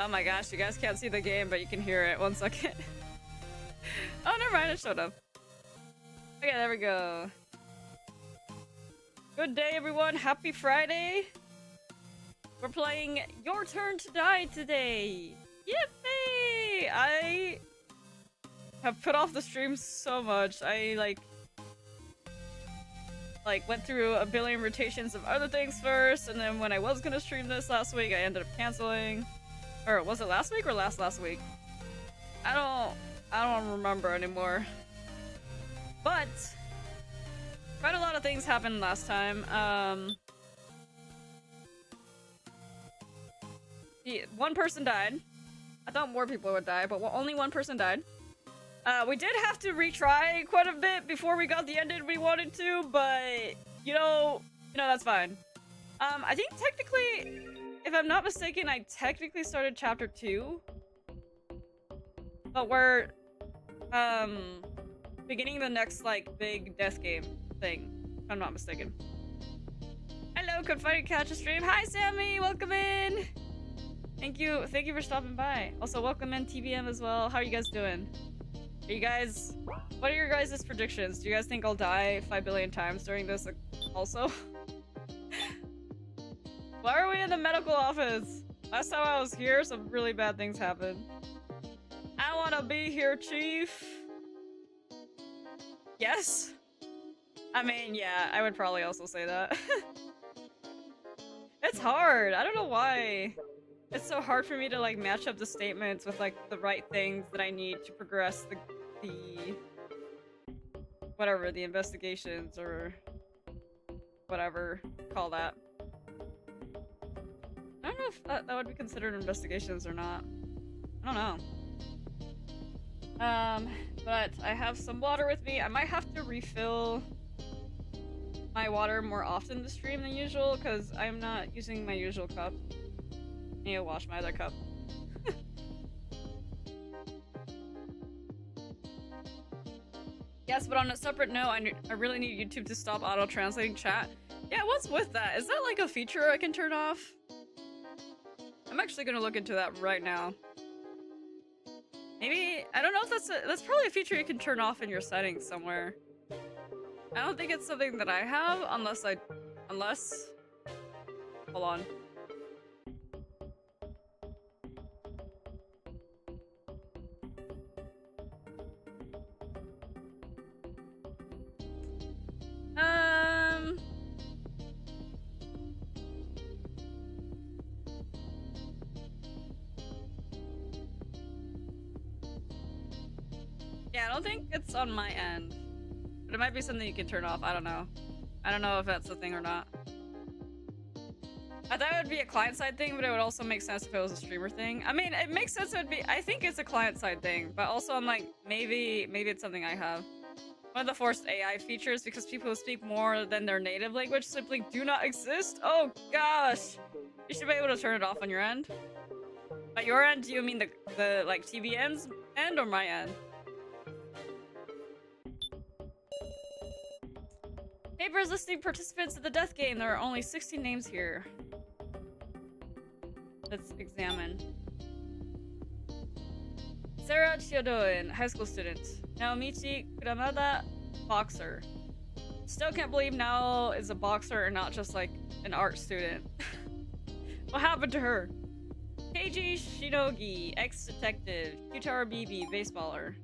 Oh my gosh, you guys can't see the game, but you can hear it. 1 second. Oh, never mind, it showed up. Okay, there we go. Good day, everyone. Happy Friday. We're playing Your Turn to Die today. Yippee! I have put off the stream so much. I went through a billion rotations of other things first, and then when I was gonna stream this last week, I ended up canceling. Or was it last week or last week? I don't remember anymore. But quite a lot of things happened last time. One person died. I thought more people would die, but only one person died. We did have to retry quite a bit before we got the ending we wanted to, but you know that's fine. I think technically, if I'm not mistaken, I technically started chapter 2, but we're beginning the next big death game thing, if I'm not mistaken. Hello, could fight catch a stream. Hi, Sammy, welcome in. Thank you for stopping by. Also, welcome in TBM as well. How are you guys doing? What are your guys' predictions? Do you guys think I'll die 5 billion times during this also? Why are we in the medical office? Last time I was here, some really bad things happened. I wanna be here, Chief. Yes? I mean, yeah, I would probably also say that. It's hard. I don't know why. It's so hard for me to match up the statements with the right things that I need to progress the whatever, the investigations or whatever call that. I don't know if that would be considered investigations or not. I don't know. But I have some water with me. I might have to refill my water more often this stream than usual because I'm not using my usual cup. I need to wash my other cup. Yes, but on a separate note, I really need YouTube to stop auto-translating chat. Yeah, what's with that? Is that a feature I can turn off? I'm actually gonna look into that right now. Maybe, I don't know if that's probably a feature you can turn off in your settings somewhere. I don't think it's something that I have, unless, hold on. Yeah, I don't think it's on my end. But it might be something you can turn off, I don't know. I don't know if that's a thing or not. I thought it would be a client-side thing, but it would also make sense if it was a streamer thing. I mean, it makes sense it would be- I think it's a client-side thing, but also I'm like, maybe it's something I have. One of the forced AI features, because people who speak more than their native language simply do not exist? Oh gosh! You should be able to turn it off on your end. By your end, do you mean the TBM's end or my end? Papers listing participants in the death game. There are only 16 names here. Let's examine. Sarah Chiodoin, high school student. Naomichi Kuramada, boxer. Still can't believe Nao is a boxer and not just an art student. What happened to her? Keiji Shinogi, ex-detective. Kyutaro Bibi, baseballer.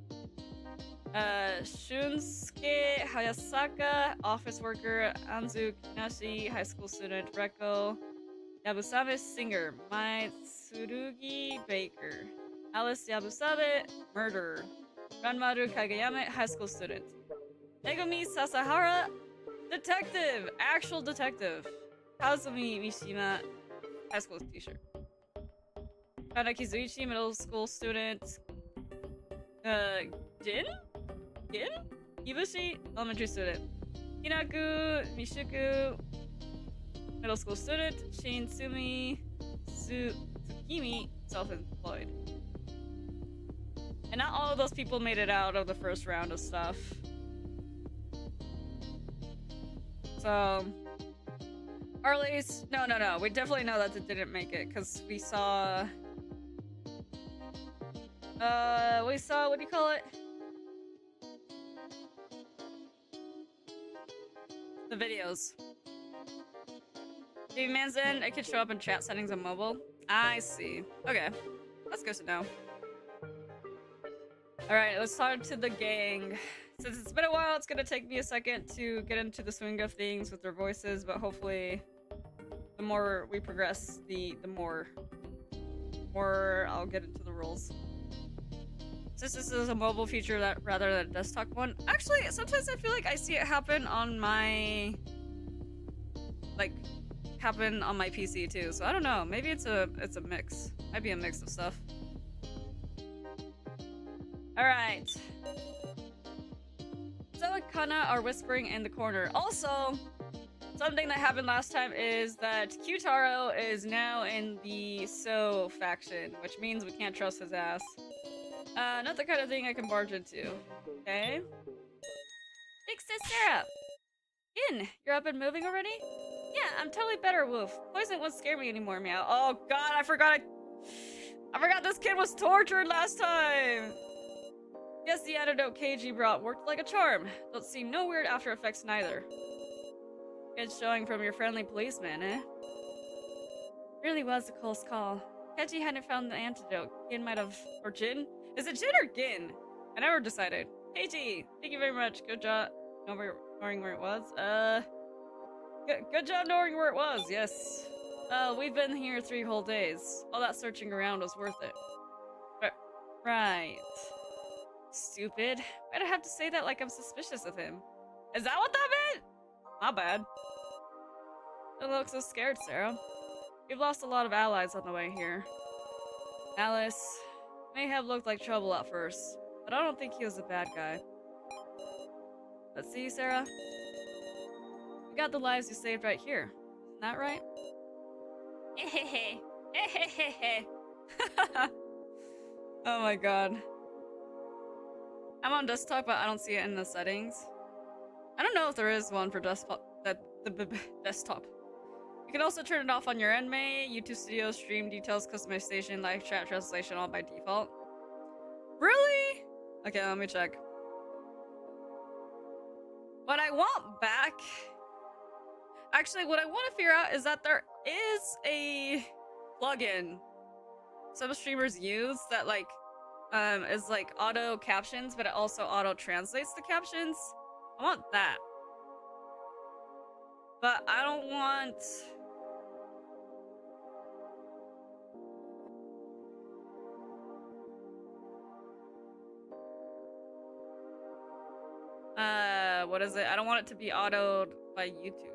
Shunsuke Hayasaka, office worker. Anzu Kinashi, high school student. Reko Yabusabe, singer. Mai Tsurugi, baker. Alice Yabusabe, murderer. Ranmaru Kageyama, high school student. Megumi Sasahara, detective! Actual detective. Kazumi Mishima, high school t-shirt. Kana Kizuichi, middle school student. Jin? Ibushi, elementary student. Hinaku Mishuku, middle school student. Shin Sumi Tsukimi, self-employed. And not all of those people made it out of the first round of stuff. So, or at least, no. We definitely know that it didn't make it because we saw We saw, what do you call it? The videos. TV man's in, it could show up in chat settings on mobile. I see. Okay. That's good to know. Alright, let's talk to the gang. Since it's been a while, it's gonna take me a second to get into the swing of things with their voices, but hopefully the more we progress, the more I'll get into the rules. Since this is a mobile feature that rather than a desktop one, actually, sometimes I feel like I see it happen on my happen on my PC too. So I don't know. Maybe it's a mix. Might be a mix of stuff. All right. Zoe and Kana are whispering in the corner. Also, something that happened last time is that Kyutaro is now in the So faction, which means we can't trust his ass. Not the kind of thing I can barge into. Okay. Big sis Sarah! In! You're up and moving already? Yeah, I'm totally better, Wolf. Poison won't scare me anymore, Meow. Oh god, I forgot this kid was tortured last time! Guess the antidote KG brought worked like a charm. Don't see no weird after effects neither. Good showing from your friendly policeman, eh? Really was a close call. Keiji hadn't found the antidote. Gin might have... Or Jin? Is it Jin or Gin? I never decided. Keiji, thank you very much. Good job knowing where it was. Good job knowing where it was, yes. We've been here 3 whole days. All that searching around was worth it. Right. Stupid. Why'd I have to say that like I'm suspicious of him? Is that what that meant? My bad. Don't look so scared, Sarah. We've lost a lot of allies on the way here. Alice may have looked like trouble at first, but I don't think he was a bad guy. Let's see, Sarah. We got the lives you saved right here. Isn't that right? Oh my god. I'm on desktop, but I don't see it in the settings. I don't know if there is one for desktop. Desktop. You can also turn it off on your end, YouTube Studio, stream details, customization, live chat, translation, all by default. Really? Okay, let me check. What I want back... Actually, what I want to figure out is that there is a plugin some streamers use that is like auto captions, but it also auto translates the captions. I want that. But I don't want... what is it? I don't want it to be autoed by YouTube.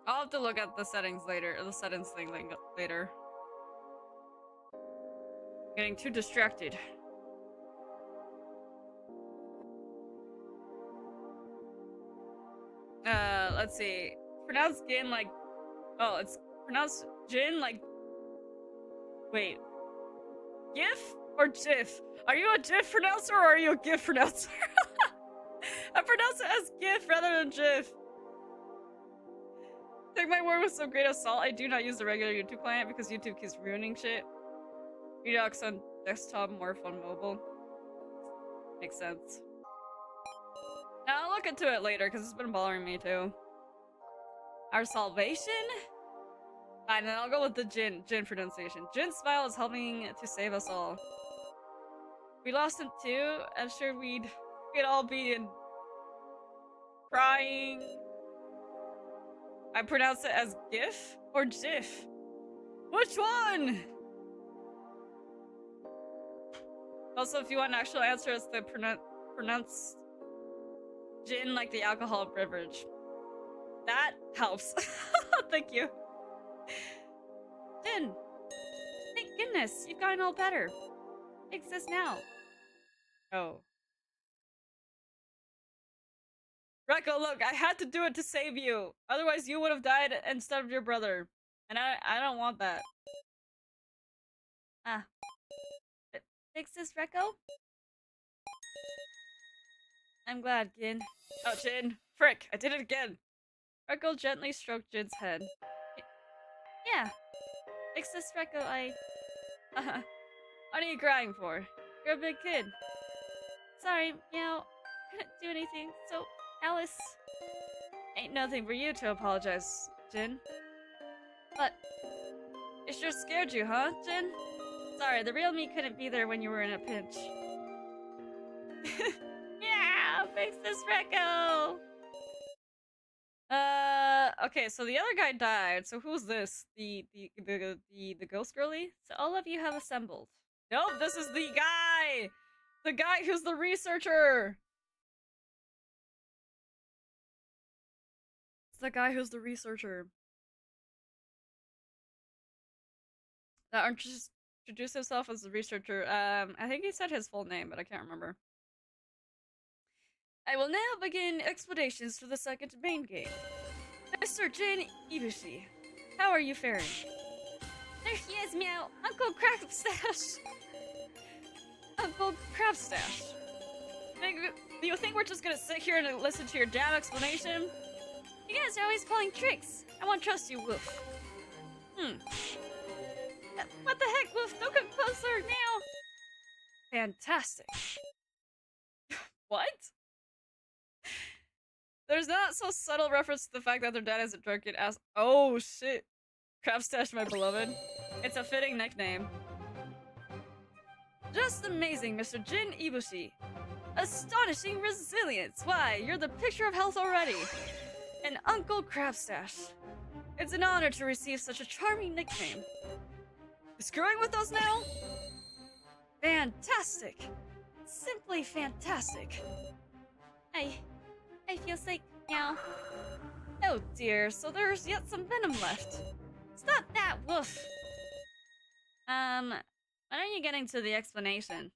I'll have to look at the settings later, or the settings thing later. Getting too distracted. Let's see. Pronounced Gin like... Oh, it's pronounced Jin like... Wait. GIF or GIF? Are you a GIF pronouncer or are you a GIF pronouncer? I pronounce it as GIF rather than GIF. Take my word with some grain of salt. I do not use the regular YouTube client because YouTube keeps ruining shit. Redux on desktop, more fun mobile. Makes sense. Now I'll look into it later because it's been bothering me too. Our salvation? Fine, then I'll go with the Jin pronunciation. Jin's smile is helping to save us all. We lost him too. I'm sure we'd all be in crying. I pronounce it as GIF or GIF? Which one? Also, if you want an actual answer, it's the pronounced gin like the alcohol beverage. That helps. Thank you. Gin. Think Gin goodness, you've gotten all better. Fix this now. Oh. Rekko, look, I had to do it to save you. Otherwise, you would have died instead of your brother. And I don't want that. Ah. Fix this, Rekko? I'm glad, Jin. Oh, Jin. Frick, I did it again. Rekko gently stroked Jin's head. Yeah. Fix this, Rekko, what are you crying for? You're a big kid. Sorry, meow. Couldn't do anything, so Alice. Ain't nothing for you to apologize, Jin. But it sure scared you, huh, Jin? Sorry, the real me couldn't be there when you were in a pinch. Yeah, fix this, Rekko. Okay, so the other guy died. So who's this? The ghost girly? So all of you have assembled. Nope, this is the guy! The guy who's the researcher! It's the guy who's the researcher. That introduced himself as the researcher. I think he said his full name, but I can't remember. I will now begin explanations for the second main game. Mr. Jin Ibushi, how are you faring? There he is, meow! Uncle Crabstash! Uncle Crabstash. Do you think we're just gonna sit here and listen to your damn explanation? You guys are always pulling tricks. I won't trust you, Woof. What the heck, Woof? Don't come closer now! Fantastic. What? There's not so subtle reference to the fact that their dad is a drunken ass. Oh shit. Crabstash, my beloved. It's a fitting nickname. Just amazing, Mr. Jin Ibushi. Astonishing resilience. Why, you're the picture of health already. And Uncle Crabstash. It's an honor to receive such a charming nickname. You screwing with us now? Fantastic. Simply fantastic. I feel sick now. Oh dear, so there's yet some venom left. Stop that, Woof! When are you getting to the explanation?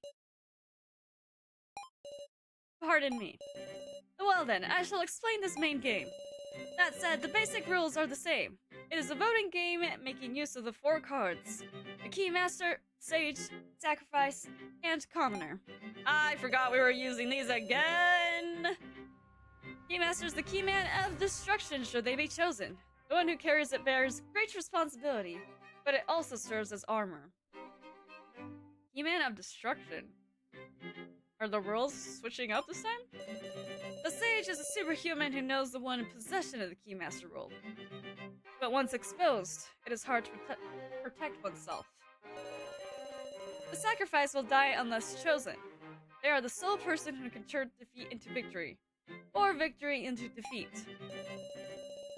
Pardon me. Well then, I shall explain this main game. That said, the basic rules are the same. It is a voting game making use of the 4 cards. The Keymaster, Sage, Sacrifice, and Commoner. I forgot we were using these again! Keymaster is the keyman of destruction should they be chosen. The one who carries it bears great responsibility, but it also serves as armor. Keyman of destruction. Are the roles switching up this time? The Sage is a superhuman who knows the one in possession of the Keymaster role. But once exposed, it is hard to protect oneself. The Sacrifice will die unless chosen. They are the sole person who can turn defeat into victory, or victory into defeat.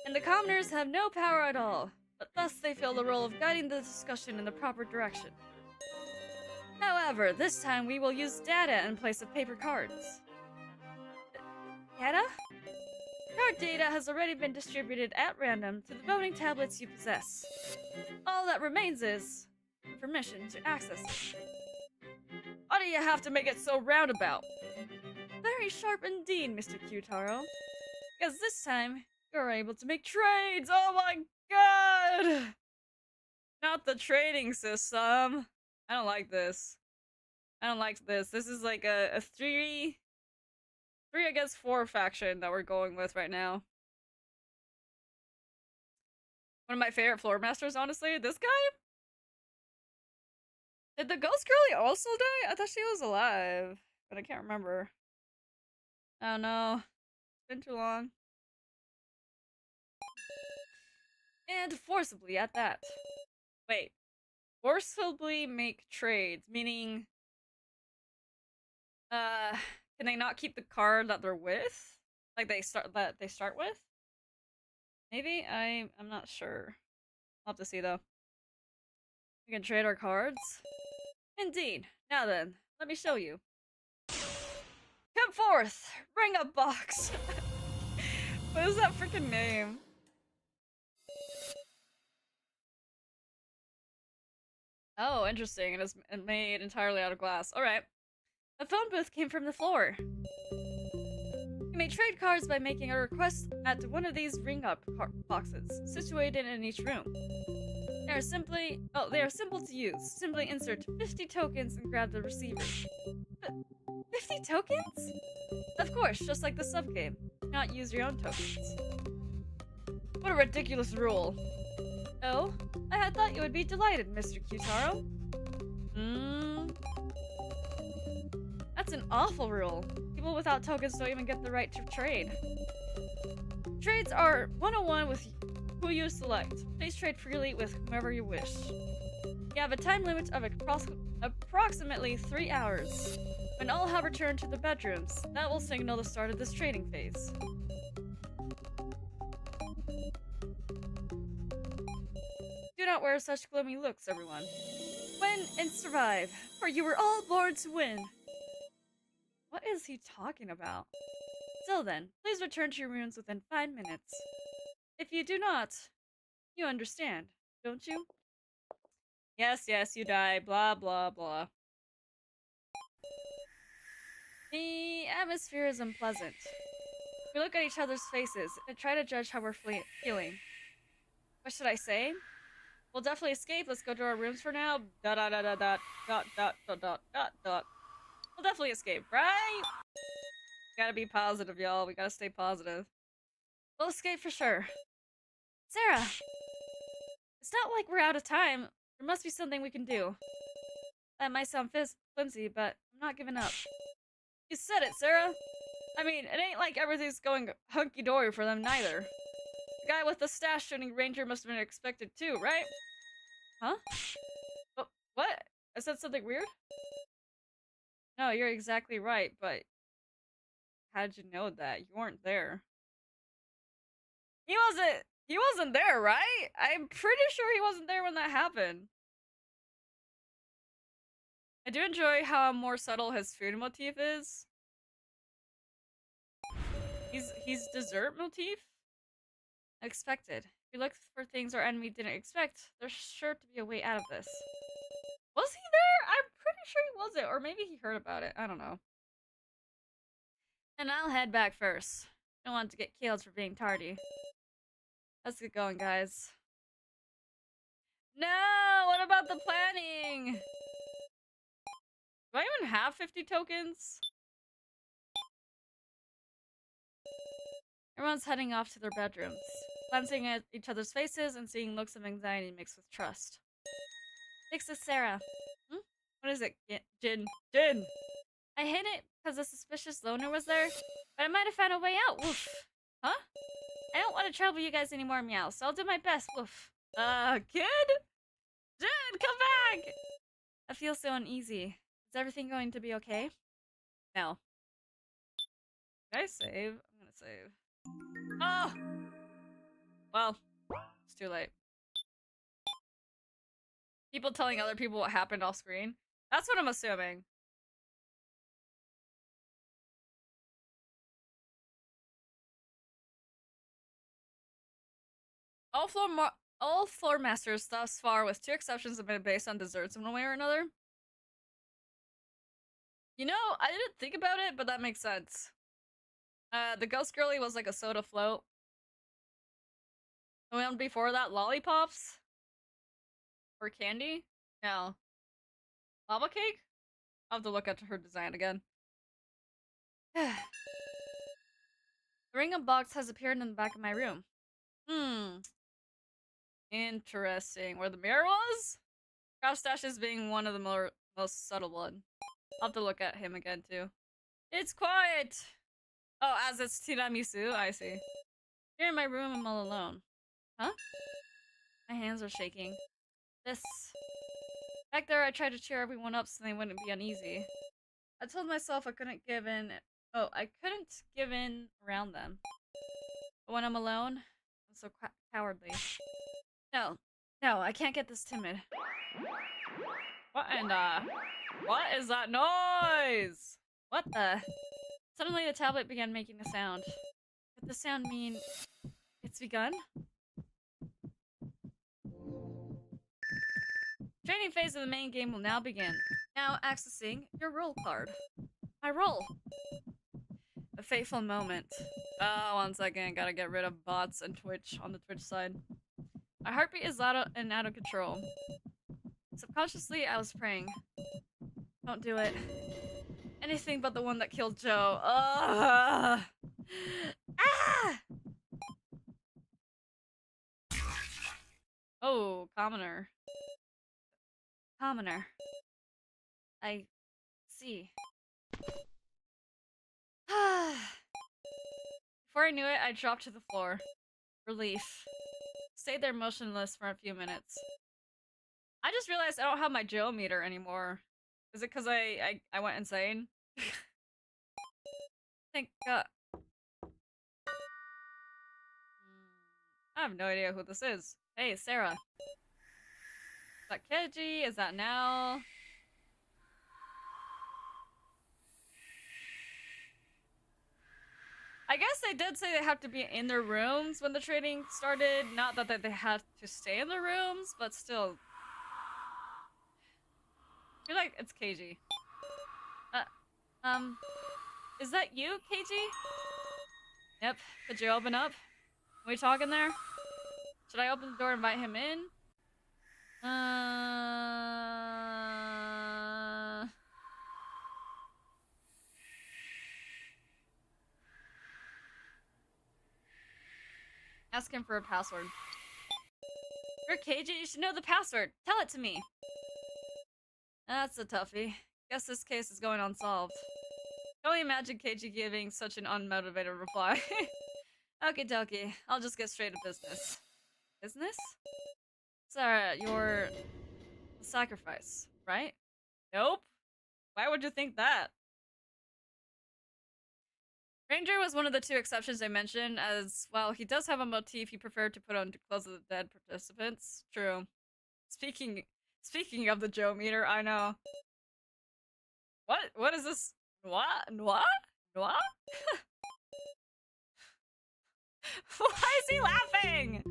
And the Commoners have no power at all, but thus they fill the role of guiding the discussion in the proper direction. However, this time we will use data in place of paper cards. Data? Card data has already been distributed at random to the voting tablets you possess. All that remains is permission to access it. Why do you have to make it so roundabout? Very sharp indeed, Mr. Qtaro. Because this time, you're able to make trades! Oh my god! Not the trading system. I don't like this. I don't like this. This is like a 3 against 4 faction that we're going with right now. One of my favorite floor masters, honestly. This guy? Did the ghost girlie also die? I thought she was alive, but I can't remember. I don't know. It's been too long. And forcibly at that. Wait. Forcibly make trades, meaning can they not keep the card that they're with? Like they start with? Maybe? I'm not sure. I'll have to see though. We can trade our cards? Indeed. Now then, let me show you. Come forth! Bring a box! What is that freaking name? Oh, interesting. It is made entirely out of glass. Alright. The phone booth came from the floor. You may trade cards by making a request at one of these ring-up boxes, situated in each room. They are simple to use. Simply insert 50 tokens and grab the receiver. 50 tokens? Of course, just like the sub-game. Not use your own tokens. What a ridiculous rule. Oh, I had thought you would be delighted, Mr. Qtaro. That's an awful rule. People without tokens don't even get the right to trade. Trades are 101 with who you select. Please trade freely with whomever you wish. You have a time limit of approximately 3 hours. When all have returned to the bedrooms, that will signal the start of this trading phase. Do not wear such gloomy looks, everyone. Win and survive, for you were all born to win. What is he talking about? Still then, please return to your rooms within 5 minutes. If you do not, you understand, don't you? Yes, yes, you die, blah, blah, blah. The atmosphere is unpleasant. We look at each other's faces and try to judge how we're feeling. What should I say? We'll definitely escape. Let's go to our rooms for now. Dot dot dot dot dot dot dot dot dot dot dot. We'll definitely escape, right? Gotta be positive, y'all. We gotta stay positive. We'll escape for sure. Sarah! It's not like we're out of time. There must be something we can do. That might sound flimsy, but I'm not giving up. You said it, Sarah! I mean, it ain't like everything's going hunky-dory for them, neither. The guy with the stash shooting ranger must have been expected too, right? Huh? Oh, what? I said something weird? No, you're exactly right, but how did you know that? You weren't there. He wasn't there, right? I'm pretty sure he wasn't there when that happened. I do enjoy how more subtle his food motif is. He's dessert motif? Expected. If we look for things our enemy didn't expect, there's sure to be a way out of this. Was he there? I'm pretty sure he wasn't, or maybe he heard about it. I don't know. And I'll head back first. Don't want to get killed for being tardy. Let's get going, guys. No! What about the planning? Do I even have 50 tokens? Everyone's heading off to their bedrooms, glancing at each other's faces and seeing looks of anxiety mixed with trust. Next is Sarah. What is it? Jin. Jin! I hid it because the suspicious loner was there, but I might have found a way out. Woof. Huh? I don't want to trouble you guys anymore, meow, so I'll do my best. Woof. Kid? Jin, come back! I feel so uneasy. Is everything going to be okay? No. Did I save? I'm gonna save. Oh! Well, it's too late. People telling other people what happened off screen. That's what I'm assuming. All floor masters thus far, with 2 exceptions, have been based on desserts in one way or another. You know, I didn't think about it, but that makes sense. The Ghost Girlie was like a soda float. The one before that, lollipops? Or candy? No. Lava cake? I'll have to look at her design again. The ring of box has appeared in the back of my room. Interesting. Where the mirror was? Craft stashes being one of the most subtle one. I'll have to look at him again too. It's quiet! Oh, as it's tiramisu? I see. Here in my room, I'm all alone. Huh? My hands are shaking. This... Back there, I tried to cheer everyone up so they wouldn't be uneasy. I told myself I couldn't give in... Oh, I couldn't give in around them. But when I'm alone, I'm so cowardly. No. No, I can't get this timid. What in the... What is that noise? What the... Suddenly the tablet began making a sound. Could the sound mean... It's begun? Training phase of the main game will now begin. Now accessing your roll card. My roll. A fateful moment. Oh, 1 second. Gotta get rid of bots and Twitch on the Twitch side. My heartbeat is loud and out of control. Subconsciously, I was praying. Don't do it. Anything but the one that killed Joe. Ugh. Ah! Oh, commoner. Commoner. I see. Before I knew it, I dropped to the floor. Relief. Stayed there motionless for a few minutes. I just realized I don't have my Joe meter anymore. Is it because I went insane? Thank God. I have no idea who this is. Hey, Sarah. Is that Keiji? Is that Nell? I guess they did say they have to be in their rooms when the trading started. Not that they had to stay in their rooms, but still. I feel like it's Keiji. Is that you, Keiji? Yep. Could you open up? Are we talking there? Should I open the door and invite him in? Ask him for a password. You're Keiji, you should know the password. Tell it to me. That's a toughie. Guess this case is going unsolved. Can only imagine Keiji giving such an unmotivated reply. Okie dokie, I'll just get straight to business. Business? Sarah, you're the sacrifice, right? Nope. Why would you think that? Ranger was one of the 2 exceptions I mentioned, as, while he does have a motif he preferred to put on Clothes of the Dead participants. True. Speaking of the Joe meter, I know. What is this? Noir? Noir? Noir? Why is he laughing?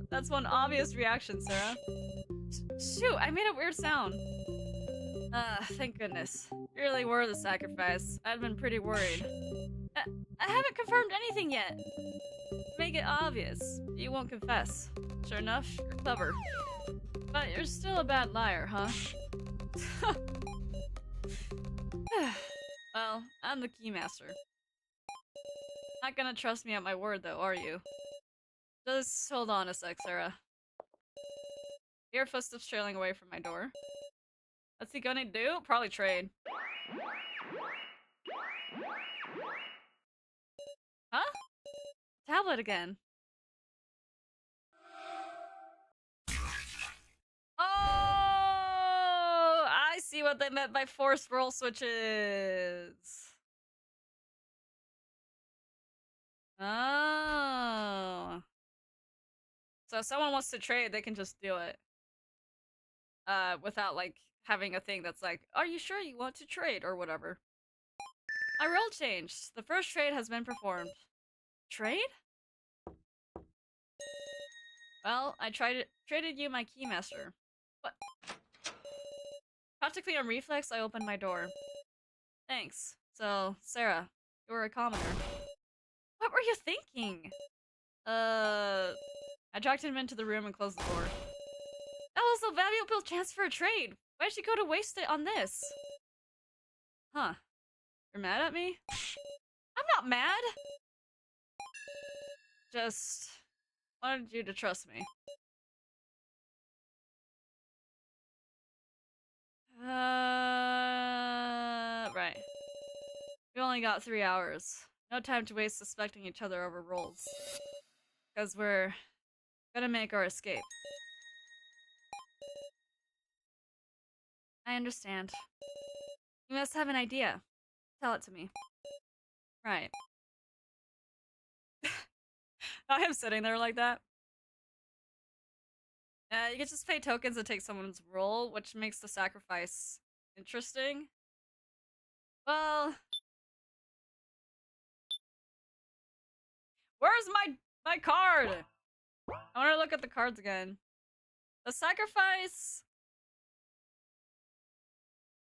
That's one obvious reaction, Sarah. Shoot, I made a weird sound. Thank goodness. You really were the sacrifice. I'd been pretty worried. I haven't confirmed anything yet. Make it obvious. You won't confess. Sure enough, you're clever. But you're still a bad liar, huh? Well, I'm the keymaster. Not gonna trust me at my word, though, are you? Just hold on a sec, Sarah. Hear footsteps trailing away from my door. What's he gonna do? Probably trade. Huh? Tablet again. Oh! I see what they meant by forced roll switches. Oh. So if someone wants to trade, they can just do it. Without, like, having a thing that's like, are you sure you want to trade, or whatever. My role changed. The first trade has been performed. Trade? Well, I traded you my keymaster. What? Practically on reflex, I opened my door. Thanks. So, Sarah, you were a commoner. What were you thinking? I dragged him into the room and closed the door. That was a valuable chance for a trade. Why'd you go to waste it on this? Huh. You're mad at me? I'm not mad! Just wanted you to trust me. Right. We only got 3 hours. No time to waste suspecting each other over roles. Because we're gonna make our escape. I understand. You must have an idea. Tell it to me. Right. I am sitting there like that. You can just pay tokens to take someone's role, which makes the sacrifice interesting. Well... Where's my card? I want to look at the cards again. The sacrifice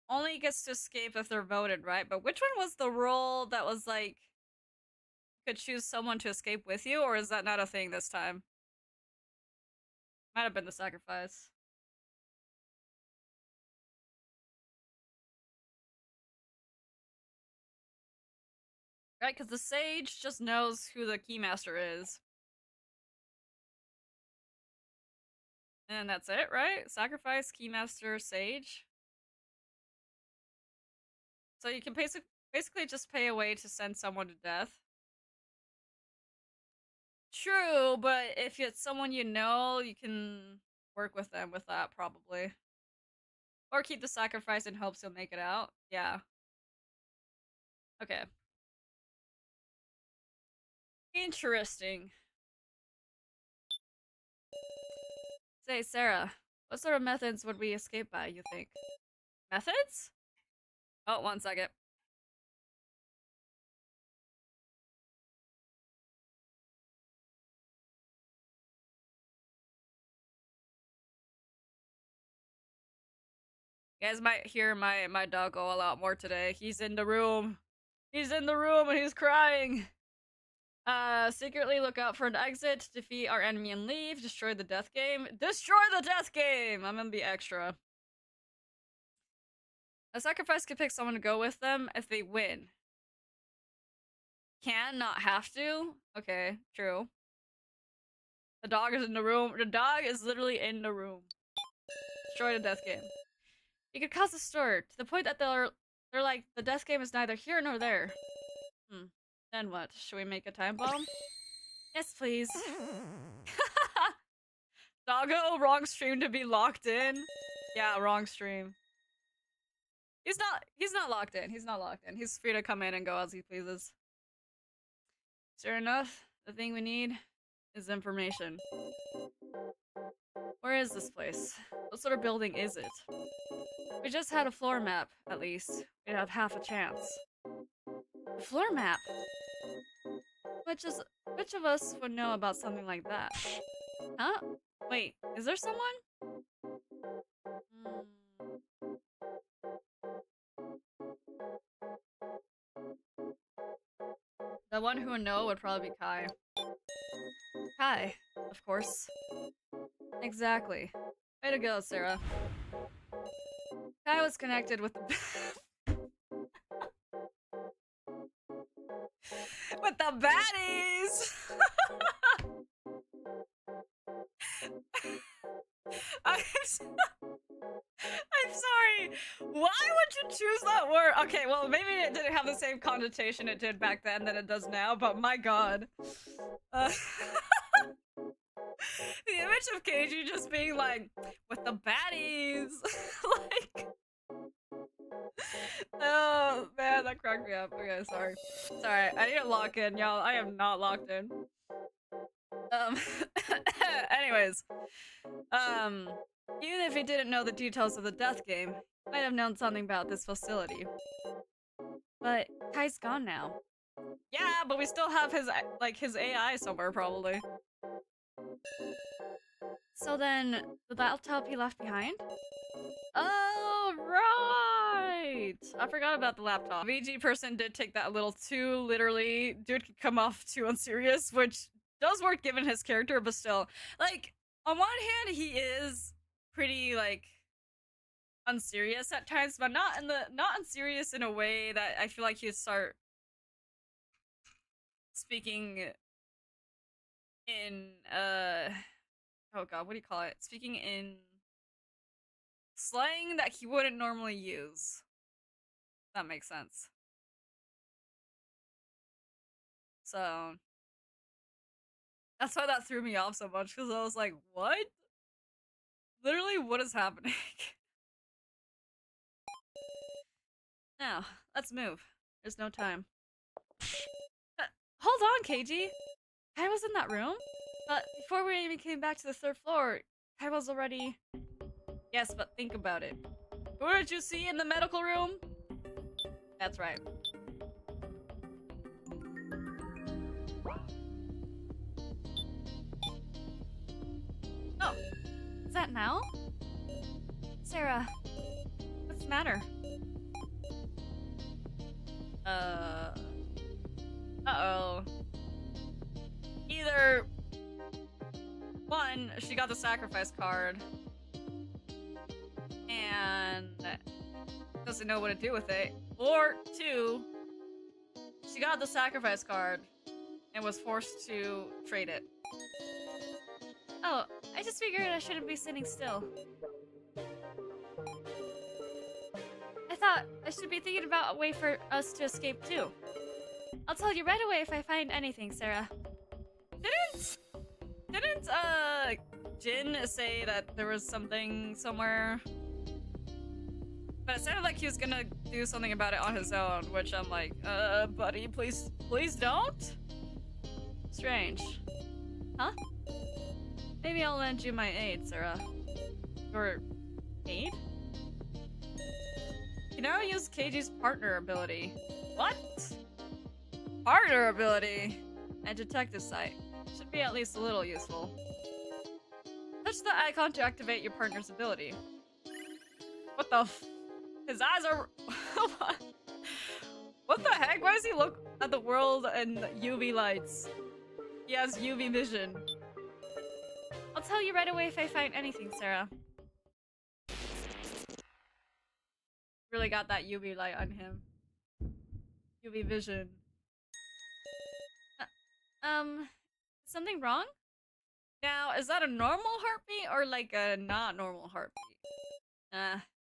only gets to escape if they're voted, right? But which one was the rule that was like you could choose someone to escape with you, or is that not a thing this time? Might have been the sacrifice. Right, because the sage just knows who the keymaster is. And that's it, right? Sacrifice, keymaster, sage. So you can basically just pay a way to send someone to death. True, but if it's someone you know, you can work with them with that, probably. Or keep the sacrifice in hopes you'll make it out. Yeah. Okay. Interesting. Say, Sarah, what sort of methods would we escape by, you think? Methods? Oh, 1 second. You guys might hear my doggo a lot more today. He's in the room. He's in the room and he's crying. Secretly look out for an exit, defeat our enemy and leave, destroy the death game. Destroy the death game! I'm gonna be extra. A sacrifice can pick someone to go with them if they win. Can, not have to? Okay, true. The dog is in the room. The dog is literally in the room. Destroy the death game. You could cause a stir to the point that they're like, the death game is neither here nor there. Then what? Should we make a time bomb? Yes, please. Doggo, wrong stream to be locked in. Yeah, wrong stream. He's not locked in. He's not locked in. He's free to come in and go as he pleases. Sure enough, the thing we need is information. Where is this place? What sort of building is it? If we just had a floor map, at least, we'd have half a chance. A floor map? Which of us would know about something like that? Huh? Wait, is there someone? The one who would know would probably be Kai. Kai, of course. Exactly. Way to go, Sarah. Kai was connected with the with the baddies! I'm sorry. Why would you choose that word? Okay, well, maybe it didn't have the same connotation it did back then that it does now, but my god. The image of Keiji just being like, with the baddies! Like... Oh, man, that cracked me up. Okay, sorry. Sorry, I need to lock in, y'all. I am not locked in. Anyways. Even if he didn't know the details of the death game, he might have known something about this facility. But Kai's gone now. Yeah, but we still have his, like, his AI somewhere, probably. So then, the laptop he left behind? Oh, right! I forgot about the laptop. VG person did take that a little too literally. Dude could come off too unserious, which does work given his character, but still. Like, on one hand, he is pretty, like, unserious at times, but not unserious in a way that I feel like he'd start speaking in, oh god, what do you call it? Speaking in slang that he wouldn't normally use. That makes sense. So that's why that threw me off so much, because I was like, what? Literally, what is happening? Now, let's move. There's no time. Hold on, KG! Kai was in that room? But before we even came back to the 3rd floor, Kai was already... Yes, but think about it. Who did you see in the medical room? That's right. Oh, that now? Sarah, what's the matter? Uh-oh. Either one, she got the sacrifice card and doesn't know what to do with it, or two, she got the sacrifice card and was forced to trade it. Oh, I just figured I shouldn't be sitting still. I thought I should be thinking about a way for us to escape too. I'll tell you right away if I find anything, Sarah. Didn't Jin say that there was something somewhere? But it sounded like he was gonna do something about it on his own, which I'm like, buddy, please don't? Strange. Huh? Maybe I'll lend you my aid, Sarah. Your aid? You now use Keiji's partner ability. What? Partner ability? And detective sight. Should be at least a little useful. Touch the icon to activate your partner's ability. What the f- His eyes are- What the heck? Why does he look at the world in UV lights? He has UV vision. I'll tell you right away if I find anything, Sarah. Really got that UV light on him. UV vision. Something wrong? Now, is that a normal heartbeat or like a not normal heartbeat?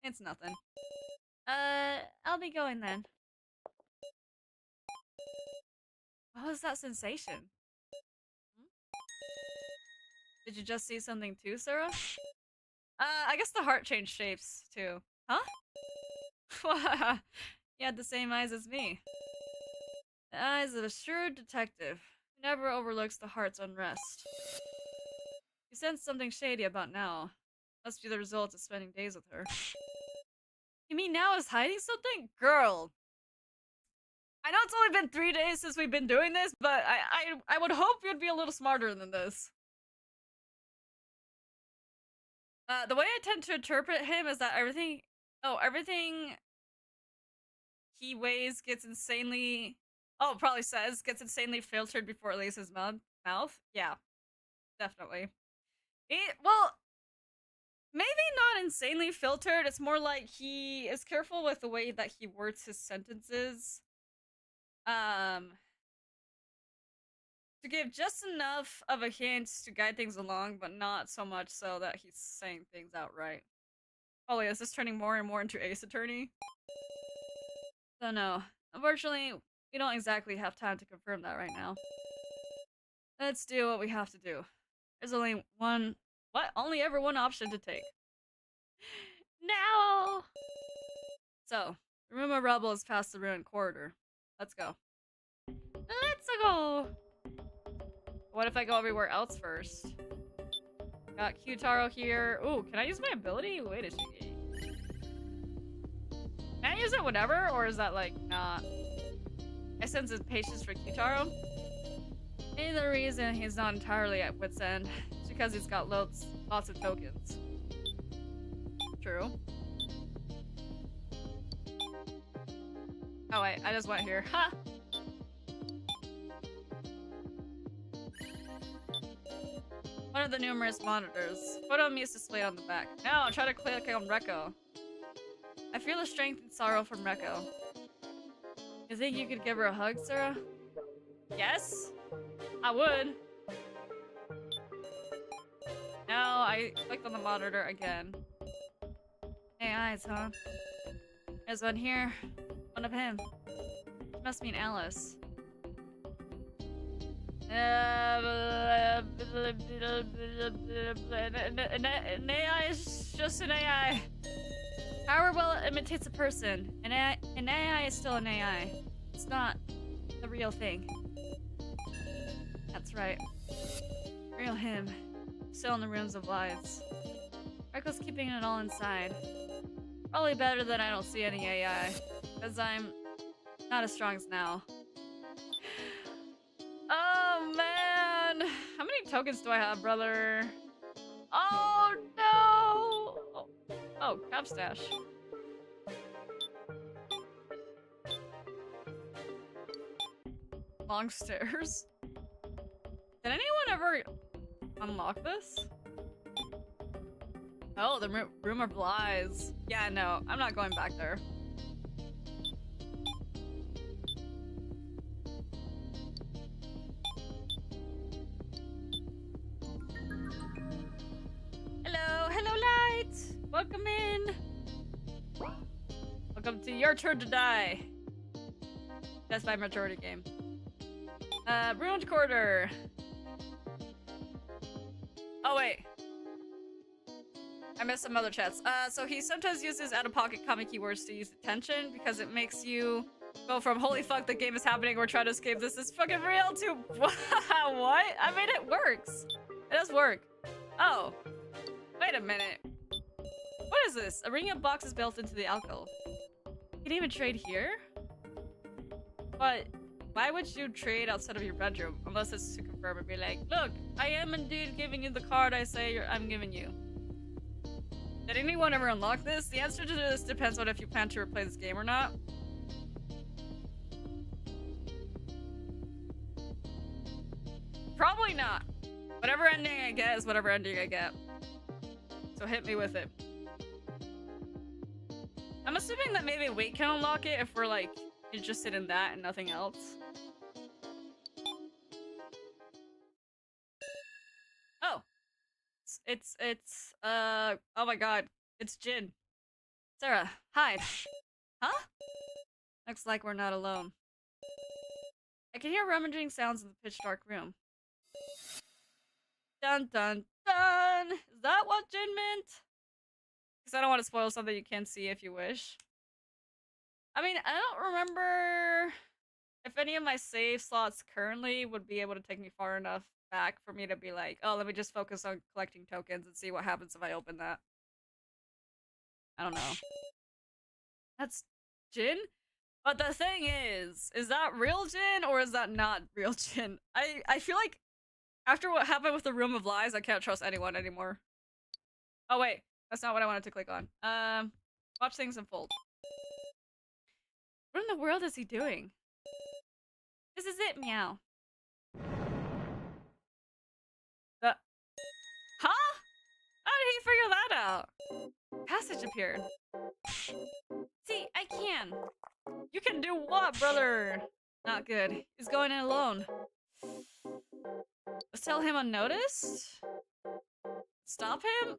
It's nothing. I'll be going then. What was that sensation? Did you just see something too, Sarah? I guess the heart changed shapes too. Huh? You had the same eyes as me. The eyes of a shrewd detective who never overlooks the heart's unrest. You sense something shady about now. Must be the result of spending days with her. You mean now is hiding something? Girl! I know it's only been 3 days since we've been doing this, but I would hope you'd be a little smarter than this. The way I tend to interpret him is that everything he weighs gets insanely, probably says, gets insanely filtered before it leaves his mouth. Yeah, definitely. Well, maybe not insanely filtered. It's more like he is careful with the way that he words his sentences. To give just enough of a hint to guide things along, but not so much so that he's saying things outright. Holy, is this turning more and more into Ace Attorney? So no, unfortunately, we don't exactly have time to confirm that right now. Let's do what we have to do. There's only only ever one option to take. Now! So, the room of rubble is past the ruined corridor. Let's go. Let's go! What if I go everywhere else first? Got Q-Taro here. Ooh, can I use my ability? Wait a second. Can I use it whenever, or is that like not? I sense his patience for Q-Taro. Maybe the reason he's not entirely at wit's end is because he's got lots of tokens. True. Oh wait, I just went here. Ha! One of the numerous monitors. Photo of me is displayed on the back. Now, try to click on Reko. I feel the strength and sorrow from Reko. You think you could give her a hug, Sarah? Yes? I would. Now, I clicked on the monitor again. Hey, eyes, huh? There's one here. One of him. It must mean Alice. An AI is just an AI. However well it imitates a person, an AI is still an AI. It's not the real thing. That's right. Real him. Still in the ruins of lies. Reko's keeping it all inside. Probably better that I don't see any AI, because I'm not as strong as now. Oh man! How many tokens do I have, brother? Oh no! Oh, crab stash. Long stairs. Did anyone ever unlock this? Oh, the room of lies. Yeah, no, I'm not going back there. Hello, light. Welcome in. Welcome to Your Turn to Die. That's my majority game. Ruined Quarter. Oh, wait. I missed some other chats. So he sometimes uses out-of-pocket comic keywords to use attention because it makes you go from holy fuck, the game is happening, we're trying to escape, this is fucking real, to what? I mean, it works. It does work. Oh. Wait a minute. What is this? A ring of boxes built into the alcove. You can even trade here? But why would you trade outside of your bedroom? Unless it's to confirm and be like, look, I am indeed giving you the card I say I'm giving you. Did anyone ever unlock this? The answer to this depends on if you plan to replay this game or not. Probably not. Whatever ending I get is whatever ending I get. So hit me with it. I'm assuming that maybe we can unlock it if we're like interested in that and nothing else. Oh. Oh my god. It's Jin. Sarah, hide. Huh? Looks like we're not alone. I can hear rummaging sounds in the pitch dark room. Dun dun dun! Is that what Jin meant? Because I don't want to spoil something you can see if you wish. I mean, I don't remember if any of my save slots currently would be able to take me far enough back for me to be like, oh, let me just focus on collecting tokens and see what happens if I open that. I don't know. That's Jin? But the thing is that real Jin or is that not real Jin? I feel like after what happened with the Room of Lies, I can't trust anyone anymore. Oh wait, that's not what I wanted to click on. Watch things unfold. What in the world is he doing? This is it, meow. Huh? How did he figure that out? Passage appeared. See, I can. You can do what, brother? Not good. He's going in alone. Let's tell him unnoticed? Stop him?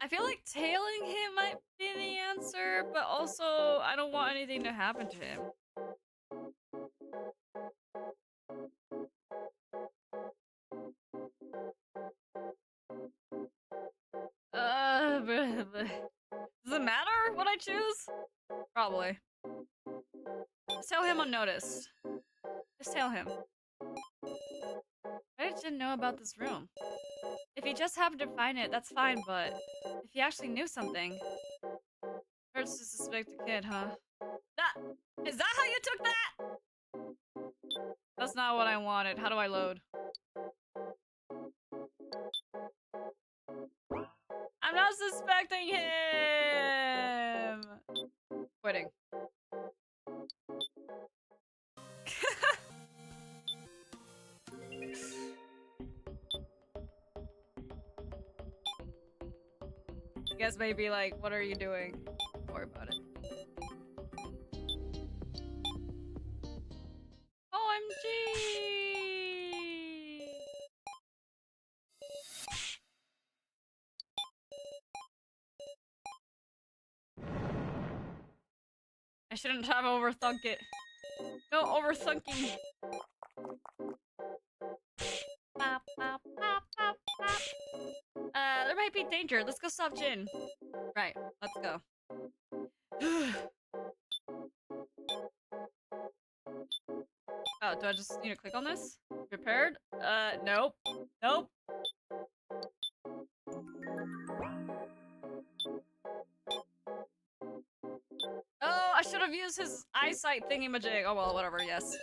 I feel like tailing him might be the answer, but also I don't want anything to happen to him. Does it matter what I choose? Probably. Just tail him unnoticed. Just tail him. Why did Jin know about this room? If he just happened to find it, that's fine, but if he actually knew something... Hurts to suspect a kid, huh? Is that how you took that? That's not what I wanted. How do I load? I'm not suspecting him! Quitting. I guess maybe like, what are you doing? Don't worry about it. OMG! I shouldn't have overthunk it. No overthinking. There might be danger. Let's go stop Jin. Right, let's go. Oh, do I just need to click on this? Prepared? Nope. Nope. Oh, I should have used his eyesight thingy-majig. Oh well, whatever, yes.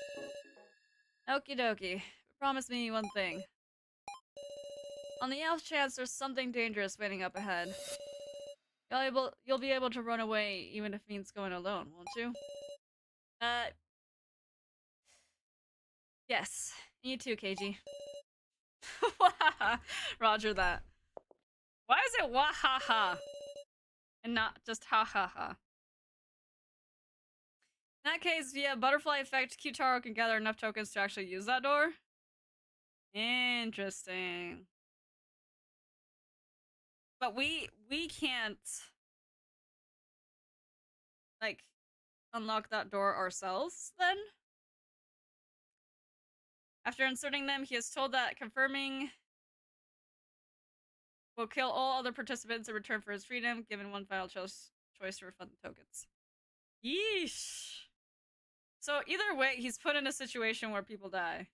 Okie dokie. Promise me one thing. On the off chance there's something dangerous waiting up ahead, you'll be able to run away even if it means going alone, won't you? Yes. You too, KG. Roger that. Why is it wahaha? And not just ha ha ha? In that case, via butterfly effect, Qtaro can gather enough tokens to actually use that door. Interesting. But we can't like unlock that door ourselves then? After inserting them, he is told that confirming will kill all other participants in return for his freedom, given one final choice to refund the tokens. Yeesh. So either way, he's put in a situation where people die.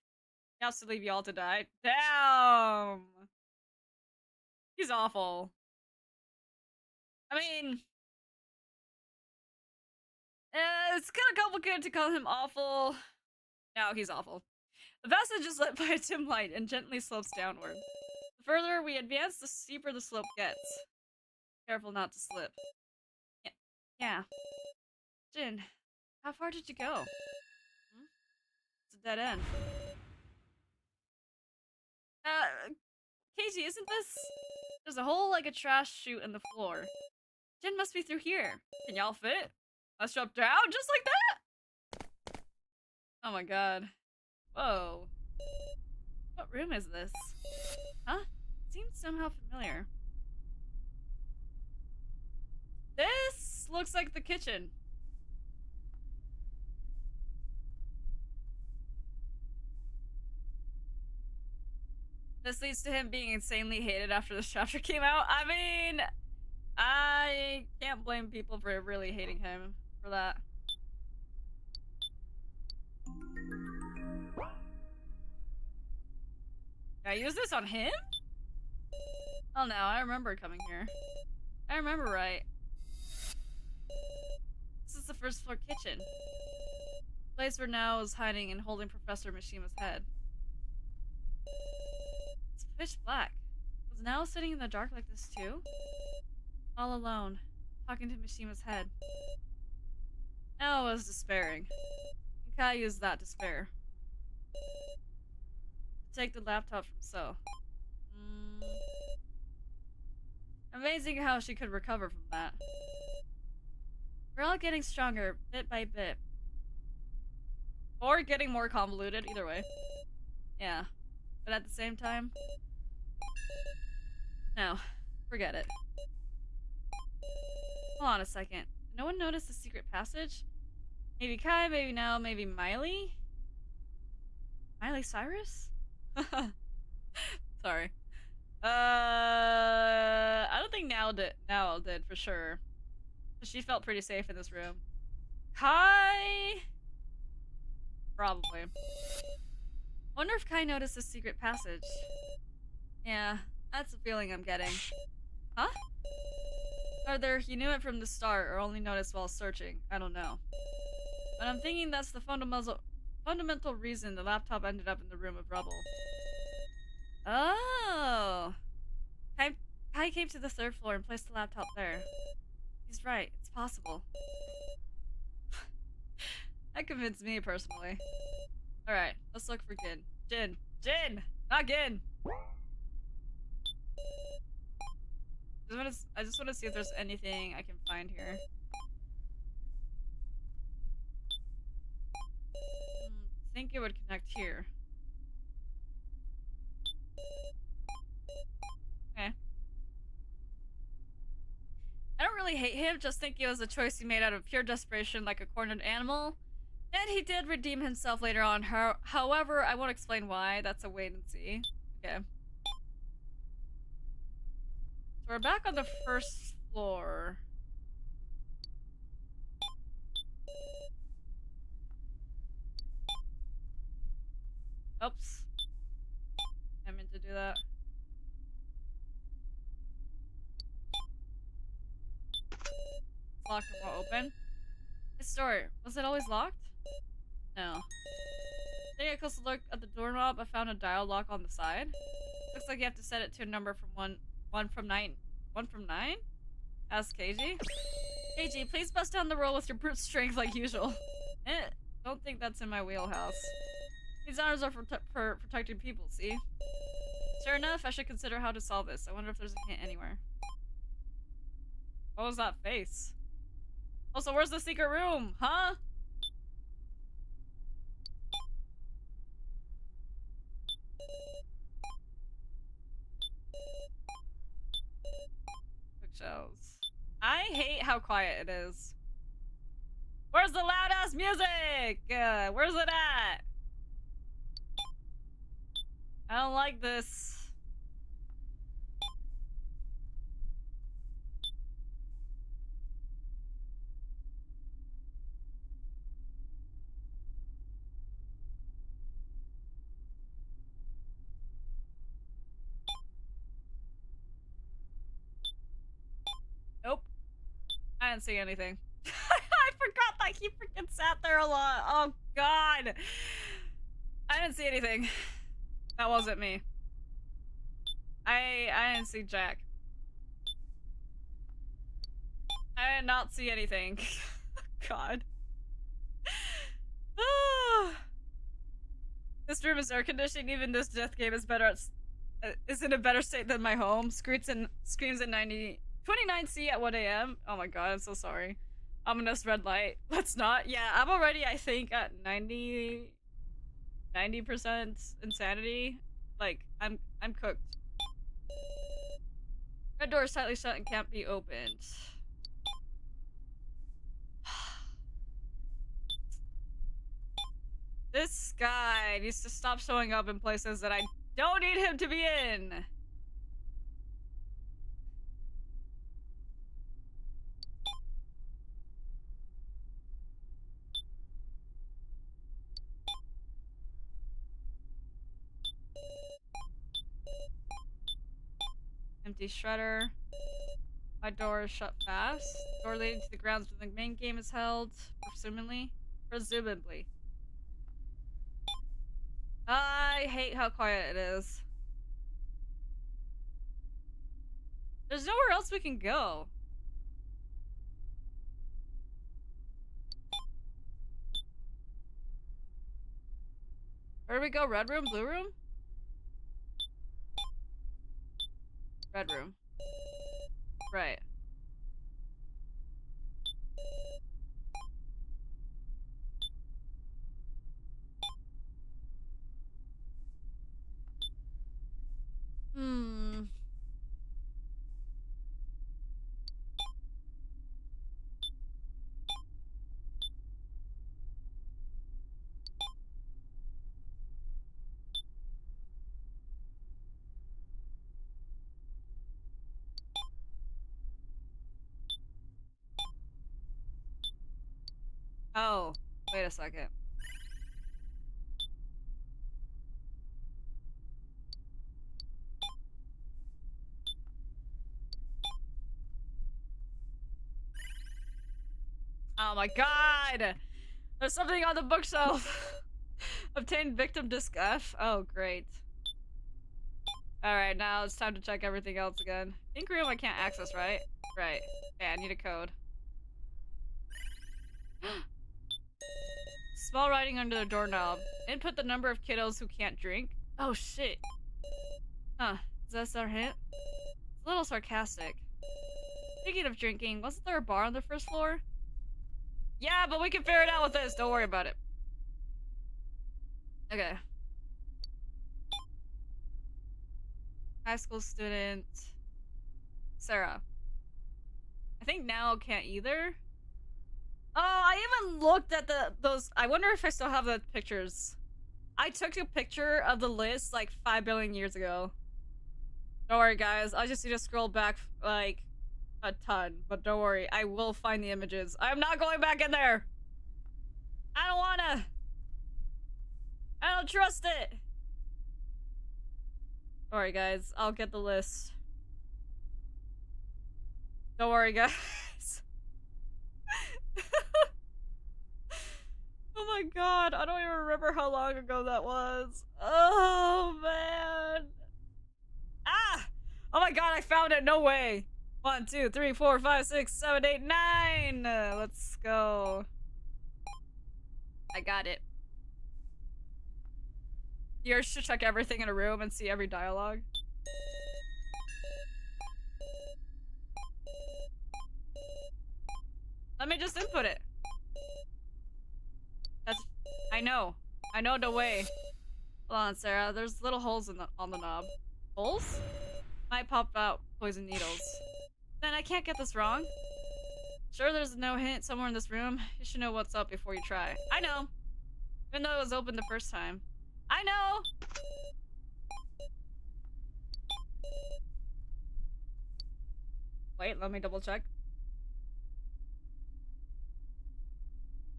He has to leave y'all to die. Damn! He's awful. I mean... it's kind of complicated to call him awful. No, he's awful. The passage is lit by a dim light and gently slopes downward. The further we advance, the steeper the slope gets. Careful not to slip. Yeah. Jin, how far did you go? It's a dead end. Casey, isn't this? There's a hole like a trash chute in the floor. Jin must be through here. Can y'all fit? Let's drop down just like that? Oh my god. Whoa. What room is this? Huh? Seems somehow familiar. This looks like the kitchen. This leads to him being insanely hated after this chapter came out. I mean, I can't blame people for really hating him for that. Can I use this on him? Oh no, I remember coming here. I remember right. This is the first floor kitchen. The place where Nao is hiding and holding Professor Mishima's head. It's pitch black. Was Nao sitting in the dark like this too? All alone, talking to Mishima's head. Nao was despairing. And Kai used that despair to take the laptop from So. Amazing how she could recover from that. We're all getting stronger, bit by bit. Or getting more convoluted, either way. Yeah. But at the same time... No. Forget it. Hold on a second. Did no one notice the secret passage? Maybe Kai, maybe Nao, maybe Miley? Miley Cyrus? Sorry. I don't think Nao did for sure. She felt pretty safe in this room. Kai? Probably. Wonder if Kai noticed the secret passage. Yeah, that's the feeling I'm getting. Huh? Whether he knew it from the start or only noticed while searching, I don't know. But I'm thinking that's the fundamental reason the laptop ended up in the room of rubble. Oh! Kai came to the third floor and placed the laptop there. He's right, it's possible. That convinced me, personally. Alright, let's look for Gin. Jin! Not Gin! I just want to see if there's anything I can find here. I think it would connect here. Okay. I don't really hate him, just think it was a choice he made out of pure desperation like a cornered animal. And he did redeem himself later on. However, I won't explain why. That's a wait and see. Okay. So we're back on the first floor. Oops. I meant to do that. It's locked and won't open. This door, was it always locked? No. Taking a closer look at the doorknob, I found a dial lock on the side. Looks like you have to set it to a number from one from 9. 1 from 9? Asked KG. KG, please bust down the roll with your brute strength like usual. Don't think that's in my wheelhouse. These honors are for protecting people, see? Sure enough, I should consider how to solve this. I wonder if there's a hint anywhere. What was that face? Also, where's the secret room? Huh? Bookshelves. I hate how quiet it is. Where's the loud-ass music? Where's it at? I don't like this. Nope. I didn't see anything. I forgot that he freaking sat there a lot. Oh god. I didn't see anything. That wasn't me. I didn't see Jack. I did not see anything. God. This room is air conditioned. Even this death game is is in a better state than my home. Screams at 29C at 1 a.m. Oh my god, I'm so sorry. Ominous red light. Let's not. Yeah, I'm already, I think, at 90% insanity. Like, I'm cooked. Red door is tightly shut and can't be opened. This guy needs to stop showing up in places that I don't need him to be in. Empty shredder. My door is shut fast. Door leading to the grounds where the main game is held. Presumably. I hate how quiet it is. There's nowhere else we can go. Where do we go? Red room? Blue room? Red room. Right. Oh, wait a second. Oh my god! There's something on the bookshelf! Obtained victim disc F? Oh, great. Alright, now it's time to check everything else again. Ink room I can't access, right? Right. Yeah, I need a code. Small writing under the doorknob. Input the number of kiddos who can't drink. Oh shit. Huh. Is that our hint? It's a little sarcastic. Speaking of drinking, wasn't there a bar on the first floor? Yeah, but we can figure it out with this. Don't worry about it. Okay. High school student. Sarah. I think now can't either. Oh, I even looked at those. I wonder if I still have the pictures. I took a picture of the list like 5 billion years ago. Don't worry, guys. I just need to scroll back like a ton. But don't worry, I will find the images. I'm not going back in there. I don't wanna. I don't trust it. Alright, guys. I'll get the list. Don't worry, guys. Oh my god. I don't even remember how long ago that was. Oh, man. Ah! Oh my god, I found it. No way. 1, 2, 3, 4, 5, 6, 7, 8, 9. Let's go. I got it. You should check everything in a room and see every dialogue. Let me just input it. That's. I know. I know the way. Hold on, Sarah. There's little holes on the knob. Holes? Might pop out poison needles. Then I can't get this wrong. Sure, there's no hint somewhere in this room. You should know what's up before you try. I know. Even though it was open the first time. I know! Wait, let me double check.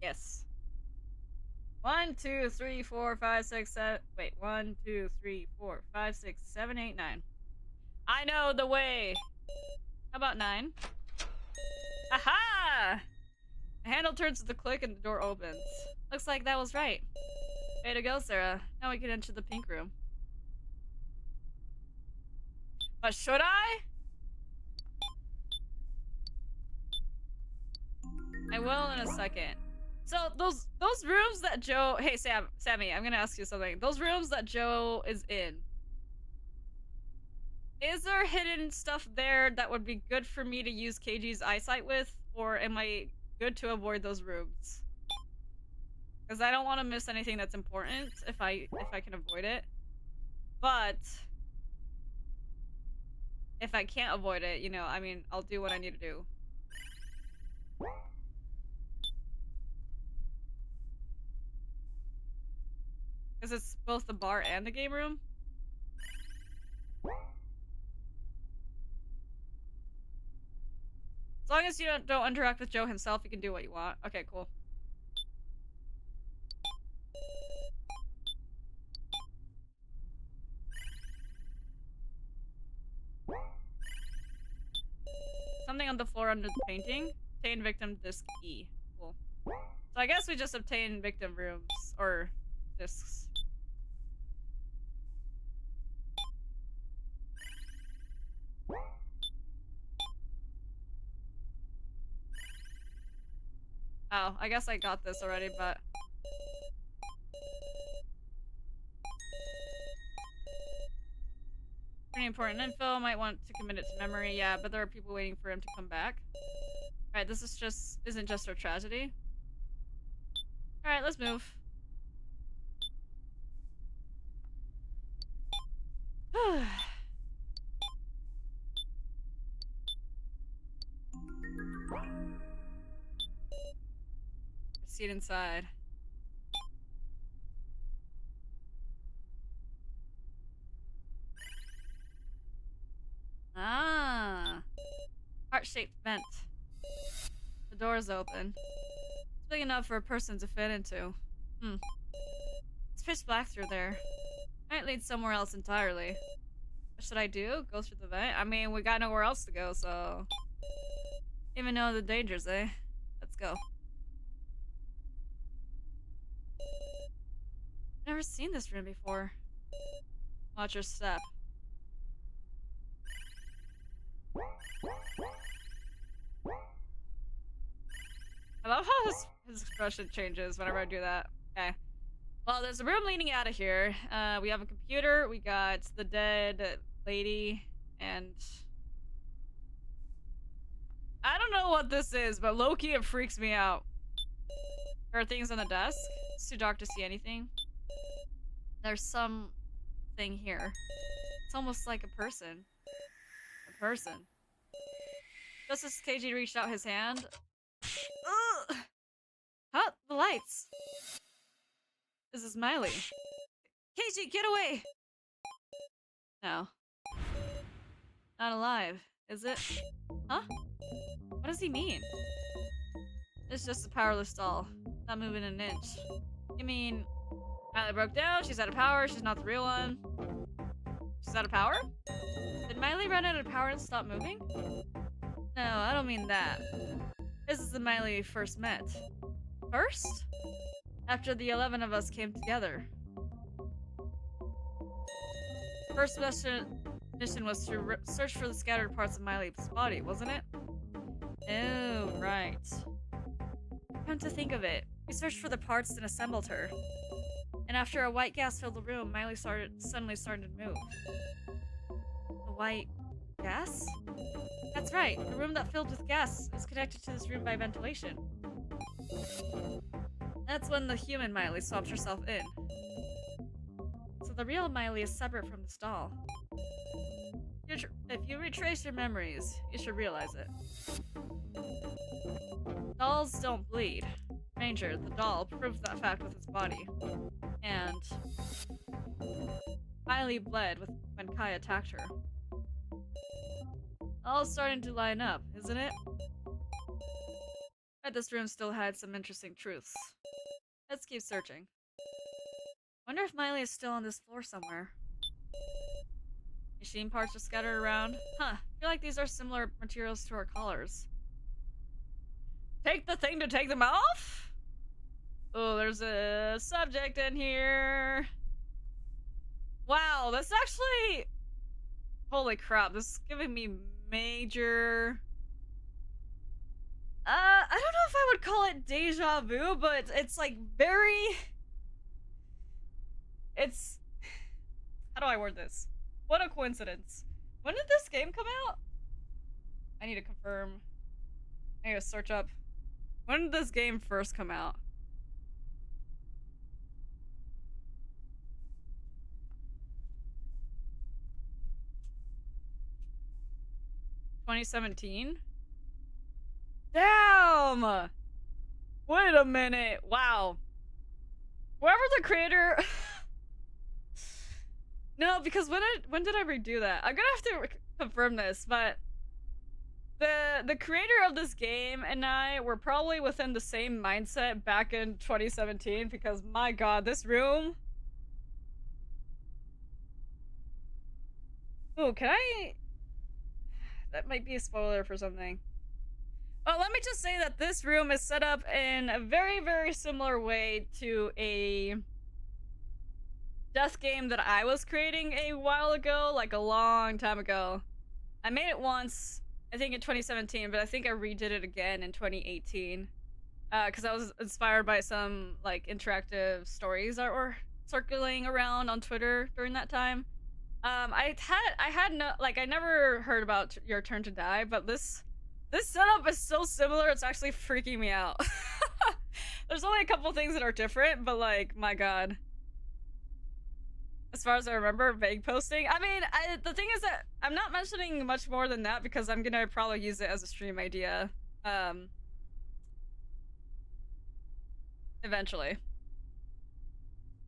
Yes. 1, 2, 3, 4, 5, 6, 7. Wait, 1, 2, 3, 4, 5, 6, 7, 8, 9. I know the way! How about 9? Aha! The handle turns with a click and the door opens. Looks like that was right. Way to go, Sarah. Now we can enter the pink room. But should I? I will in a second. So those rooms that Joe... Hey, Sammy, I'm gonna ask you something. Those rooms that Joe is in. Is there hidden stuff there that would be good for me to use KG's eyesight with? Or am I good to avoid those rooms? Because I don't want to miss anything that's important if I can avoid it. But if I can't avoid it, you know, I mean, I'll do what I need to do. Because it's both the bar and the game room. As long as you don't interact with Joe himself, you can do what you want. Okay, cool. Something on the floor under the painting. Obtain victim disc E. Cool. So I guess we just obtain victim rooms. Or discs. Oh, I guess I got this already, but... Pretty important info, might want to commit it to memory, yeah, but there are people waiting for him to come back. Alright, this isn't just our tragedy. Alright, let's move. Proceed inside. Ah, heart-shaped vent. The door's open. It's big enough for a person to fit into. It's pitch black through there. Might lead somewhere else entirely. What should I do? Go through the vent? I mean, we got nowhere else to go, so... Even know the dangers, eh? Let's go. Never seen this room before. Watch your step. I love how his expression changes whenever I do that. Okay. Well, there's a room leading out of here. We have a computer, we got the dead lady, and... I don't know what this is, but low-key it freaks me out. There are things on the desk. It's too dark to see anything. There's some thing here. It's almost like a person. A person. Just as KG reached out his hand. Ugh! Huh? The lights! This is Miley. KG, get away! No. Not alive, is it? Huh? What does he mean? It's just a powerless doll. Not moving an inch. You mean... Miley broke down, she's out of power, she's not the real one. She's out of power? Did Miley run out of power and stop moving? No, I don't mean that. This is the Miley we first met. First? After the 11 of us came together. First mission was to search for the scattered parts of Miley's body, wasn't it? Oh, right. Come to think of it, we searched for the parts and assembled her. And after a white gas filled the room, Miley suddenly started to move. A white gas? That's right, the room that filled with gas is connected to this room by ventilation. That's when the human Miley swapped herself in. So the real Miley is separate from this doll. If you retrace your memories, you should realize it. Dolls don't bleed. Ranger, the doll, proved that fact with his body. And Miley bled when Kai attacked her. All starting to line up, isn't it? But this room still had some interesting truths. Let's keep searching. Wonder if Miley is still on this floor somewhere. Machine parts are scattered around. Huh, I feel like these are similar materials to our collars. Take the thing to take them off? Oh, there's a subject in here. Wow, that's actually... Holy crap, this is giving me major... I don't know if I would call it deja vu, but it's like very... It's... How do I word this? What a coincidence. When did this game come out? I need to confirm. I need to search up. When did this game first come out? $2017? Damn! Wait a minute. Wow. Whoever the creator... No, because when did I redo that? I'm gonna have to confirm this, but the creator of this game and I were probably within the same mindset back in 2017 because my god, this room... Ooh, can I... That might be a spoiler for something. Well, let me just say that this room is set up in a very, very similar way to a death game that I was creating a while ago, like a long time ago. I made it once, I think in 2017, but I think I redid it again in 2018. Because I was inspired by some, like, interactive stories that were circulating around on Twitter during that time. I never heard about Your Turn to Die, but this setup is so similar, it's actually freaking me out. There's only a couple things that are different, but like, my god. As far as I remember, vague posting. I mean, the thing is that I'm not mentioning much more than that because I'm gonna probably use it as a stream idea. Eventually.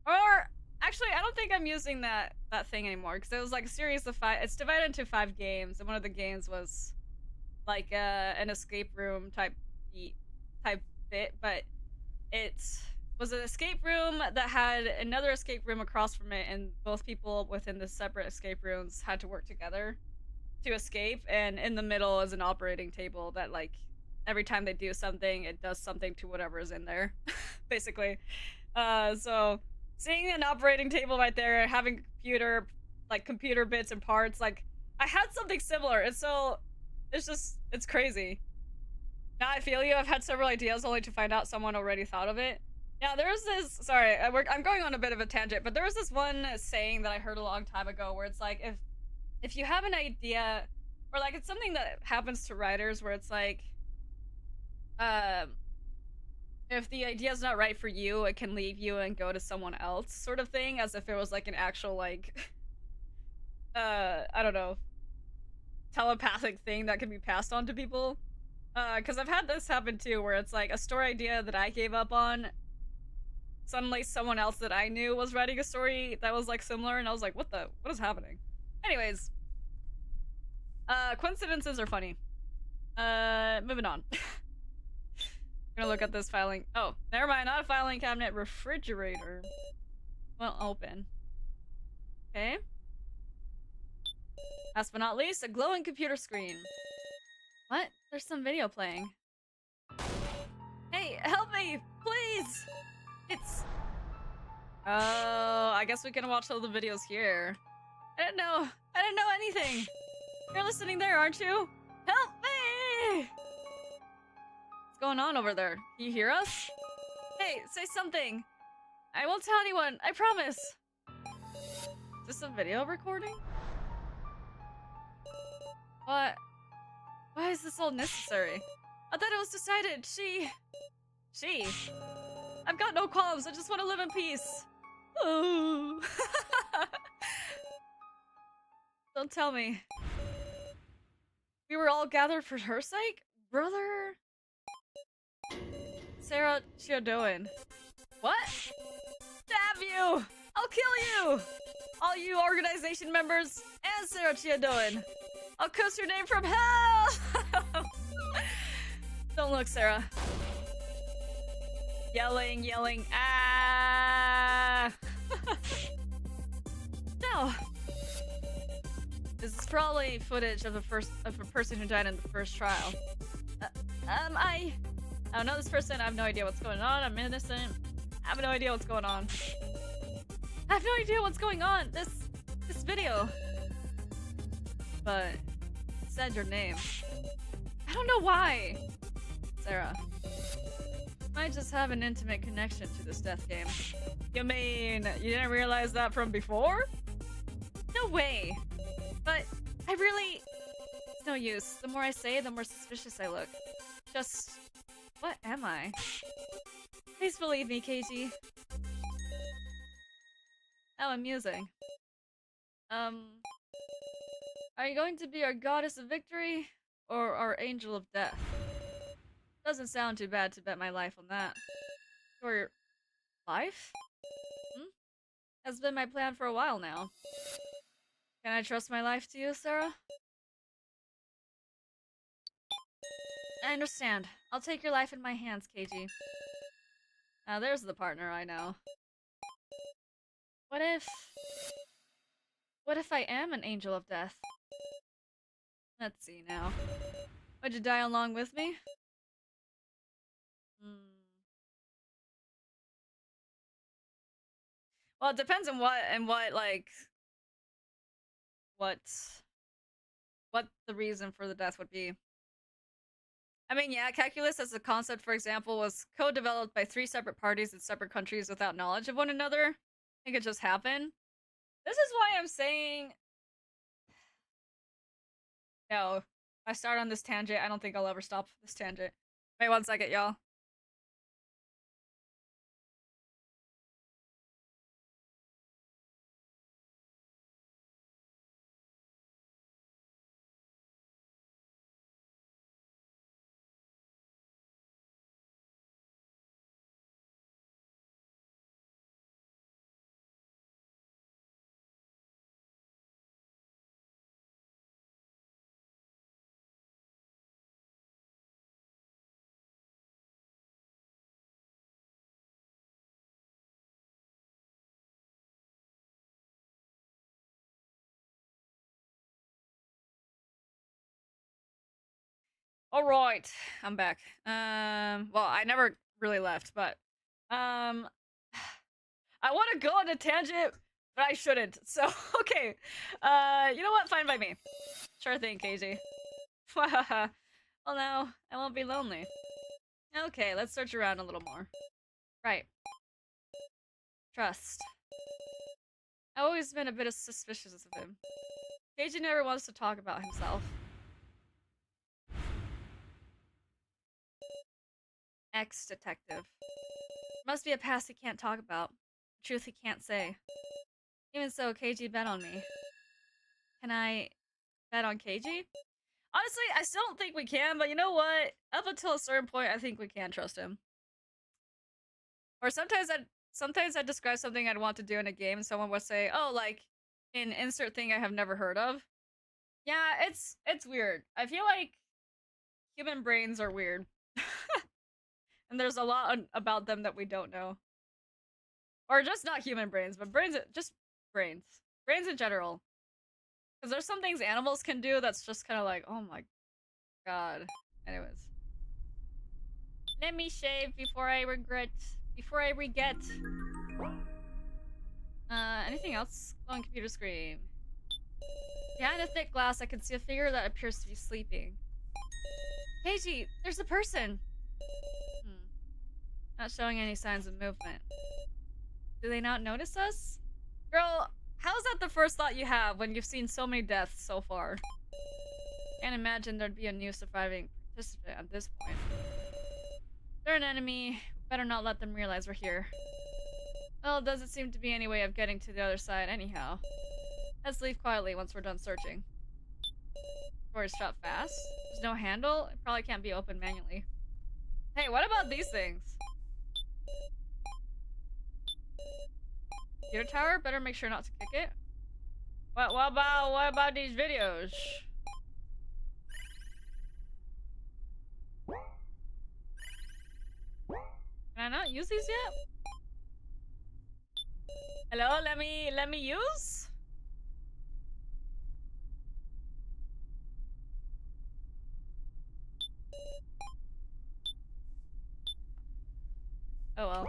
Or, actually, I don't think I'm using that thing anymore because it was like a series of 5. It's divided into 5 games, and one of the games was like an escape room type bit, but it was an escape room that had another escape room across from it, and both people within the separate escape rooms had to work together to escape, and in the middle is an operating table that, like, every time they do something, it does something to whatever is in there, basically. So seeing an operating table right there, having computer bits and parts, like, I had something similar, and so it's crazy. Now I feel you. I've had several ideas only to find out someone already thought of it. Yeah, there's this, sorry, I'm going on a bit of a tangent, but there was this one saying that I heard a long time ago where it's like, if you have an idea, or like, it's something that happens to writers where it's like, if the idea's not right for you, it can leave you and go to someone else, sort of thing, as if it was like an actual, like, I don't know, telepathic thing that can be passed on to people. Because I've had this happen too, where it's like a story idea that I gave up on, suddenly someone else that I knew was writing a story that was like similar, and I was like, what is happening? Anyways, coincidences are funny. Moving on. I'm gonna look at this filing. Oh, never mind, not a filing cabinet, refrigerator. Well, open. Okay. Last but not least, a glowing computer screen. What? There's some video playing. Hey, help me, please! It's... Oh, I guess we can watch all the videos here. I didn't know anything. You're listening there, aren't you? Help me! What's going on over there? Can you hear us? Hey, say something. I won't tell anyone, I promise. Is this a video recording? What? Why is this all necessary? I thought it was decided. She. I've got no qualms. I just want to live in peace. Oh. Don't tell me. We were all gathered for her sake? Brother? Sarah Chiodoin. What? Stab you! I'll kill you! All you organization members and Sarah Chiodoin. I'll curse your name from hell! Don't look, Sarah. Yelling. Ah! No. This is probably footage of a person who died in the first trial. I don't know this person. I have no idea what's going on. I'm innocent. I have no idea what's going on. I have no idea what's going on. This video. But it said your name. I don't know why. Sarah. I just have an intimate connection to this death game. You mean you didn't realize that from before? No way. But I really... It's no use. The more I say, the more suspicious I look. Just... What am I? Please believe me, Keiji. How amusing. Are you going to be our goddess of victory? Or our angel of death? Doesn't sound too bad to bet my life on that. Your life? Has been my plan for a while now. Can I trust my life to you, Sarah? I understand. I'll take your life in my hands, Keiji. Now there's the partner I know. What if I am an angel of death? Let's see now. Would you die along with me? Well, it depends on what the reason for the death would be. I mean, yeah, calculus as a concept, for example, was co-developed by 3 separate parties in separate countries without knowledge of one another. I think it just happened. This is why I'm saying... No. If I start on this tangent, I don't think I'll ever stop this tangent. Wait 1 second, y'all. Alright, I'm back. Well, I never really left, but, I want to go on a tangent, but I shouldn't, so, okay. You know what? Fine by me. Sure thing, Keiji. Well, now, I won't be lonely. Okay, let's search around a little more. Right. Trust. I've always been a bit suspicious of him. Keiji never wants to talk about himself. Ex-detective. Must be a past he can't talk about. Truth he can't say. Even so, Keiji bet on me. Can I bet on Keiji? Honestly, I still don't think we can, but you know what? Up until a certain point, I think we can trust him. Or sometimes I'd describe something I'd want to do in a game and someone would say, oh, like, an insert thing I have never heard of. Yeah, it's weird. I feel like human brains are weird. And there's a lot about them that we don't know. Or just not human brains, but brains, just brains. Brains in general. Because there's some things animals can do that's just kind of like, oh my god. Anyways. Let me shave before I regret. Before I regret. Anything else on computer screen? Behind the thick glass, I can see a figure that appears to be sleeping. Keiji, there's a person! Not showing any signs of movement. Do they not notice us? Girl, how's that the first thought you have when you've seen so many deaths so far? Can't imagine there'd be a new surviving participant at this point. They're an enemy. Better not let them realize we're here. Well, it doesn't seem to be any way of getting to the other side anyhow. Let's leave quietly once we're done searching. Doors shut fast. There's no handle. It probably can't be opened manually. Hey, what about these things? Computer tower? Better make sure not to kick it. What about these videos? Can I not use these yet? Hello, let me use? Oh well.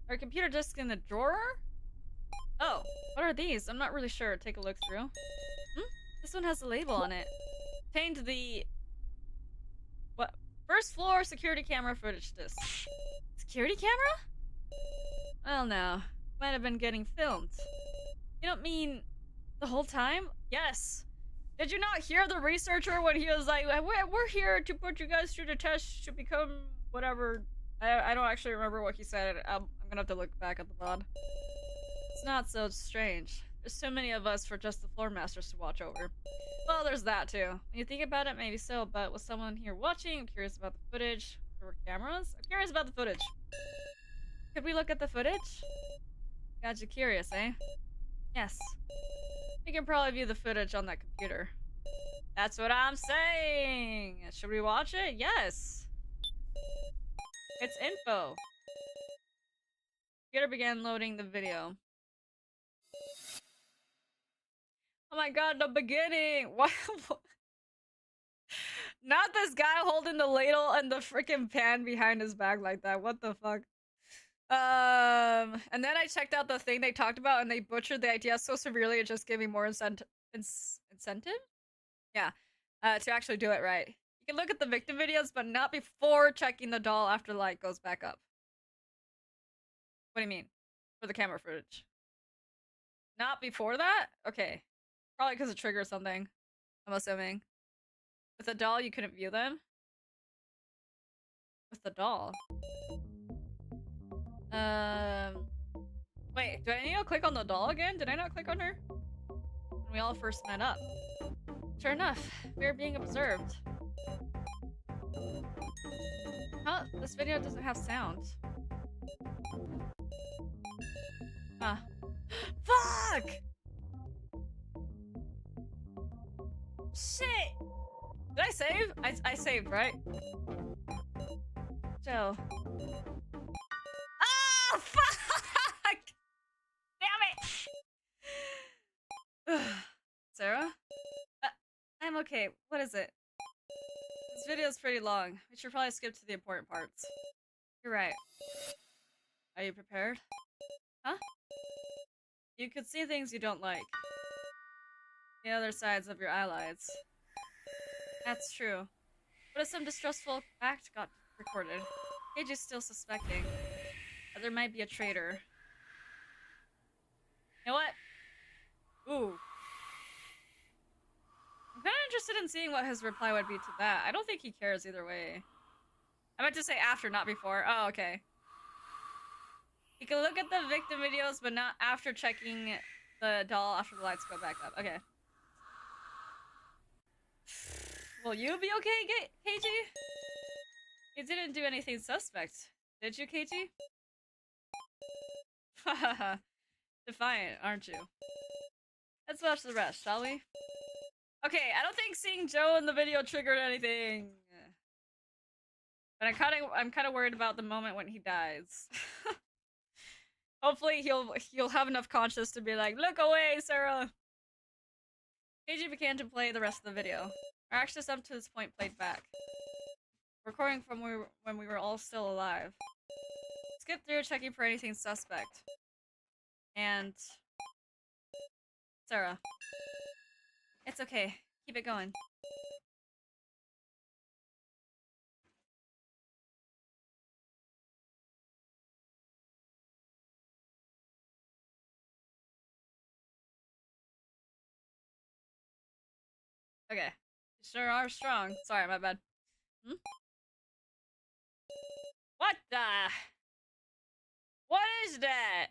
Our computer disk in the drawer? Oh, what are these? I'm not really sure. Take a look through. This one has a label on it. Contained the... what? First floor security camera footage disc. Security camera? Well, no. Might have been getting filmed. You don't mean the whole time? Yes. Did you not hear the researcher when he was like, we're here to put you guys through the test to become whatever. I don't actually remember what he said. I'm gonna have to look back at the VOD. It's not so strange. There's so many of us for just the floor masters to watch over. Well, there's that too. When you think about it, maybe so, but with someone here watching, I'm curious about the footage. There were cameras? I'm curious about the footage. Could we look at the footage? Got you curious, eh? Yes. We can probably view the footage on that computer. That's what I'm saying! Should we watch it? Yes! It's info. Computer began loading the video. Oh my god, the beginning! What? Not this guy holding the ladle and the freaking pan behind his back like that. What the fuck? And then I checked out the thing they talked about and they butchered the idea so severely it just gave me more incentive? Yeah. To actually do it right. You can look at the victim videos, but not before checking the doll after the light goes back up. What do you mean? For the camera footage. Not before that? Okay. Probably because it triggers something. I'm assuming. With the doll, you couldn't view them? With the doll? Wait, do I need to click on the doll again? Did I not click on her? When we all first met up. Sure enough, we are being observed. Huh? This video doesn't have sound. Huh. Fuck! Shit! Did I save? I saved, right? Joe. Oh, fuck! Damn it! Sarah? I'm okay. What is it? This video is pretty long. We should probably skip to the important parts. You're right. Are you prepared? Huh? You could see things you don't like. The other sides of your eyelids. That's true. What if some distrustful act got recorded? Cage is still suspecting that there might be a traitor. You know what? Ooh. I'm kind of interested in seeing what his reply would be to that. I don't think he cares either way. I meant to say after, not before. Oh, okay. You can look at the victim videos, but not after checking the doll after the lights go back up. Okay. Will you be okay, KG? You didn't do anything suspect, did you, KG? Hahaha. Defiant, aren't you? Let's watch the rest, shall we? Okay, I don't think seeing Joe in the video triggered anything. But I'm kind of worried about the moment when he dies. Hopefully he'll have enough conscience to be like, look away, Sarah. KG began to play the rest of the video. Our actions up to this point played back. Recording from when we were all still alive. Skip through checking for anything suspect. And Sarah. It's okay. Keep it going. Okay. You sure are strong. Sorry, my bad. Hmm? What the? What is that?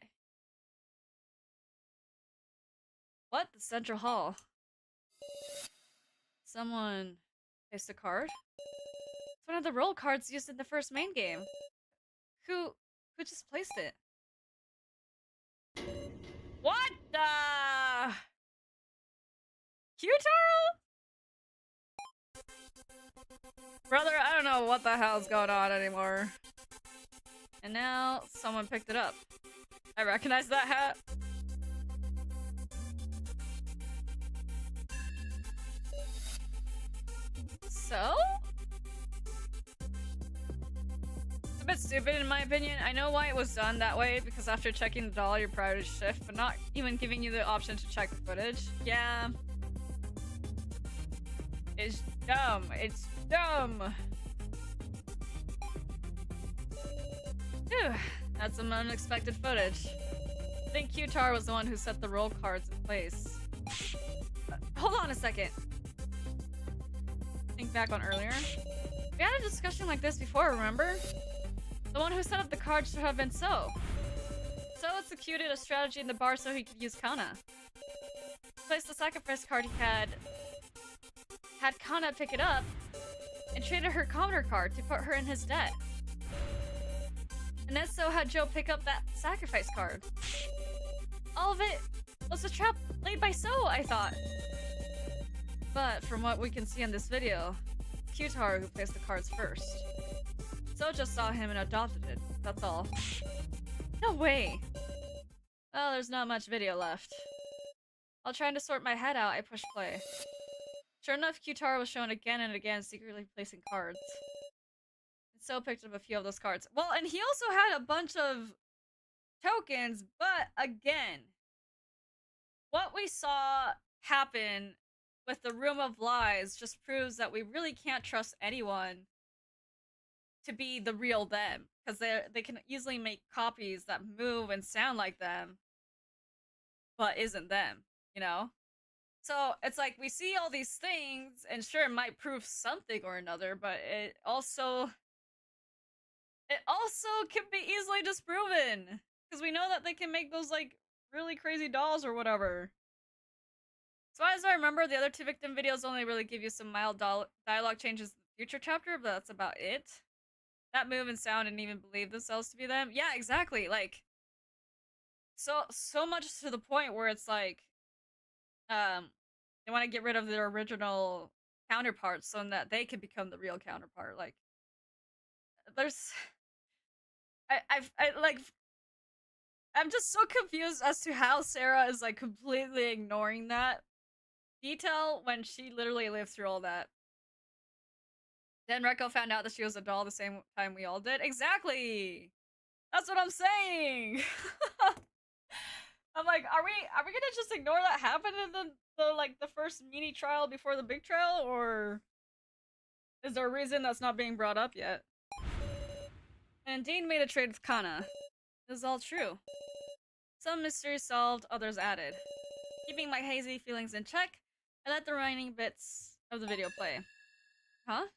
What? The central hall. Someone placed a card? It's one of the roll cards used in the first main game. Who just placed it? What the? Q-Taro? Brother, I don't know what the hell's going on anymore. And now someone picked it up. I recognize that hat. So? It's a bit stupid in my opinion. I know why it was done that way, because after checking the doll, your priorities shift, but not even giving you the option to check the footage. Yeah. It's dumb. It's dumb. Phew. That's some unexpected footage. I think Q-Tar was the one who set the roll cards in place. Hold on a second. Think back on earlier. We had a discussion like this before, remember? The one who set up the cards should have been So. So executed a strategy in the bar so he could use Kana. Placed the sacrifice card he had Kana pick it up and traded her commoner card to put her in his debt. And then So had Joe pick up that sacrifice card. All of it was a trap laid by So, I thought. But from what we can see in this video, Q-Taro who placed the cards first. So just saw him and adopted it, that's all. No way! Well, there's not much video left. While trying to sort my head out, I pushed play. Sure enough, Q-Taro was shown again and again, secretly placing cards. And So picked up a few of those cards. Well, and he also had a bunch of tokens, but again, what we saw happen with the Room of Lies just proves that we really can't trust anyone to be the real them, because they can easily make copies that move and sound like them, but isn't them, you know? So it's like we see all these things, and sure, it might prove something or another, but it also can be easily disproven, because we know that they can make those like really crazy dolls or whatever. So as I remember, the other two victim videos only really give you some mild dialogue changes in the future chapter, but that's about it. That move and sound didn't even believe themselves to be them. Yeah, exactly. Like, so much to the point where it's like, they want to get rid of their original counterparts so that they can become the real counterpart. Like, there's, I'm just so confused as to how Sarah is like completely ignoring that detail when she literally lived through all that. Then Reko found out that she was a doll the same time we all did. Exactly! That's what I'm saying! I'm like, are we gonna just ignore that happened in the first mini trial before the big trial, or is there a reason that's not being brought up yet? And Dean made a trade with Kana. This is all true. Some mysteries solved, others added. Keeping my hazy feelings in check, I let the remaining bits of the video play. Huh?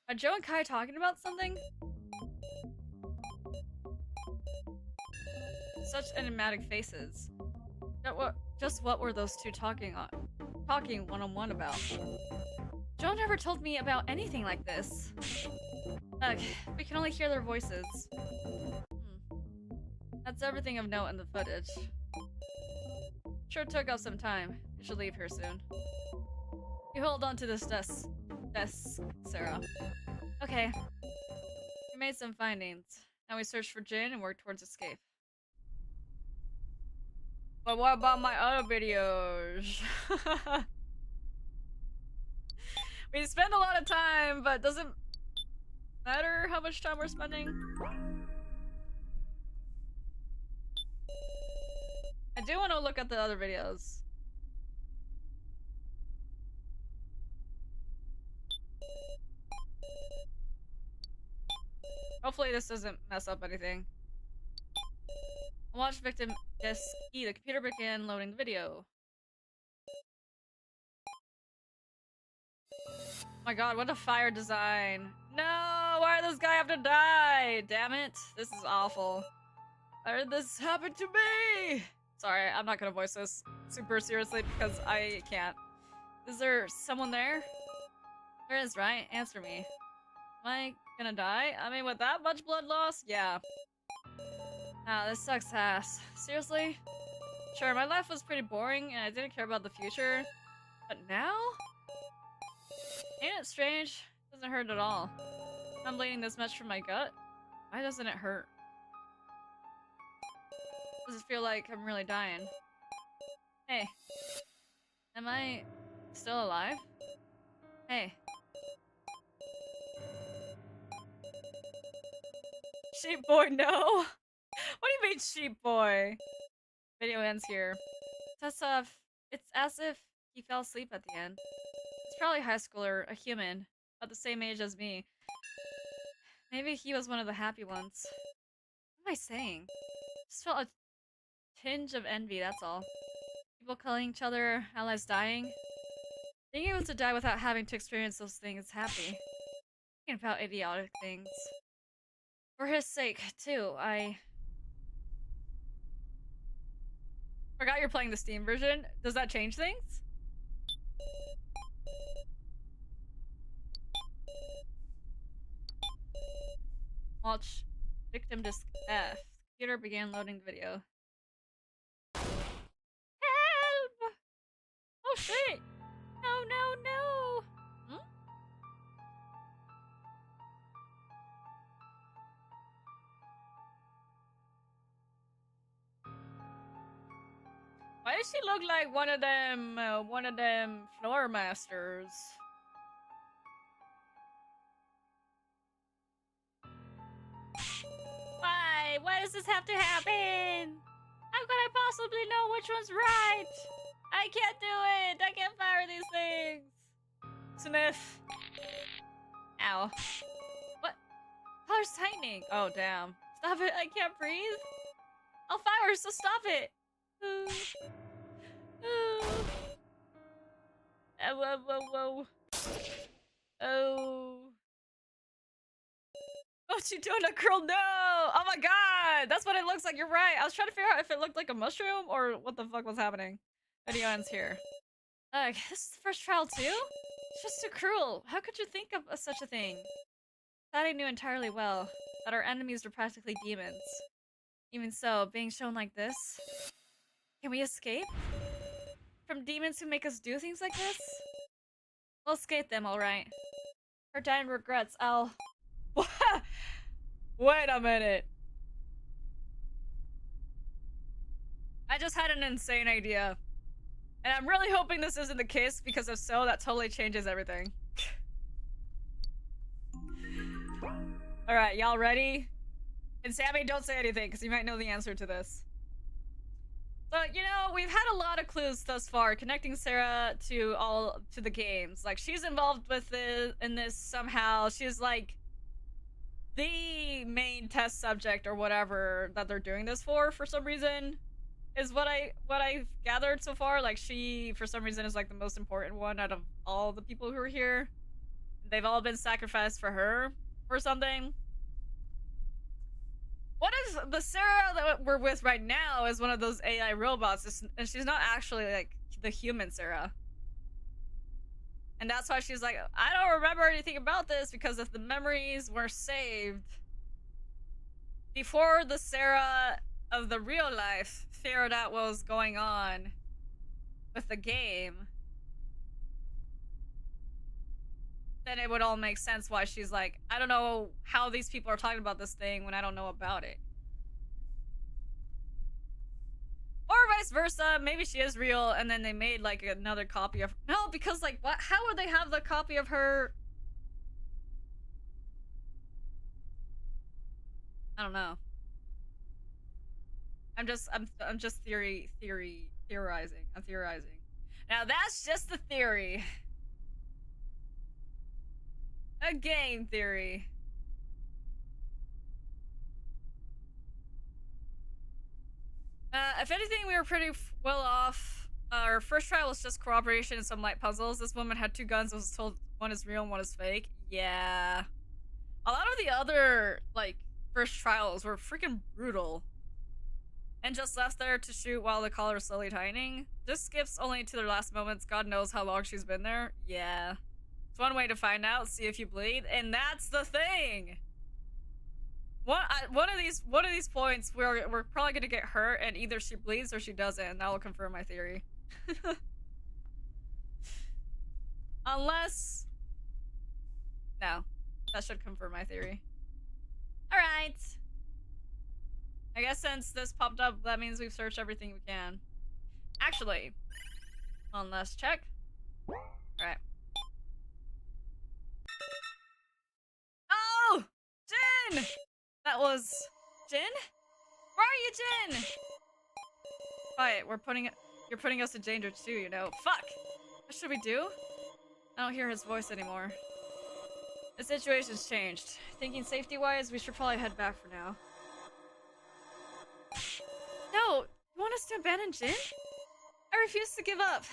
Are Joe and Kai talking about something? Such enigmatic faces. Just what were those two talking one-on-one about? Joe never told me about anything like this. Ugh, we can only hear their voices. That's everything of note in the footage. Sure took up some time. You should leave here soon. You hold on to this desk, Sarah. Okay. We made some findings. Now we search for Jin and work towards escape. But what about my other videos? We spend a lot of time, but doesn't matter how much time we're spending. I do want to look at the other videos. Hopefully this doesn't mess up anything. Watch victim disk E. The computer began loading the video. Oh my god, what a fire design. No! Why does this guy have to die? Damn it. This is awful. Why did this happen to me? Sorry, I'm not gonna voice this super seriously because I can't. Is there someone there? There is, right? Answer me. Am I gonna die? I mean, with that much blood loss? Yeah. Ah, this sucks ass. Seriously? Sure, my life was pretty boring and I didn't care about the future. But now? Ain't it strange? It doesn't hurt at all. I'm bleeding this much from my gut. Why doesn't it hurt? Does it feel like I'm really dying? Hey. Am I still alive? Hey. Sheep boy, no! What do you mean, sheep boy? Video ends here. It's as if he fell asleep at the end. He's probably a high schooler, a human, about the same age as me. Maybe he was one of the happy ones. What am I saying? Just felt a tinge of envy, that's all. People killing each other, allies dying. Being able to die without having to experience those things is happy. Thinking about idiotic things. For his sake, too, I forgot you're playing the Steam version. Does that change things? Watch victim disk F. Computer began loading the video. Help! Oh shit! No, no, no! Hmm? Why does she look like one of them floor masters? Why? Why does this have to happen? How could I possibly know which one's right? I can't do it! I can't fire these things! Sniff. Ow. What? Color's tightening. Oh, damn. Stop it, I can't breathe. I'll fire, so stop it! Ooh. Ooh. Whoa, whoa, whoa. Oh. What you doing, girl? No! Oh my god! That's what it looks like, you're right! I was trying to figure out if it looked like a mushroom or what the fuck was happening. Video ends here. Ugh, this is the first trial too? It's just too cruel. How could you think of such a thing? Thought I knew entirely well that our enemies were practically demons. Even so, being shown like this... Can we escape? From demons who make us do things like this? We'll escape them, alright. For dying regrets, I'll... Wait a minute. I just had an insane idea. And I'm really hoping this isn't the case, because if so, that totally changes everything. Alright, y'all ready? And Sammy, don't say anything, because you might know the answer to this. So, you know, we've had a lot of clues thus far connecting Sarah to the games. Like, she's involved with in this somehow. She's like the main test subject or whatever that they're doing this for some reason. Is what I've gathered so far. Like, she for some reason is like the most important one out of all the people who are here. They've all been sacrificed for her or something. What if the Sarah that we're with right now is one of those AI robots, and she's not actually like the human Sarah? And that's why she's like, I don't remember anything about this, because if the memories were saved before the Sarah of the real life figured out what was going on with the game, then it would all make sense why she's like, I don't know how these people are talking about this thing when I don't know about it. Or vice versa, maybe she is real and then they made like another copy of no, because like what, how would they have the copy of her? I don't know. I'm just theorizing. I'm theorizing. Now that's just a theory. A game theory. If anything, we were pretty well off. Our first trial was just corroboration and some light puzzles. This woman had 2 guns and was told one is real and one is fake. Yeah. A lot of the other, like, first trials were freaking brutal. And just left there to shoot while the collar is slowly tightening. This skips only to their last moments. God knows how long she's been there. Yeah. It's one way to find out, see if you bleed. And that's the thing! One of these points we're probably gonna get hurt and either she bleeds or she doesn't, and that will confirm my theory. Unless no, that should confirm my theory. Alright. I guess since this popped up, that means we've searched everything we can. Actually, one last check. Alright. Oh! Jin! That was Jin? Where are you, Jin? Quiet, you're putting us in danger too, you know. Fuck! What should we do? I don't hear his voice anymore. The situation's changed. Thinking safety-wise, we should probably head back for now. No! You want us to abandon Jin? I refuse to give up.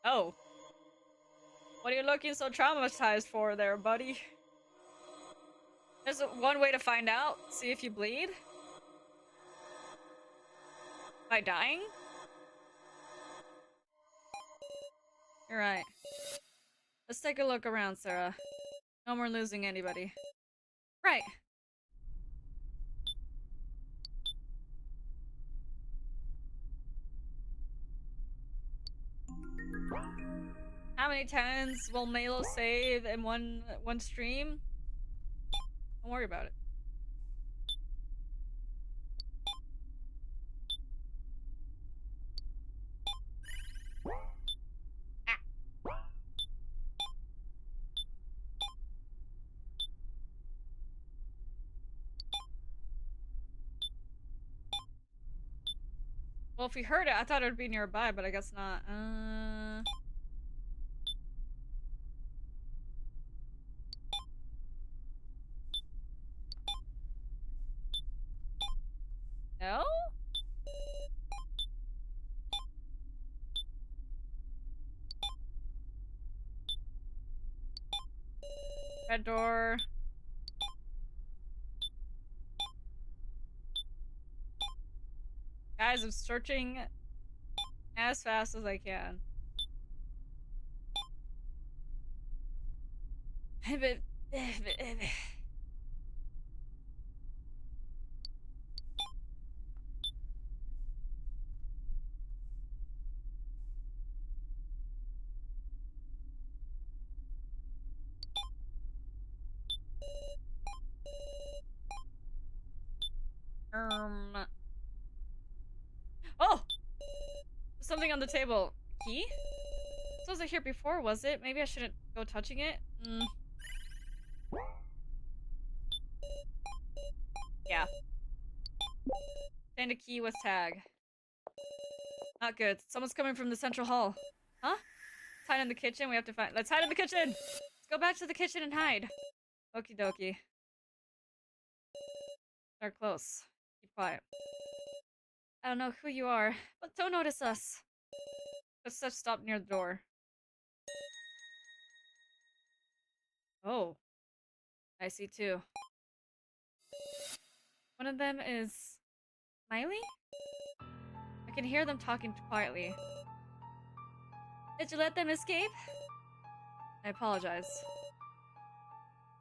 Oh. What are you looking so traumatized for there, buddy? There's one way to find out. See if you bleed. By dying? You're right. Let's take a look around, Sarah. No more losing anybody. Right. How many times will Maelo save in one stream? Don't worry about it. Well, if we heard it, I thought it would be nearby, but I guess not. No? Red door. Guys, I'm searching as fast as I can. Oh! Something on the table. Key? This wasn't here before, was it? Maybe I shouldn't go touching it? Yeah. Find a key with tag. Not good. Someone's coming from the central hall. Huh? Let's hide in the kitchen. We have to find- Let's hide in the kitchen! Let's go back to the kitchen and hide. Okie dokie. They're close. Keep quiet. I don't know who you are, but don't notice us. Footsteps stop near the door. Oh. I see two. One of them is... Miley? I can hear them talking quietly. Did you let them escape? I apologize.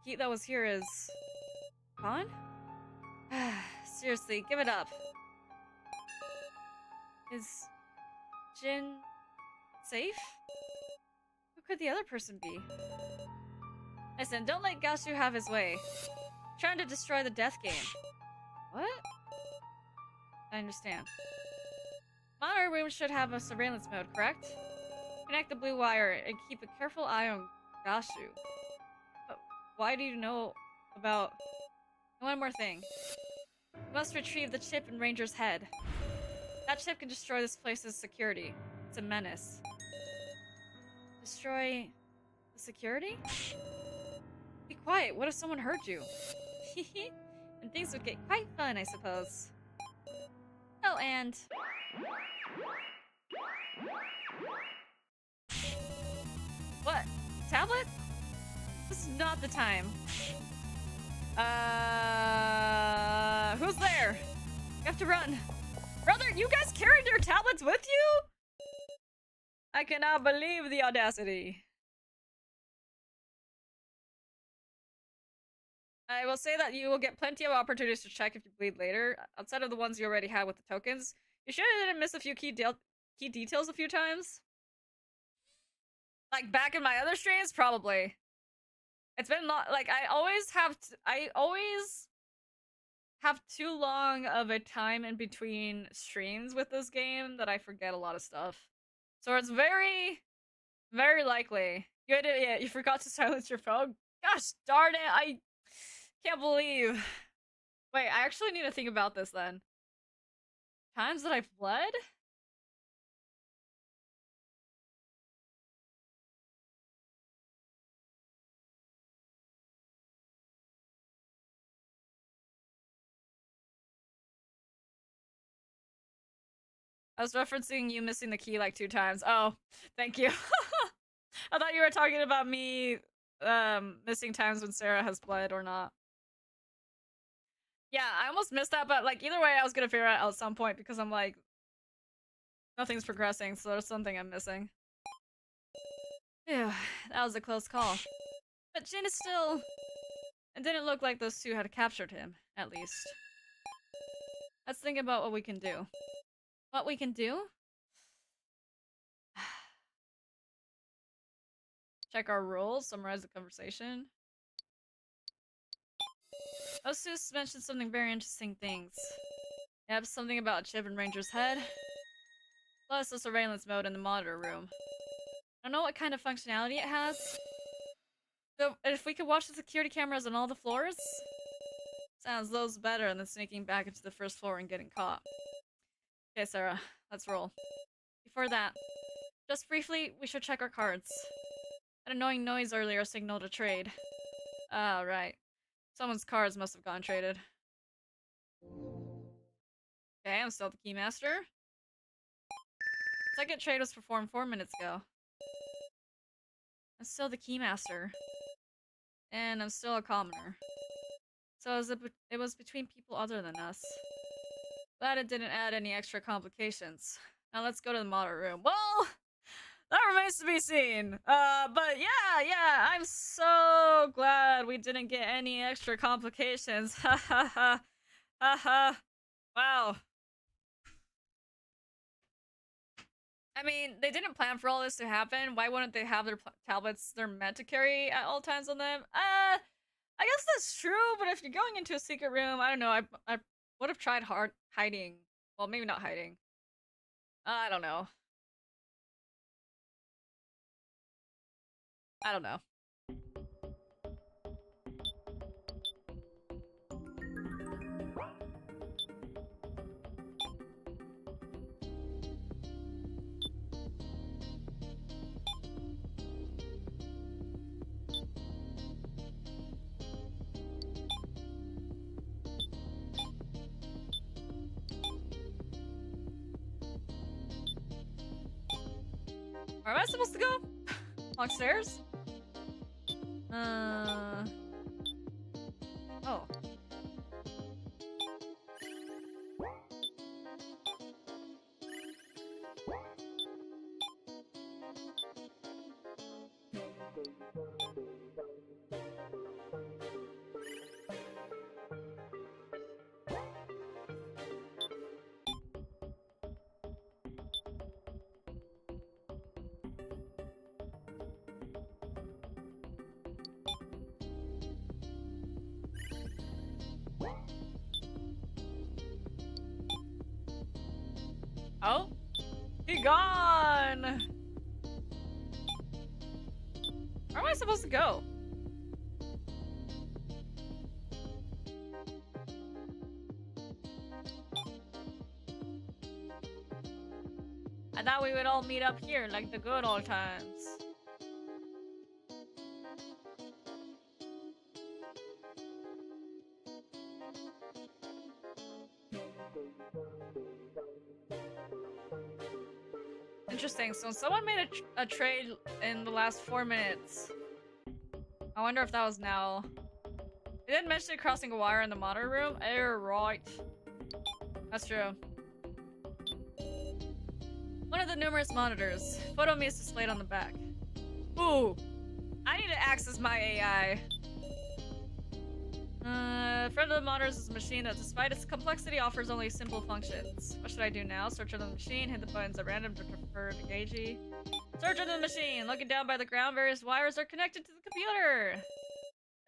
Key that was here is... gone? Seriously, give it up. Is... Jin... safe? Who could the other person be? Listen, don't let Gashu have his way. Trying to destroy the death game. What? I understand. Monitor room should have a surveillance mode, correct? Connect the blue wire and keep a careful eye on Gashu. But why do you know about... And one more thing. You must retrieve the chip in Ranger's head. That chip can destroy this place's security. It's a menace. Destroy... the security? Be quiet, what if someone heard you? And things would get quite fun, I suppose. Oh, and... What? Tablet? This is not the time. Who's there? You have to run. Brother, you guys carried your tablets with you? I cannot believe the audacity. I will say that you will get plenty of opportunities to check if you bleed later, outside of the ones you already had with the tokens. You sure you didn't miss a few key details a few times? Like back in my other streams? Probably. It's been like I always have too long of a time in between streams with this game that I forget a lot of stuff. So it's very, very likely. Good idiot, you forgot to silence your phone? Gosh darn it, I can't believe. Wait, I actually need to think about this then. Times that I've bled? I was referencing you missing the key like 2 times. Oh, thank you. I thought you were talking about me missing times when Sarah has bled or not. Yeah, I almost missed that, but like either way I was gonna figure it out at some point because I'm like nothing's progressing, so there's something I'm missing. Yeah, that was a close call. But Jin is still... It didn't look like those two had captured him, at least. Let's think about what we can do. What we can do? Check our rules, summarize the conversation. Osus mentioned something very interesting things. Yep, something about a chip in Ranger's head. Plus the surveillance mode in the monitor room. I don't know what kind of functionality it has. So if we could watch the security cameras on all the floors? Sounds those better than sneaking back into the first floor and getting caught. Okay, Sarah, let's roll. Before that, just briefly, we should check our cards. An annoying noise earlier signaled a trade. Ah, right. Someone's cards must have gone traded. Okay, I'm still the keymaster. Second trade was performed 4 minutes ago. I'm still the keymaster. And I'm still a commoner. So it was between people other than us. Glad it didn't add any extra complications. Now let's go to the monitor room. Well, that remains to be seen. But yeah, I'm so glad we didn't get any extra complications. Ha ha ha. Ha ha. Wow. I mean, they didn't plan for all this to happen. Why wouldn't they have their tablets they're meant to carry at all times on them? I guess that's true, but if you're going into a secret room, I don't know, I would have tried hiding. Well, maybe not hiding. I don't know. I don't know. Where am I supposed to go? Upstairs? Oh. Oh, he gone. Where am I supposed to go? I thought we would all meet up here like the good old times. Interesting, so someone made a trade in the last 4 minutes. I wonder if that was now. They didn't mention crossing a wire in the monitor room. You're right. That's true. One of the numerous monitors. Photo me is displayed on the back. Ooh! I need to access my AI. Friend of the monitors is a machine that, despite its complexity, offers only simple functions. What should I do now? Search under the machine, hit the buttons at random to prefer to gauge. Search under the machine! Looking down by the ground, various wires are connected to the computer!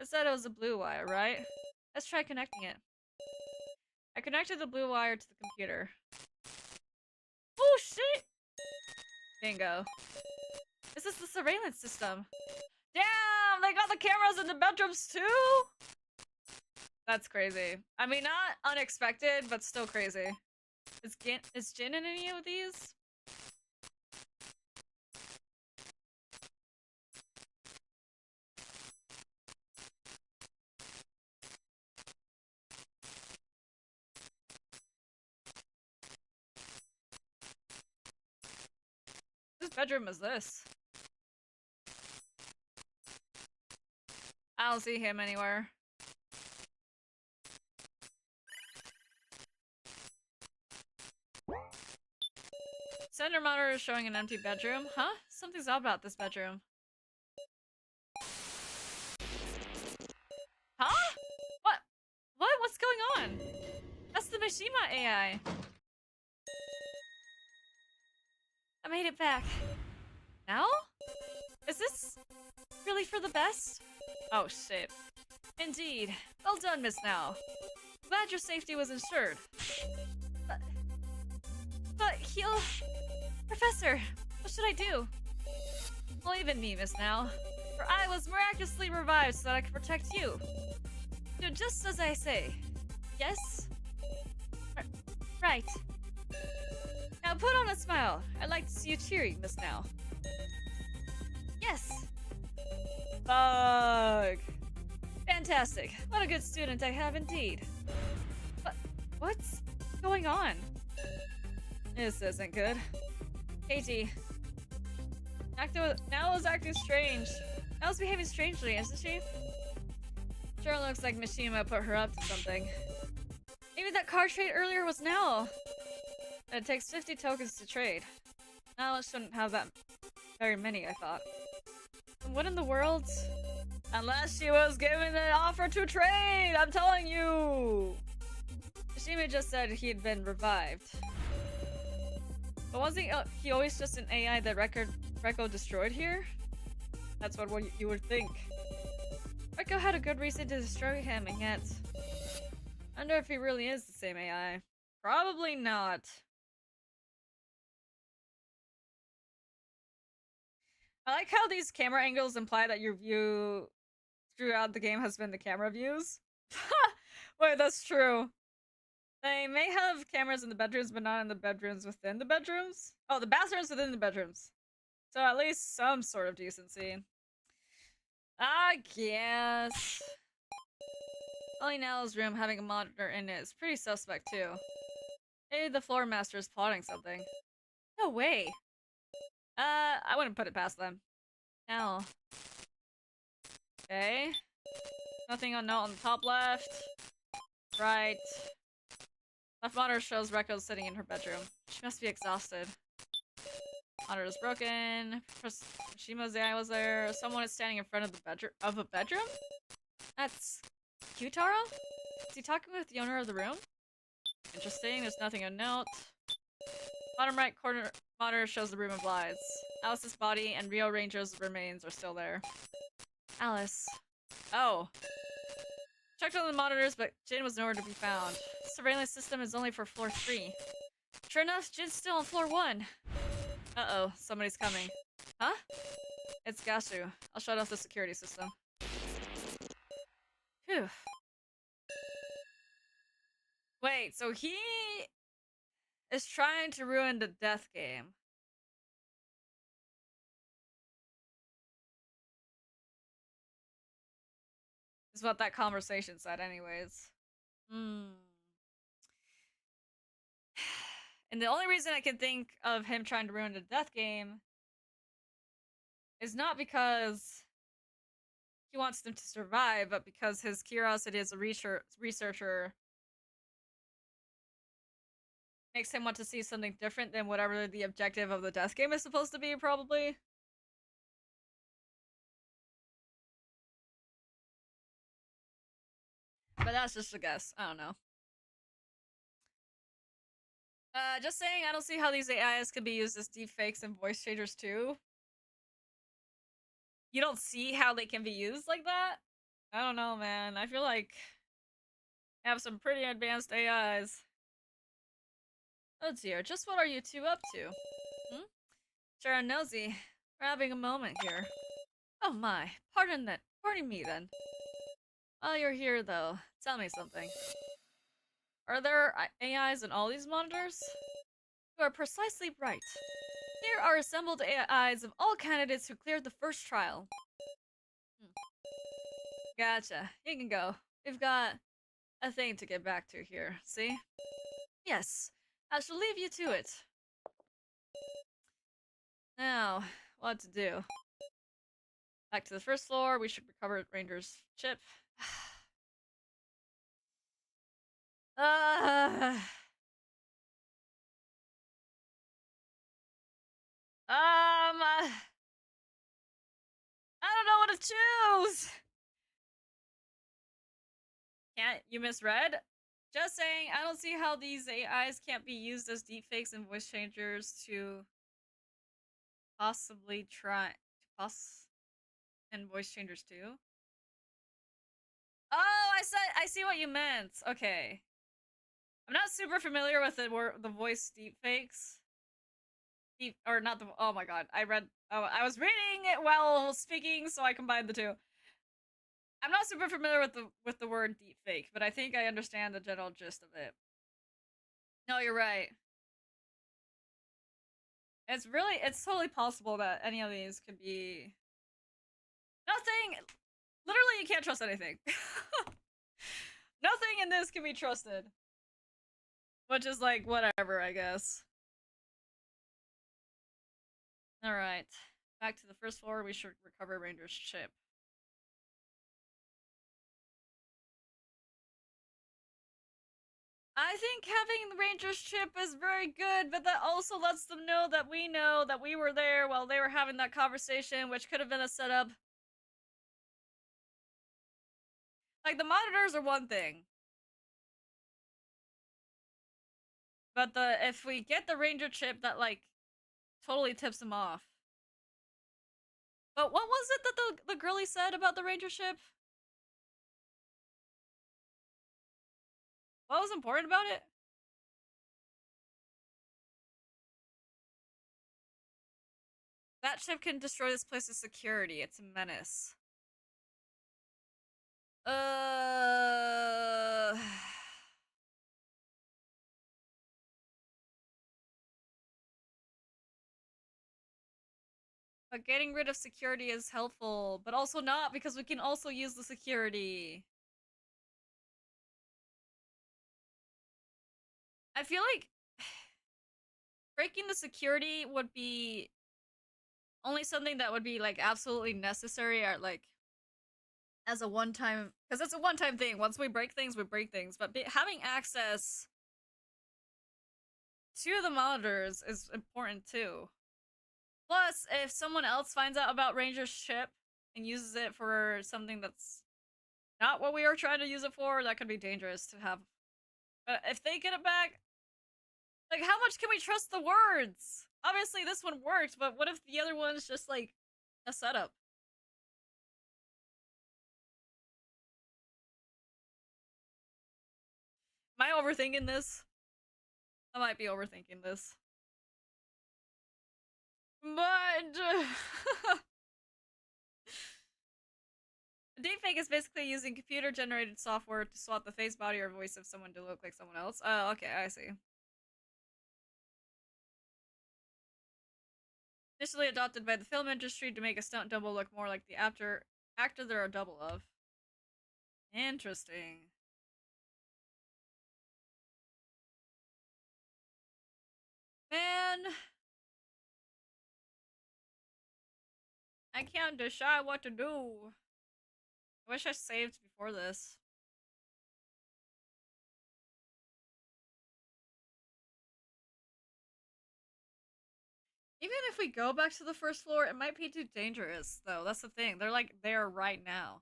It said it was a blue wire, right? Let's try connecting it. I connected the blue wire to the computer. Oh shit! Bingo. This is the surveillance system. Damn! They got the cameras in the bedrooms too? That's crazy. I mean, not unexpected, but still crazy. Is Jin in any of these? Whose bedroom is this? I don't see him anywhere. Center monitor is showing an empty bedroom. Huh? Something's odd about this bedroom. Huh? What? What? What's going on? That's the Mishima AI. I made it back. Now? Is this really for the best? Oh shit. Indeed. Well done, Miss Now. Glad your safety was ensured. But he'll... Professor, what should I do? Believe in me, Miss Now. For I was miraculously revived so that I could protect you. Do just as I say. Yes? Right. Now put on a smile. I'd like to see you cheery, Miss Now. Yes! Bug! Fantastic. What a good student I have indeed. But what's going on? This isn't good. Katie. Now is acting strange. Now is behaving strangely, isn't she? Sure looks like Mishima put her up to something. Maybe that card trade earlier was Now. It takes 50 tokens to trade. Now shouldn't have that very many, I thought. What in the world? Unless she was given an offer to trade, I'm telling you! Mishima just said he had been revived. But wasn't he always just an AI that Rekko destroyed here? That's what you would think. Rekko had a good reason to destroy him, and yet... I wonder if he really is the same AI. Probably not. I like how these camera angles imply that your view throughout the game has been the camera views. Wait, that's true. They may have cameras in the bedrooms, but not in the bedrooms within the bedrooms. Oh, the bathrooms within the bedrooms. So at least some sort of decency. I guess. Only Nell's room having a monitor in it is pretty suspect too. Maybe the floor master is plotting something. No way. I wouldn't put it past them. Nell. Okay. Nothing on note on the top left. Right. Left monitor shows Rekko sitting in her bedroom. She must be exhausted. Monitor is broken. Mishima's AI was there. Someone is standing in front of the bedroom. That's Kyutaro? Is he talking with the owner of the room? Interesting. There's nothing on note. Bottom right corner monitor shows the room of lies. Alice's body and Rio Ranger's remains are still there. Alice. Oh. Checked on the monitors, but Jane was nowhere to be found. The surveillance system is only for floor 3. Sure enough, Jin's still on floor 1. Uh-oh, somebody's coming. Huh? It's Gasu. I'll shut off the security system. Phew. Wait, so he is trying to ruin the death game. Is what that conversation said anyways. Hmm. And the only reason I can think of him trying to ruin the death game is not because he wants them to survive, but because his curiosity as a researcher makes him want to see something different than whatever the objective of the death game is supposed to be, probably. But that's just a guess. I don't know. Just saying, I don't see how these AIs could be used as deepfakes and voice changers too. You don't see how they can be used like that? I don't know, man. I feel like I have some pretty advanced AIs. Oh dear, just what are you two up to? Hmm? Sure, I'm nosy. We're having a moment here. Oh my, pardon me then. While you're here though, tell me something. Are there AIs in all these monitors? You are precisely right. Here are assembled AIs of all candidates who cleared the first trial. Gotcha. You can go. We've got a thing to get back to here, see? Yes, I shall leave you to it. Now, what to do? Back to the first floor, we should recover Ranger's chip. uh, I don't know what to choose! Can't you misread? Just saying, I don't see how these AIs can't be used as deepfakes and voice changers to possibly try and voice changers too. Oh, I see what you meant. Okay. I'm not super familiar with the voice deepfakes. Or not the oh my god. I was reading it while speaking, so I combined the two. I'm not super familiar with the word deepfake, but I think I understand the general gist of it. No, you're right. It's totally possible that any of these could be nothing. Literally, you can't trust anything. Nothing in this can be trusted. Which is like, whatever, I guess. Alright. Back to the first floor, we should recover Ranger's chip. I think having the Ranger's chip is very good, but that also lets them know that we were there while they were having that conversation, which could have been a setup. Like, the monitors are one thing. But if we get the Ranger chip, that, like, totally tips them off. But what was it that the girlie said about the Ranger chip? What was important about it? That chip can destroy this place's security. It's a menace. But getting rid of security is helpful, but also not, because we can also use the security. I feel like breaking the security would be only something that would be, like, absolutely necessary, or, like, as a one-time, because it's a one-time thing. Once we break things, but having access to the monitors is important too. Plus, if someone else finds out about Ranger's chip and uses it for something that's not what we were trying to use it for, that could be dangerous to have. But if they get it back, like, how much can we trust the words? Obviously, this one worked, but what if the other one's just, like, a setup? Am I overthinking this? I might be overthinking this. But deepfake is basically using computer-generated software to swap the face, body, or voice of someone to look like someone else. Oh, okay, I see. Initially adopted by the film industry to make a stunt double look more like the actor they're a double of. Interesting. Man, I can't decide what to do. I wish I saved before this. Even if we go back to the first floor, it might be too dangerous, though. That's the thing. They're like there right now.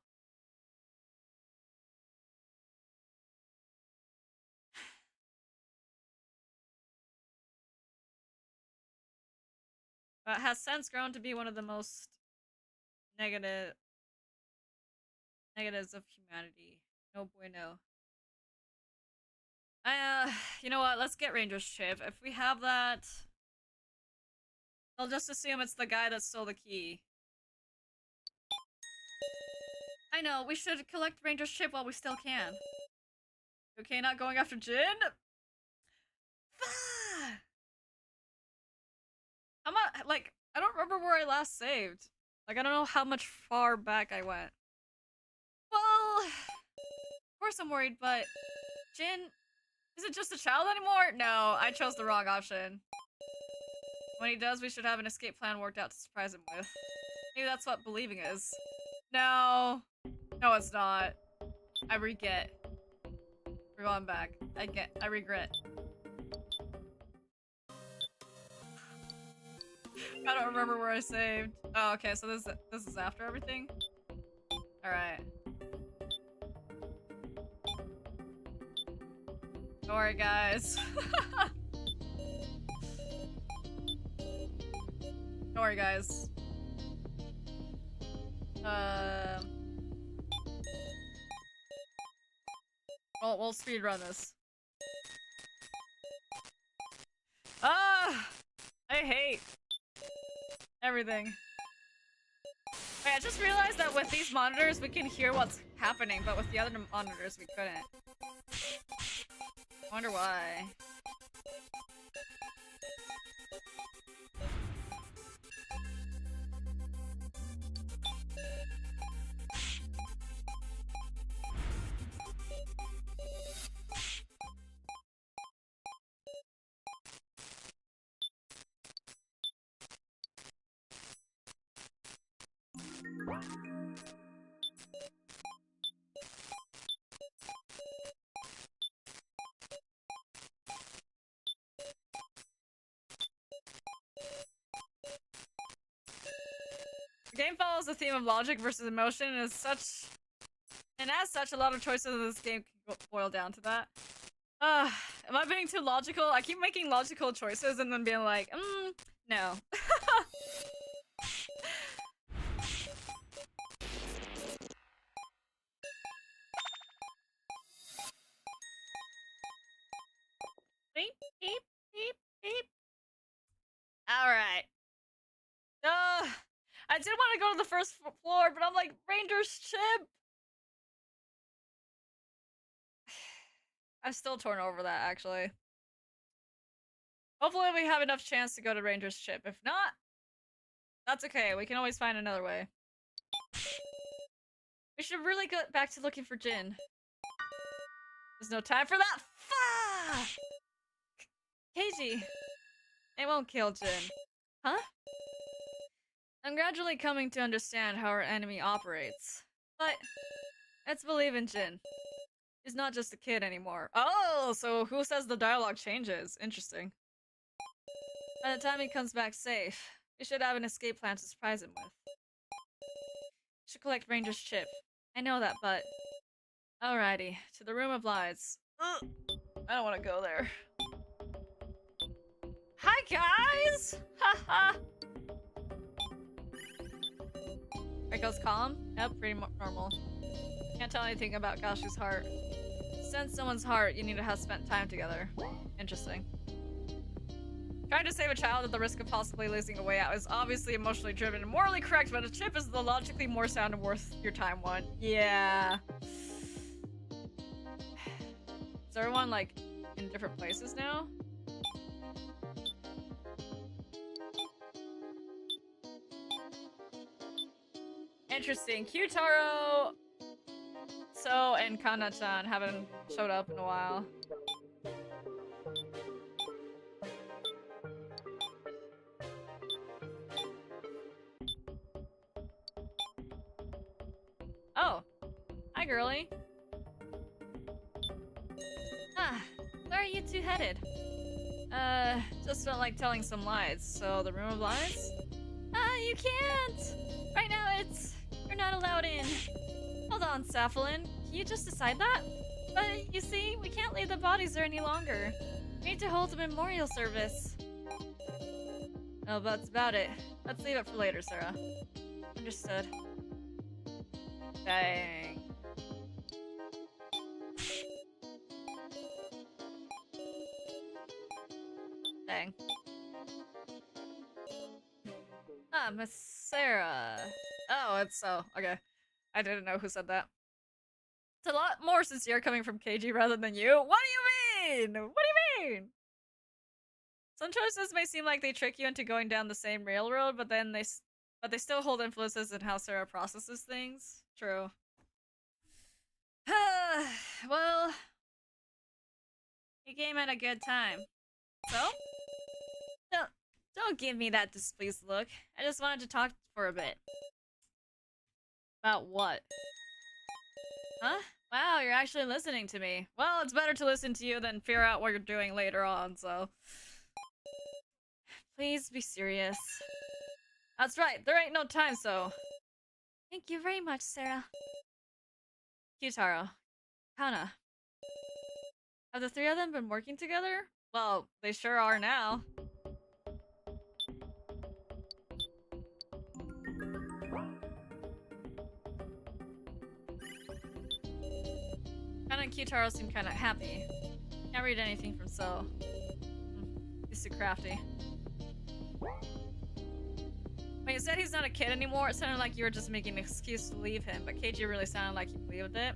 Has since grown to be one of the most negatives of humanity. No bueno. You know what? Let's get Ranger's chip. If we have that, I'll just assume it's the guy that stole the key. I know, we should collect Ranger's chip while we still can. Okay, not going after Jin? How much, like, I don't remember where I last saved. Like, I don't know how much far back I went. Well, of course I'm worried, but Jin, is it just a child anymore? No, I chose the wrong option. When he does, we should have an escape plan worked out to surprise him with. Maybe that's what believing is. No. No, it's not. I regret. We're going back. I regret. I don't remember where I saved. Oh, okay, so this is after everything? Alright. Don't worry, guys. Don't worry, guys. We'll speedrun this. Ah! I hate everything. Wait, I just realized that with these monitors we can hear what's happening, but with the other monitors we couldn't. I wonder why. The game follows the theme of logic versus emotion, and as such, a lot of choices in this game can boil down to that. Am I being too logical? I keep making logical choices and then being like, no. Beep, beep, beep, beep. Alright. I did want to go to the first floor, but I'm like, Ranger's chip! I'm still torn over that, actually. Hopefully we have enough chance to go to Ranger's chip. If not, that's okay. We can always find another way. We should really get back to looking for Jin. There's no time for that. Fuck! Keiji, it won't kill Jin. Huh? I'm gradually coming to understand how our enemy operates. But let's believe in Jin. He's not just a kid anymore. Oh, so who says the dialogue changes? Interesting. By the time he comes back safe, we should have an escape plan to surprise him with. We should collect Ranger's chip. I know that, but... Alrighty, to the room of lies. Ugh. I don't want to go there. Hi, guys! Haha! Rico's calm? Yep, pretty normal. Can't tell anything about Gashu's heart. To sense someone's heart, you need to have spent time together. Interesting. Trying to save a child at the risk of possibly losing a way out is obviously emotionally driven and morally correct, but a chip is the logically more sound and worth your time one. Yeah. Is everyone, like, in different places now? Interesting. Kyutaro, So, and Kana-chan haven't showed up in a while. Oh. Hi, girly. Ah, where are you two headed? Just felt like telling some lies. So, the room of lies? You can't! Right now, you're not allowed in. Hold on, Saphalin. Can you just decide that? But, you see, we can't leave the bodies there any longer. We need to hold a memorial service. Oh, that's about it. Let's leave it for later, Sarah. Understood. Dang. Dang. Ah, Miss Sarah. Oh, it's so. Okay. I didn't know who said that. It's a lot more sincere coming from KG rather than you. What do you mean? What do you mean? Some choices may seem like they trick you into going down the same railroad, but then they still hold influences in how Sarah processes things. True. Well, you came at a good time. So? Don't give me that displeased look. I just wanted to talk for a bit. About what? Huh? Wow, you're actually listening to me. Well, it's better to listen to you than figure out what you're doing later on, so... Please be serious. That's right, there ain't no time, so... Thank you very much, Sarah. Kyutaro. Kana. Have the three of them been working together? Well, they sure are now. Kana and Kyutaro seem kinda happy. Can't read anything from So. He's too crafty. When you said he's not a kid anymore, it sounded like you were just making an excuse to leave him, but KG really sounded like you believed it.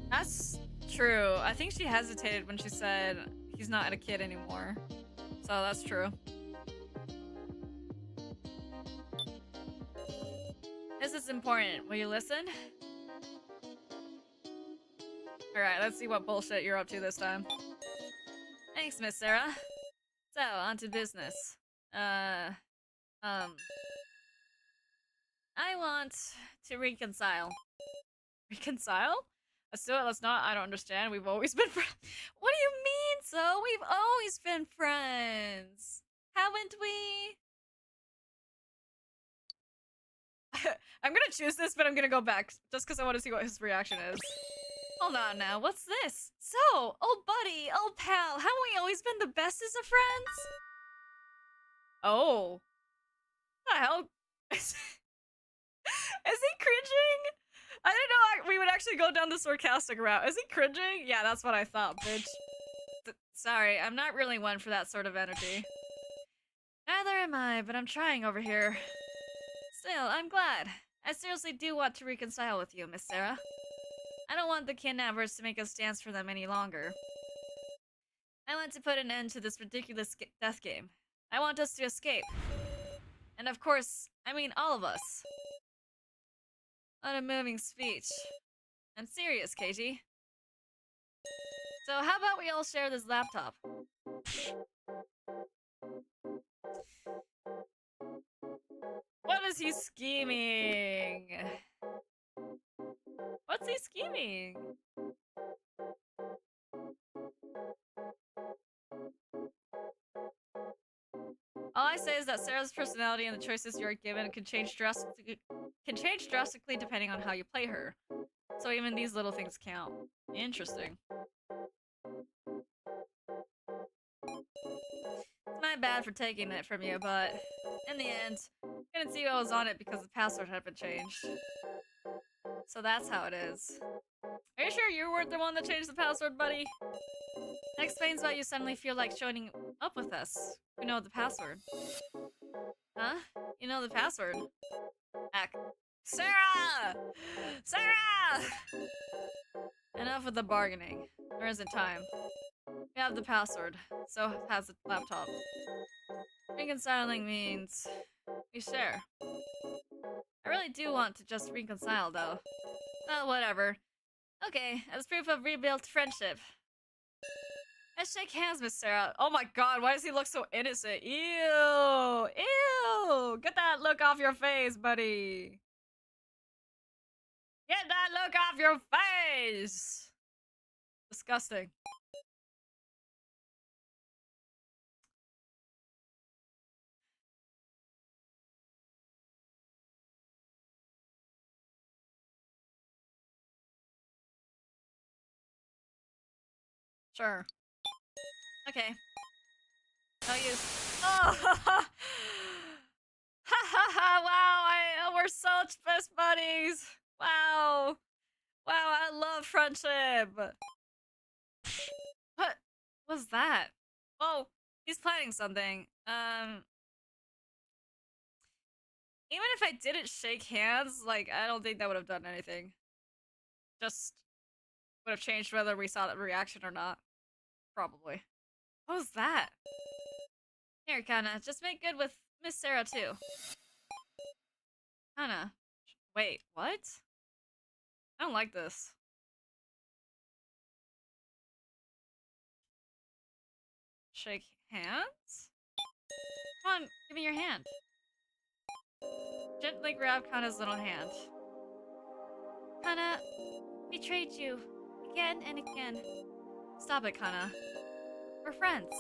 That's true. I think she hesitated when she said he's not a kid anymore. So that's true. This is important. Will you listen? Alright, let's see what bullshit you're up to this time. Thanks, Miss Sarah. So, on to business. I want to reconcile. Reconcile? Let's do it, let's not. I don't understand. We've always been friends. What do you mean, so? We've always been friends. Haven't we? I'm gonna choose this, but I'm gonna go back just because I want to see what his reaction is. Hold on now, what's this? So, old buddy, old pal, haven't we always been the bestest of friends? Oh. What the hell? Is he cringing? I didn't know we would actually go down the sarcastic route. Is he cringing? Yeah, that's what I thought, bitch. Sorry, I'm not really one for that sort of energy. Neither am I, but I'm trying over here. Still, I'm glad. I seriously do want to reconcile with you, Miss Sarah. I don't want the kidnappers to make us dance for them any longer. I want to put an end to this ridiculous death game. I want us to escape. And of course, I mean all of us. What a moving speech. I'm serious, Katie. So how about we all share this laptop? What is he scheming? What's he scheming? All I say is that Sarah's personality and the choices you're given can change drastically depending on how you play her. So even these little things count. Interesting. It's my bad for taking it from you, but in the end, I couldn't see who was on it because the password had been changed. So that's how it is. Are you sure you weren't the one that changed the password, buddy? That explains why you suddenly feel like showing up with us. We know the password. Huh? You know the password. Heck. Sarah! Sarah! Enough with the bargaining. There isn't time. We have the password. So has the laptop. Reconciling means we share. I really do want to just reconcile, though. Well, whatever. Okay, as proof of rebuilt friendship. Let's shake hands, Miss Sarah. Oh my god, why does he look so innocent? Ew! Ew! Get that look off your face, buddy! Get that look off your face! Disgusting. Sure. Okay. No use. Oh! Ha ha ha! Wow, we're such best buddies! Wow! Wow, I love friendship! What was that? Oh, he's planning something. Even if I didn't shake hands, like, I don't think that would have done anything. Just would have changed whether we saw that reaction or not. Probably. What was that? Here, Kana, just make good with Miss Sarah, too. Kana. Wait, what? I don't like this. Shake hands? Come on, give me your hand. Gently grab Kana's little hand. Kana, betrayed you. Again and again. Stop it, Kana. We're friends.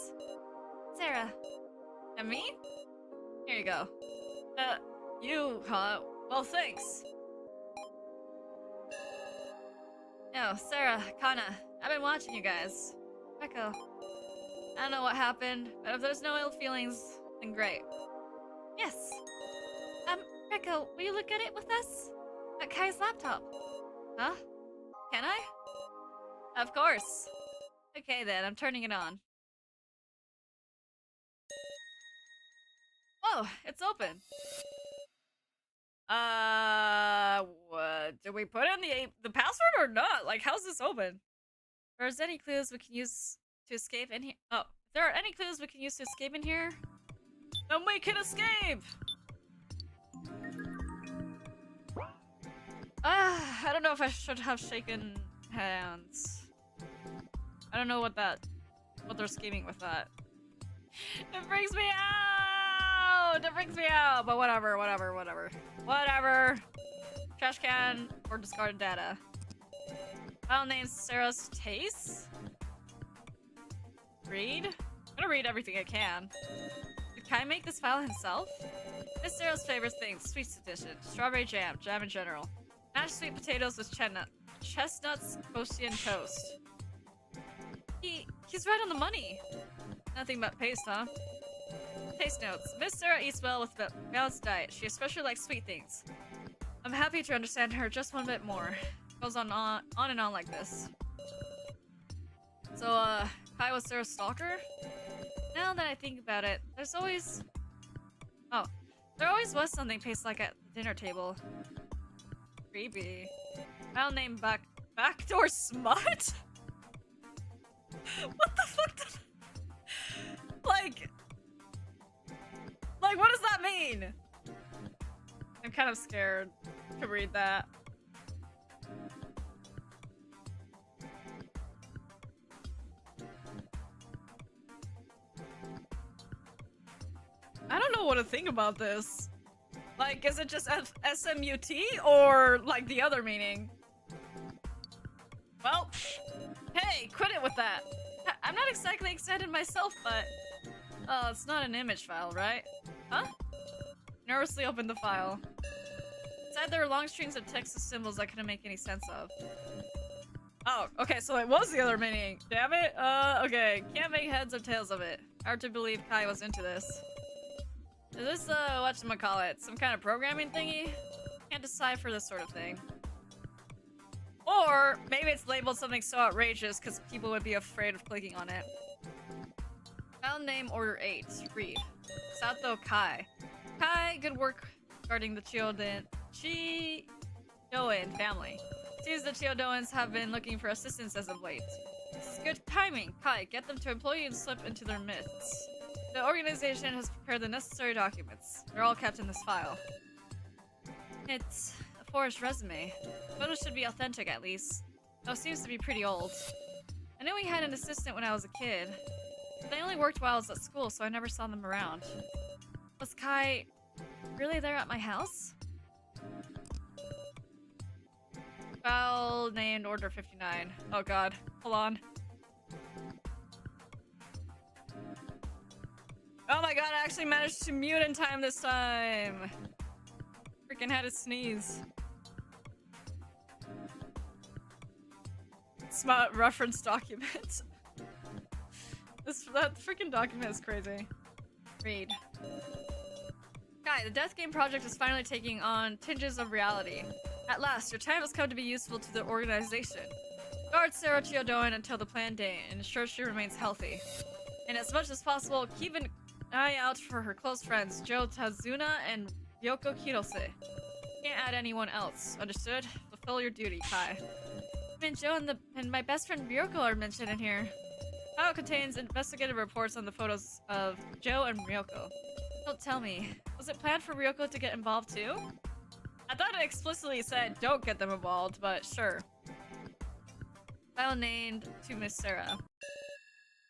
Sarah. And me? Here you go. You, huh? Well, thanks. No, Sarah, Kana, I've been watching you guys. Echo. I don't know what happened, but if there's no ill feelings, then great. Yes. Rekko, will you look at it with us? At Kai's laptop. Huh? Can I? Of course. Okay then, I'm turning it on. Oh, it's open. What? Did we put in the password or not? Like, how's this open? Or is there any clues we can use to escape in here? Oh, if there are any clues we can use to escape in here, then we can escape! I don't know if I should have shaken hands. I don't know what they're scheming with that. It freaks me out! It freaks me out! But whatever. Whatever. Trash can or discarded data. File name Sarah's Taste? Read? I'm gonna read everything I can. Did Kai make this file himself? This Sarah's favorite thing, sweets edition. Strawberry jam in general. Mashed sweet potatoes with chestnuts, toasty and toast. He's right on the money. Nothing but paste, huh? Taste notes. Miss Sarah eats well with a balanced diet. She especially likes sweet things. I'm happy to understand her just one bit more. Goes on and on like this. So, Kai was Sarah's stalker? Now that I think about it, there always was something tastes like at the dinner table. Creepy. File name Backdoor Smut? What the fuck did... Like, what does that mean? I'm kind of scared to read that. I don't know what to think about this. Like, is it just SMUT or like the other meaning? Well, hey, quit it with that. I'm not exactly excited myself, but... Oh, it's not an image file, right? Huh? Nervously opened the file. Inside there were long strings of text and symbols I couldn't make any sense of. Oh, okay, so it was the other meaning. Damn it. Okay. Can't make heads or tails of it. Hard to believe Kai was into this. Is this, whatchamacallit, some kind of programming thingy? Can't decipher this sort of thing. Or maybe it's labeled something so outrageous because people would be afraid of clicking on it. File File name Order 8. Read. Sato Kai. Kai, good work guarding the Chiodoin family. Seems the Chiodoins have been looking for assistance as of late. This is good timing. Kai, get them to employ you and slip into their midst. The organization has prepared the necessary documents. They're all kept in this file. It's a forged resume. Photos should be authentic at least. Though it seems to be pretty old. I knew we had an assistant when I was a kid. But they only worked while I was at school, so I never saw them around. Was Kai really there at my house? File named Order 59. Oh god. Hold on. Oh my god, I actually managed to mute in time this time! Freaking had to sneeze. Smart reference document. That freaking document is crazy. Read. Kai, the Death Game project is finally taking on tinges of reality. At last, your time has come to be useful to the organization. Guard Sarah Chiodoin until the planned day and ensure she remains healthy. And as much as possible, keep an eye out for her close friends, Joe Tazuna and Ryoko Kirose. Can't add anyone else. Understood? Fulfill your duty, Kai. I mean, Joe and my best friend Ryoko are mentioned in here. File contains investigative reports on the photos of Joe and Ryoko. Don't tell me. Was it planned for Ryoko to get involved too? I thought it explicitly said don't get them involved, but sure. File named to Miss Sarah.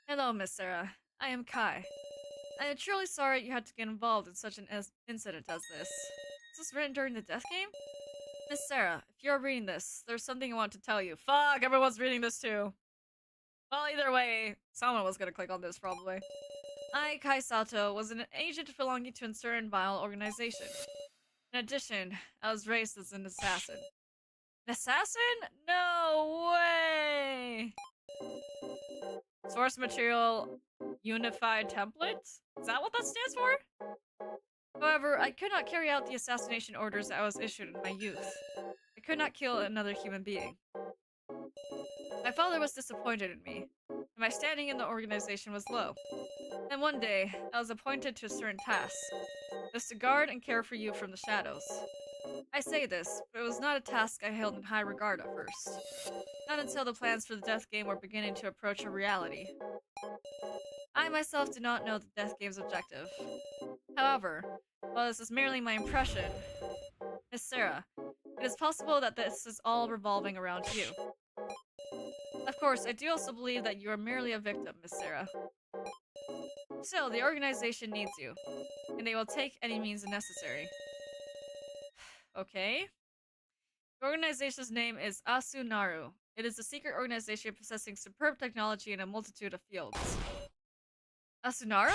Hello, Miss Sarah. I am Kai. I am truly sorry you had to get involved in such an incident as this. Was this written during the Death Game? Miss Sarah, if you're reading this, there's something I want to tell you. Fuck, everyone's reading this too. Well, either way, someone was gonna click on this, probably. I, Kai Sato, was an agent belonging to a certain vile organization. In addition, I was raised as an assassin. An assassin? No way! Source material unified template? Is that what that stands for? However, I could not carry out the assassination orders I was issued in my youth. I could not kill another human being. My father was disappointed in me, and my standing in the organization was low. Then one day, I was appointed to a certain task. It was to guard and care for you from the shadows. I say this, but it was not a task I held in high regard at first. Not until the plans for the Death Game were beginning to approach a reality. I myself did not know the Death Game's objective. However, while this is merely my impression, Miss Sarah, it is possible that this is all revolving around you. Of course, I do also believe that you are merely a victim, Miss Sarah. Still, the organization needs you, and they will take any means necessary. Okay. The organization's name is Asunaru. It is a secret organization possessing superb technology in a multitude of fields. Asunaru?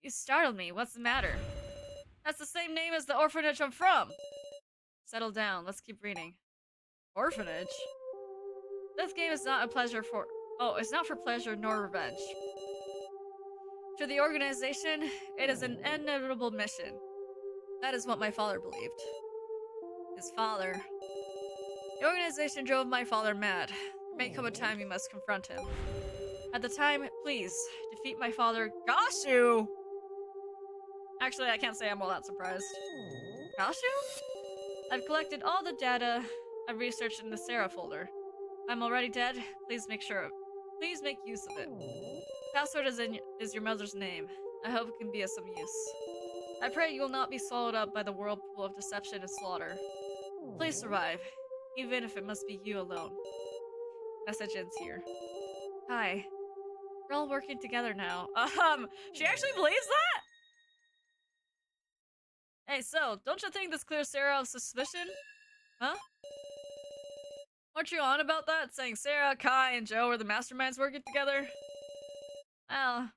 You startled me. What's the matter? That's the same name as the orphanage I'm from. Settle down. Let's keep reading. Orphanage? This game is not a pleasure for... Oh, it's not for pleasure nor revenge. To the organization, it is an inevitable mission. That is what my father believed. His father. The organization drove my father mad. There may come a time you must confront him. At the time, please, defeat my father, Gashu! Actually, I can't say I'm all that surprised. Gashu? I've collected all the data I've researched in the Sarah folder. I'm already dead. Please make use of it. Password is your mother's name. I hope it can be of some use. I pray you will not be swallowed up by the whirlpool of deception and slaughter. Please survive, even if it must be you alone. Message ends here. Hi. We're all working together now. She actually believes that? Hey, so, don't you think this clears Sarah of suspicion? Huh? Weren't you on about that, saying Sarah, Kai, and Joe were the masterminds working together? Well,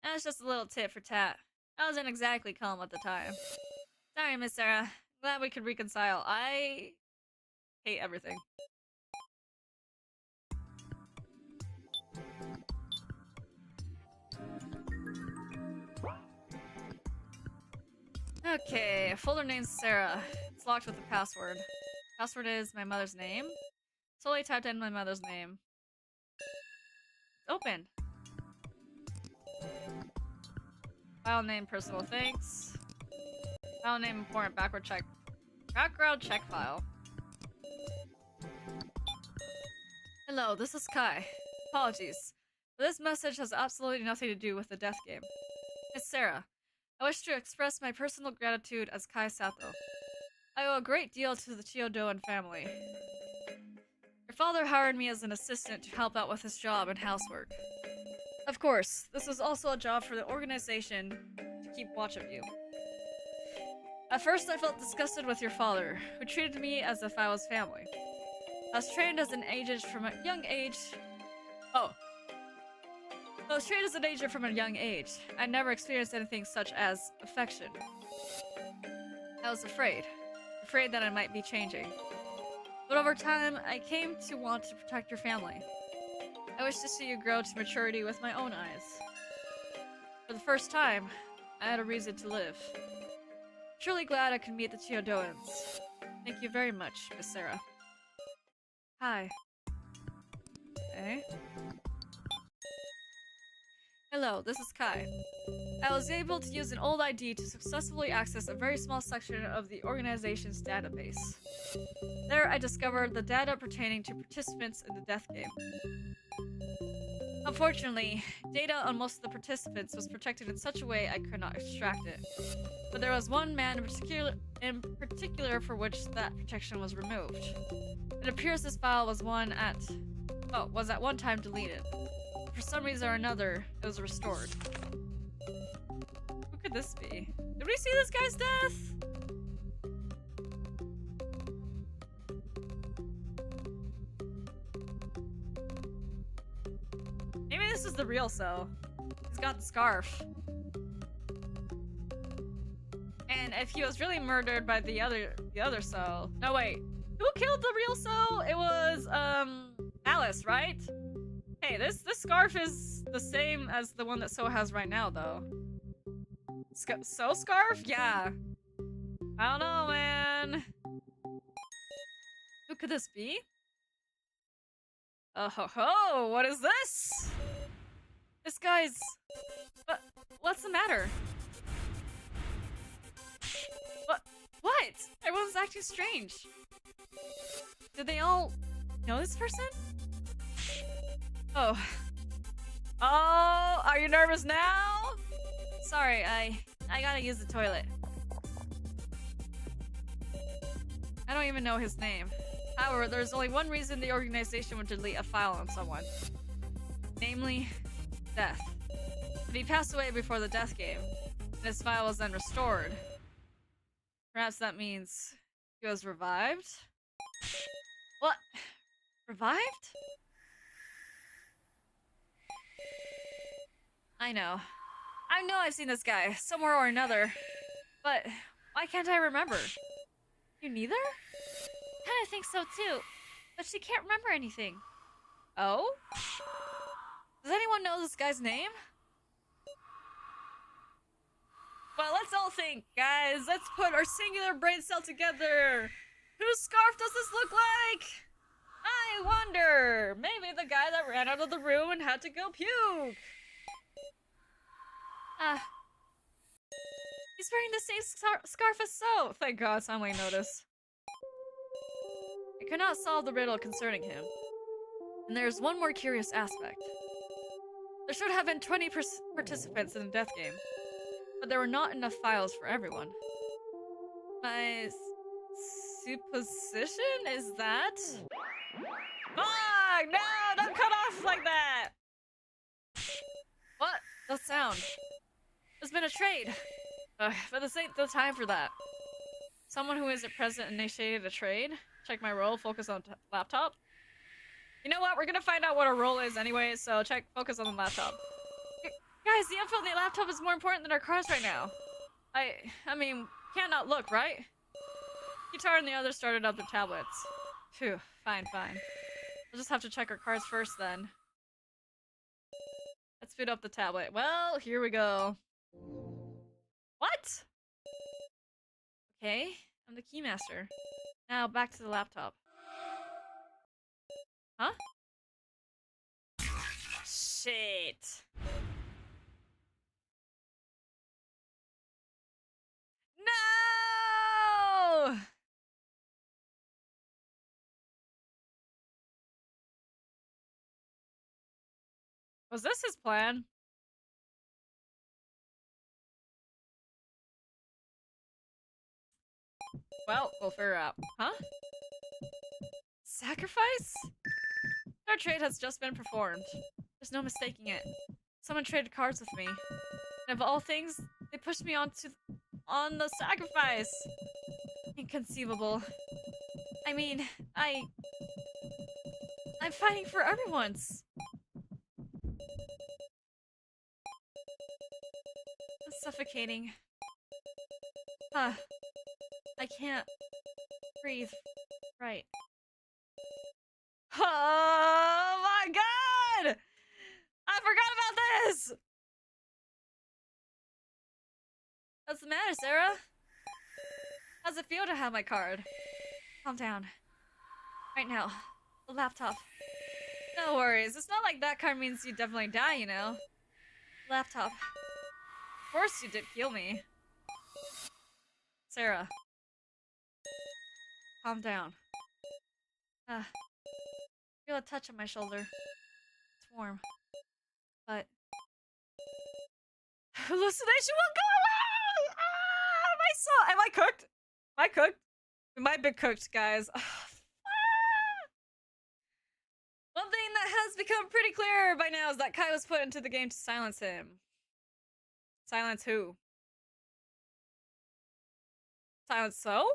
that's just a little tit for tat. I wasn't exactly calm at the time. Sorry, Miss Sarah. Glad we could reconcile. I hate everything. Okay, folder name's Sarah. It's locked with a password. Password is my mother's name. Solely typed in my mother's name. It's open. File name, personal thanks. File name, important background check. Background check file. Hello, this is Kai. Apologies, but this message has absolutely nothing to do with the death game. It's Sarah. I wish to express my personal gratitude as Kai Sato. I owe a great deal to the Chiodoan family. Your father hired me as an assistant to help out with his job and housework. Of course, this was also a job for the organization to keep watch of you. At first, I felt disgusted with your father, who treated me as if I was family. I was trained as an agent from a young age. I was trained as an agent from a young age. I never experienced anything such as affection. I was afraid that I might be changing. But over time, I came to want to protect your family. I wish to see you grow to maturity with my own eyes. For the first time, I had a reason to live. Truly glad I could meet the Chiodoans. Thank you very much, Miss Sarah. Hi. Okay. Hello, this is Kai. I was able to use an old ID to successfully access a very small section of the organization's database. There, I discovered the data pertaining to participants in the death game. Unfortunately, data on most of the participants was protected in such a way I could not extract it. But there was one man in particular for which that protection was removed. It appears this file was at one time deleted. For some reason or another, it was restored. Who could this be? Did we see this guy's death? Maybe this is the real cell. He's got the scarf. And if he was really murdered by the other cell. No, wait. Who killed the real cell? It was, Alice, right? Hey, this scarf is the same as the one that So has right now, though. So scarf? Yeah. I don't know, man. Who could this be? Oh ho ho! What is this? This guy's... What's the matter? What? Everyone's acting strange. Did they all know this person? Oh. Oh, are you nervous now? Sorry, I gotta use the toilet. I don't even know his name. However, there's only one reason the organization would delete a file on someone. Namely, death. If he passed away before the death game, and his file was then restored, perhaps that means he was revived? What? Revived? I know I've seen this guy, somewhere or another. But why can't I remember? You neither? Kinda think so too. But she can't remember anything. Oh? Does anyone know this guy's name? Well, let's all think, guys. Let's put our singular brain cell together. Whose scarf does this look like? I wonder. Maybe the guy that ran out of the room and had to go puke. He's wearing the same scarf as So. Thank God, somebody noticed. I could not solve the riddle concerning him. And there's one more curious aspect. There should have been 20 participants in the death game, but there were not enough files for everyone. My supposition is that... Fuck! No! Don't cut off like that! What? That sound. There's been a trade. But this ain't the time for that. Someone who isn't present initiated a trade. Check my role, focus on laptop. You know what? We're gonna find out what our role is anyway, so focus on the laptop. Guys, the info on the laptop is more important than our cars right now. I mean, can't not look, right? Guitar and the others started up their tablets. Phew, fine. We'll just have to check our cars first then. Let's boot up the tablet. Well, here we go. What? Okay, I'm the keymaster. Now back to the laptop. Huh? Shit. Was this his plan? Well, we'll figure out. Huh? Sacrifice? Our trade has just been performed. There's no mistaking it. Someone traded cards with me. And of all things, they pushed me on the sacrifice. Inconceivable. I mean, I'm fighting for everyone's. It's suffocating. Huh. I can't breathe. Right. Oh my god! I forgot about this! What's the matter, Sarah? How's it feel to have my card? Calm down. Right now. The laptop. No worries. It's not like that card means you definitely die, you know. Laptop. Of course you did kill me. Sarah. Calm down. Feel a touch on my shoulder. It's warm. But hallucination will go away! Am I cooked? Am I cooked? We might be cooked, guys. One thing that has become pretty clear by now is that Kai was put into the game to silence him. Silence who? Silence So?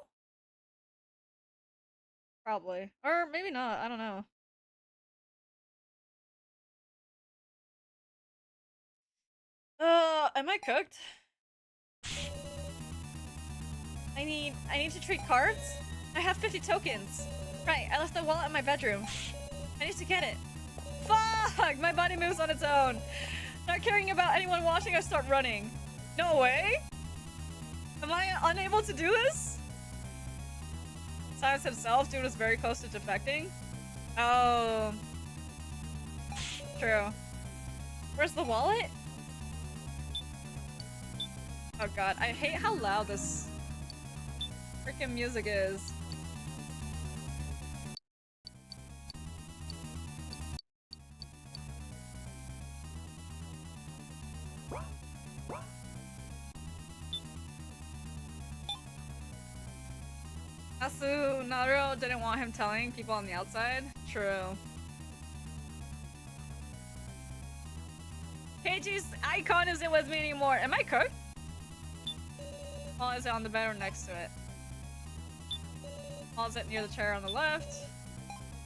Probably. Or maybe not, I don't know. Am I cooked? I need to trade cards? I have 50 tokens. Right, I left the wallet in my bedroom. I need to get it. Fuck! My body moves on its own. Not caring about anyone watching, I start running. No way? Am I unable to do this? Silence himself, dude was very close to defecting. Oh. True. Where's the wallet? Oh god, I hate how loud this freaking music is. Asu Naruto didn't want him telling people on the outside. True. Keiichi's icon isn't with me anymore. Am I cooked? Well, is it on the bed or next to it? Well, is it near the chair on the left?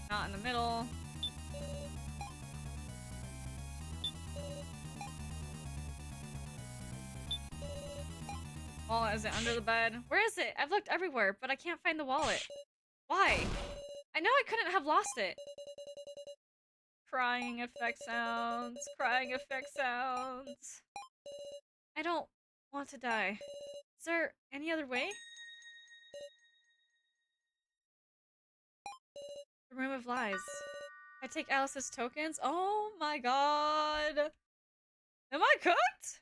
Not in the middle. Well, is it under the bed? Where is it? I've looked everywhere, but I can't find the wallet. Why? I know I couldn't have lost it. Crying effect sounds. Crying effect sounds. I don't want to die. Is there any other way? The Room of Lies. I take Alice's tokens? Oh my god! Am I cooked?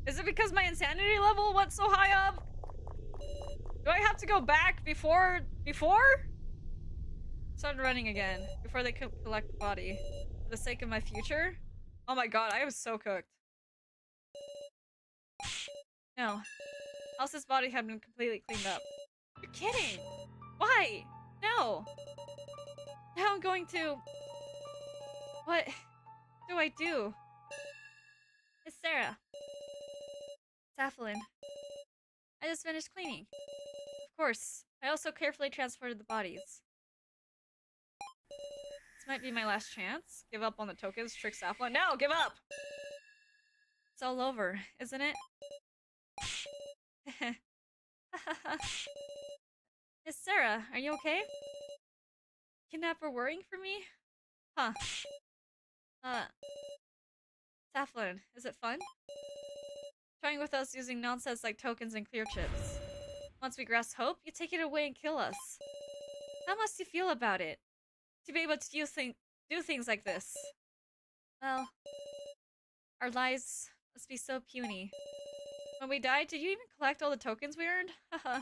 Is it because my insanity level went so high up? Do I have to go back before? Start running again, before they collect the body. For the sake of my future? Oh my god, I am so cooked. No. Alice's body had been completely cleaned up. You're kidding! Why? No! Now I'm going to... What do I do? It's Sarah. Tafflin. I just finished cleaning. Of course. I also carefully transported the bodies. This might be my last chance. Give up on the tokens, trick Tafflin. No! Give up! It's all over, isn't it? Miss Sarah, are you okay? Kidnapper worrying for me? Huh. Tafflin, is it fun? Trying with us using nonsense like tokens and clear chips. Once we grasp hope, you take it away and kill us. How must you feel about it? To be able to do things like this? Well, our lives must be so puny. When we died, did you even collect all the tokens we earned? Haha.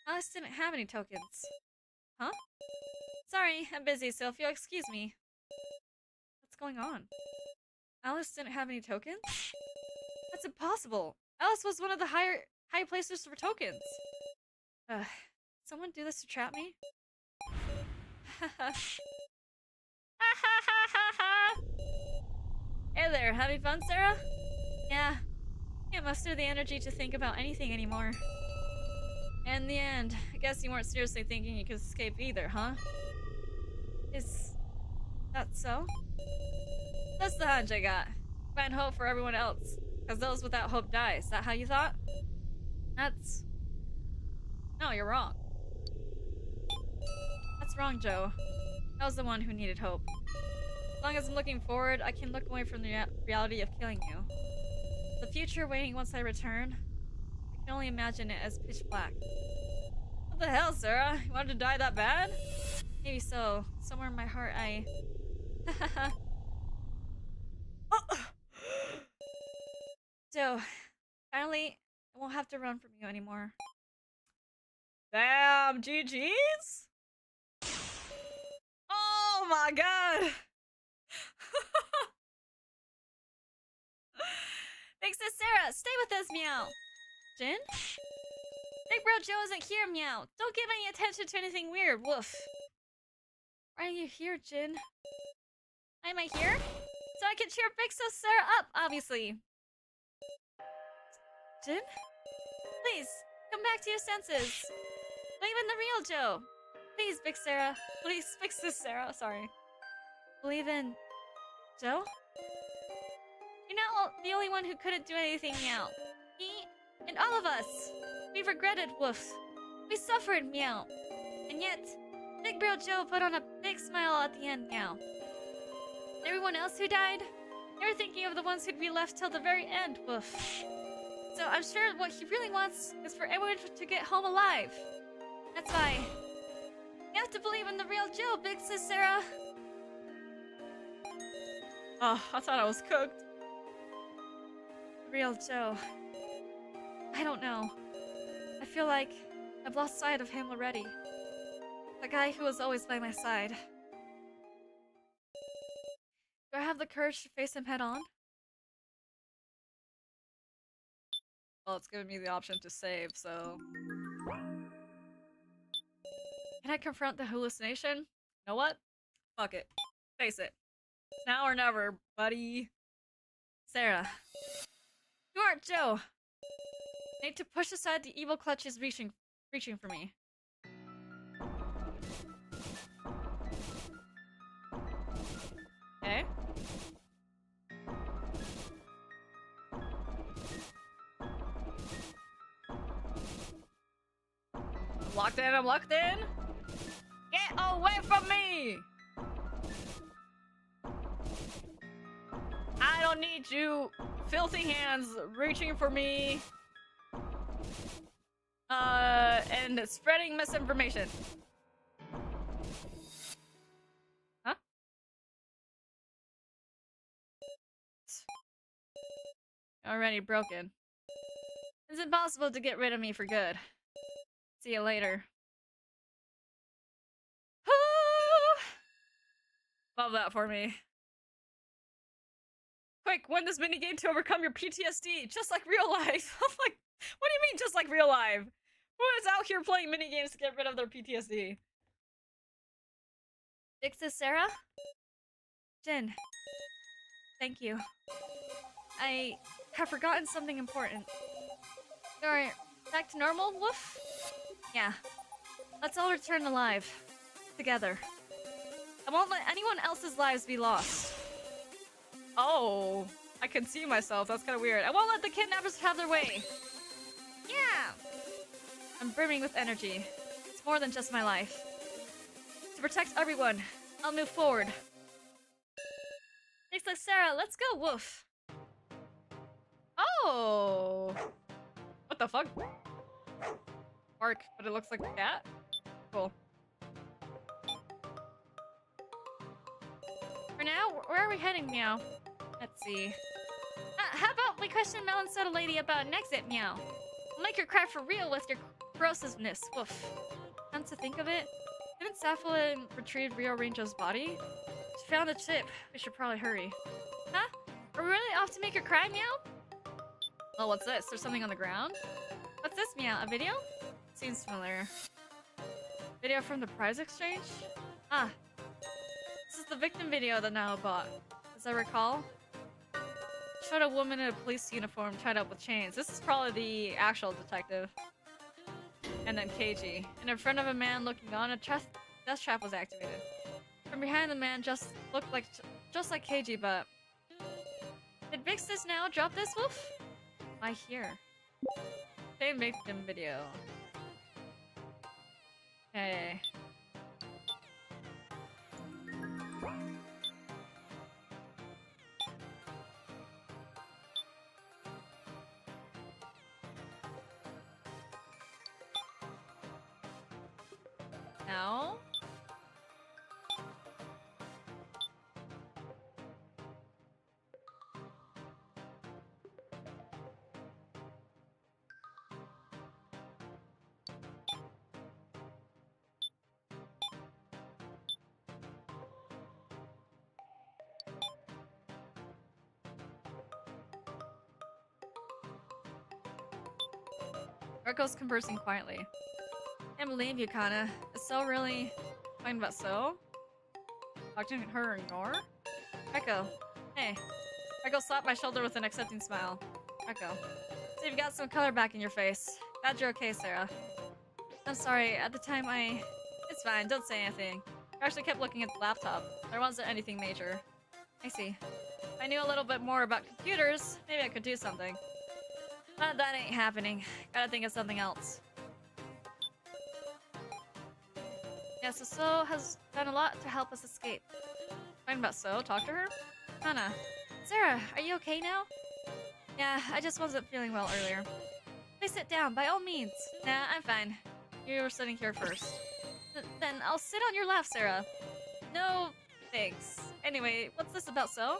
Alice didn't have any tokens. Huh? Sorry, I'm busy, so if you'll excuse me. What's going on? Alice didn't have any tokens? That's impossible. Alice was one of the high places for tokens. Someone do this to trap me? Hey there, having fun, Sarah? Yeah. Can't muster the energy to think about anything anymore. In the end, I guess you weren't seriously thinking you could escape either, huh? Is that so? That's the hunch I got. Find hope for everyone else. Because those without hope die. Is that how you thought? That's... No, you're wrong. That's wrong, Joe. I was the one who needed hope. As long as I'm looking forward, I can look away from the reality of killing you. The future waiting once I return, I can only imagine it as pitch black. What the hell, Sarah? You wanted to die that bad? Maybe so. Somewhere in my heart, I... Joe, finally, I won't have to run from you anymore. Damn, GG's? Oh my god! Thanks to Sarah, stay with us, meow. Jin? Big bro Joe isn't here, meow. Don't give any attention to anything weird, woof. Why are you here, Jin? Why am I here? So I can cheer Big Sis Sarah up, obviously. Jin? Please, come back to your senses. Believe in the real Joe. Please, Big Sarah. Please, Big Sis Sarah, sorry. Believe in... Joe? You're not the only one who couldn't do anything, meow. Me and all of us. We've regretted, woof. We suffered, meow. And yet, Big Bro Joe put on a big smile at the end, meow. Everyone else who died? They were thinking of the ones who'd be left till the very end, woof. So I'm sure what he really wants is for everyone to get home alive. That's why you have to believe in the real Joe, Big Sis Sarah. Oh, I thought I was cooked. Real Joe. I don't know. I feel like I've lost sight of him already. The guy who was always by my side. Do I have the courage to face him head on? Well, it's giving me the option to save, so... Can I confront the hallucination? You know what? Fuck it. Face it. It's now or never, buddy. Sarah. You aren't Joe. I need to push aside the evil clutches reaching for me. Okay. I'm locked in. Get away from me! I don't need you filthy hands reaching for me. And spreading misinformation. Huh? Already broken. It's impossible to get rid of me for good. See you later. Love that for me. Quick, win this minigame to overcome your PTSD, just like real life. I'm like, what do you mean, just like real life? Who is out here playing minigames to get rid of their PTSD? Big Sis Sarah? Jin. Thank you. I have forgotten something important. You're back to normal, woof? Yeah. Let's all return alive. Together. I won't let anyone else's lives be lost. Oh, I can see myself. That's kind of weird. I won't let the kidnappers have their way. Yeah! I'm brimming with energy. It's more than just my life. To protect everyone, I'll move forward. Thanks, like Sarah. Let's go, woof. Oh! What the fuck? Bark, but it looks like a cat? Cool. For now, where are we heading, meow? Let's see. How about we question Melon Soda Lady about an exit, meow? We'll make her cry for real with your corrosiveness, woof. Come to think of it, didn't Safalin retrieved Rio Range's body? She found a chip. We should probably hurry. Huh? Are we really off to make her cry, Meow? Oh, what's this? There's something on the ground? What's this, Meow? A video? Seems familiar. Video from the prize exchange? Ah. This is the victim video that Nao bought. As I recall, showed a woman in a police uniform tied up with chains. This is probably the actual detective. And then KG. And in front of a man looking on, a death trap was activated. From behind the man just looked like just like KG, but did Vix this now? Drop this, Wolf? Why here? Same victim video. Okay. Now? Urkel's conversing quietly. Can't believe you, Kana. Is So really talking about So? Talking to her or ignore? Echo. Hey. Echo slapped my shoulder with an accepting smile. Echo. So you've got some color back in your face. Glad you're okay, Sarah. I'm sorry, at the time It's fine, don't say anything. I actually kept looking at the laptop. There wasn't anything major. I see. If I knew a little bit more about computers, maybe I could do something. But that ain't happening. Gotta think of something else. Yeah, So has done a lot to help us escape. Talking about So? Talk to her? Hannah. Sarah, are you okay now? Yeah, I just wasn't feeling well earlier. Please sit down, by all means. Nah, I'm fine. You were sitting here first. Then I'll sit on your lap, Sarah. No, thanks. Anyway, what's this about So?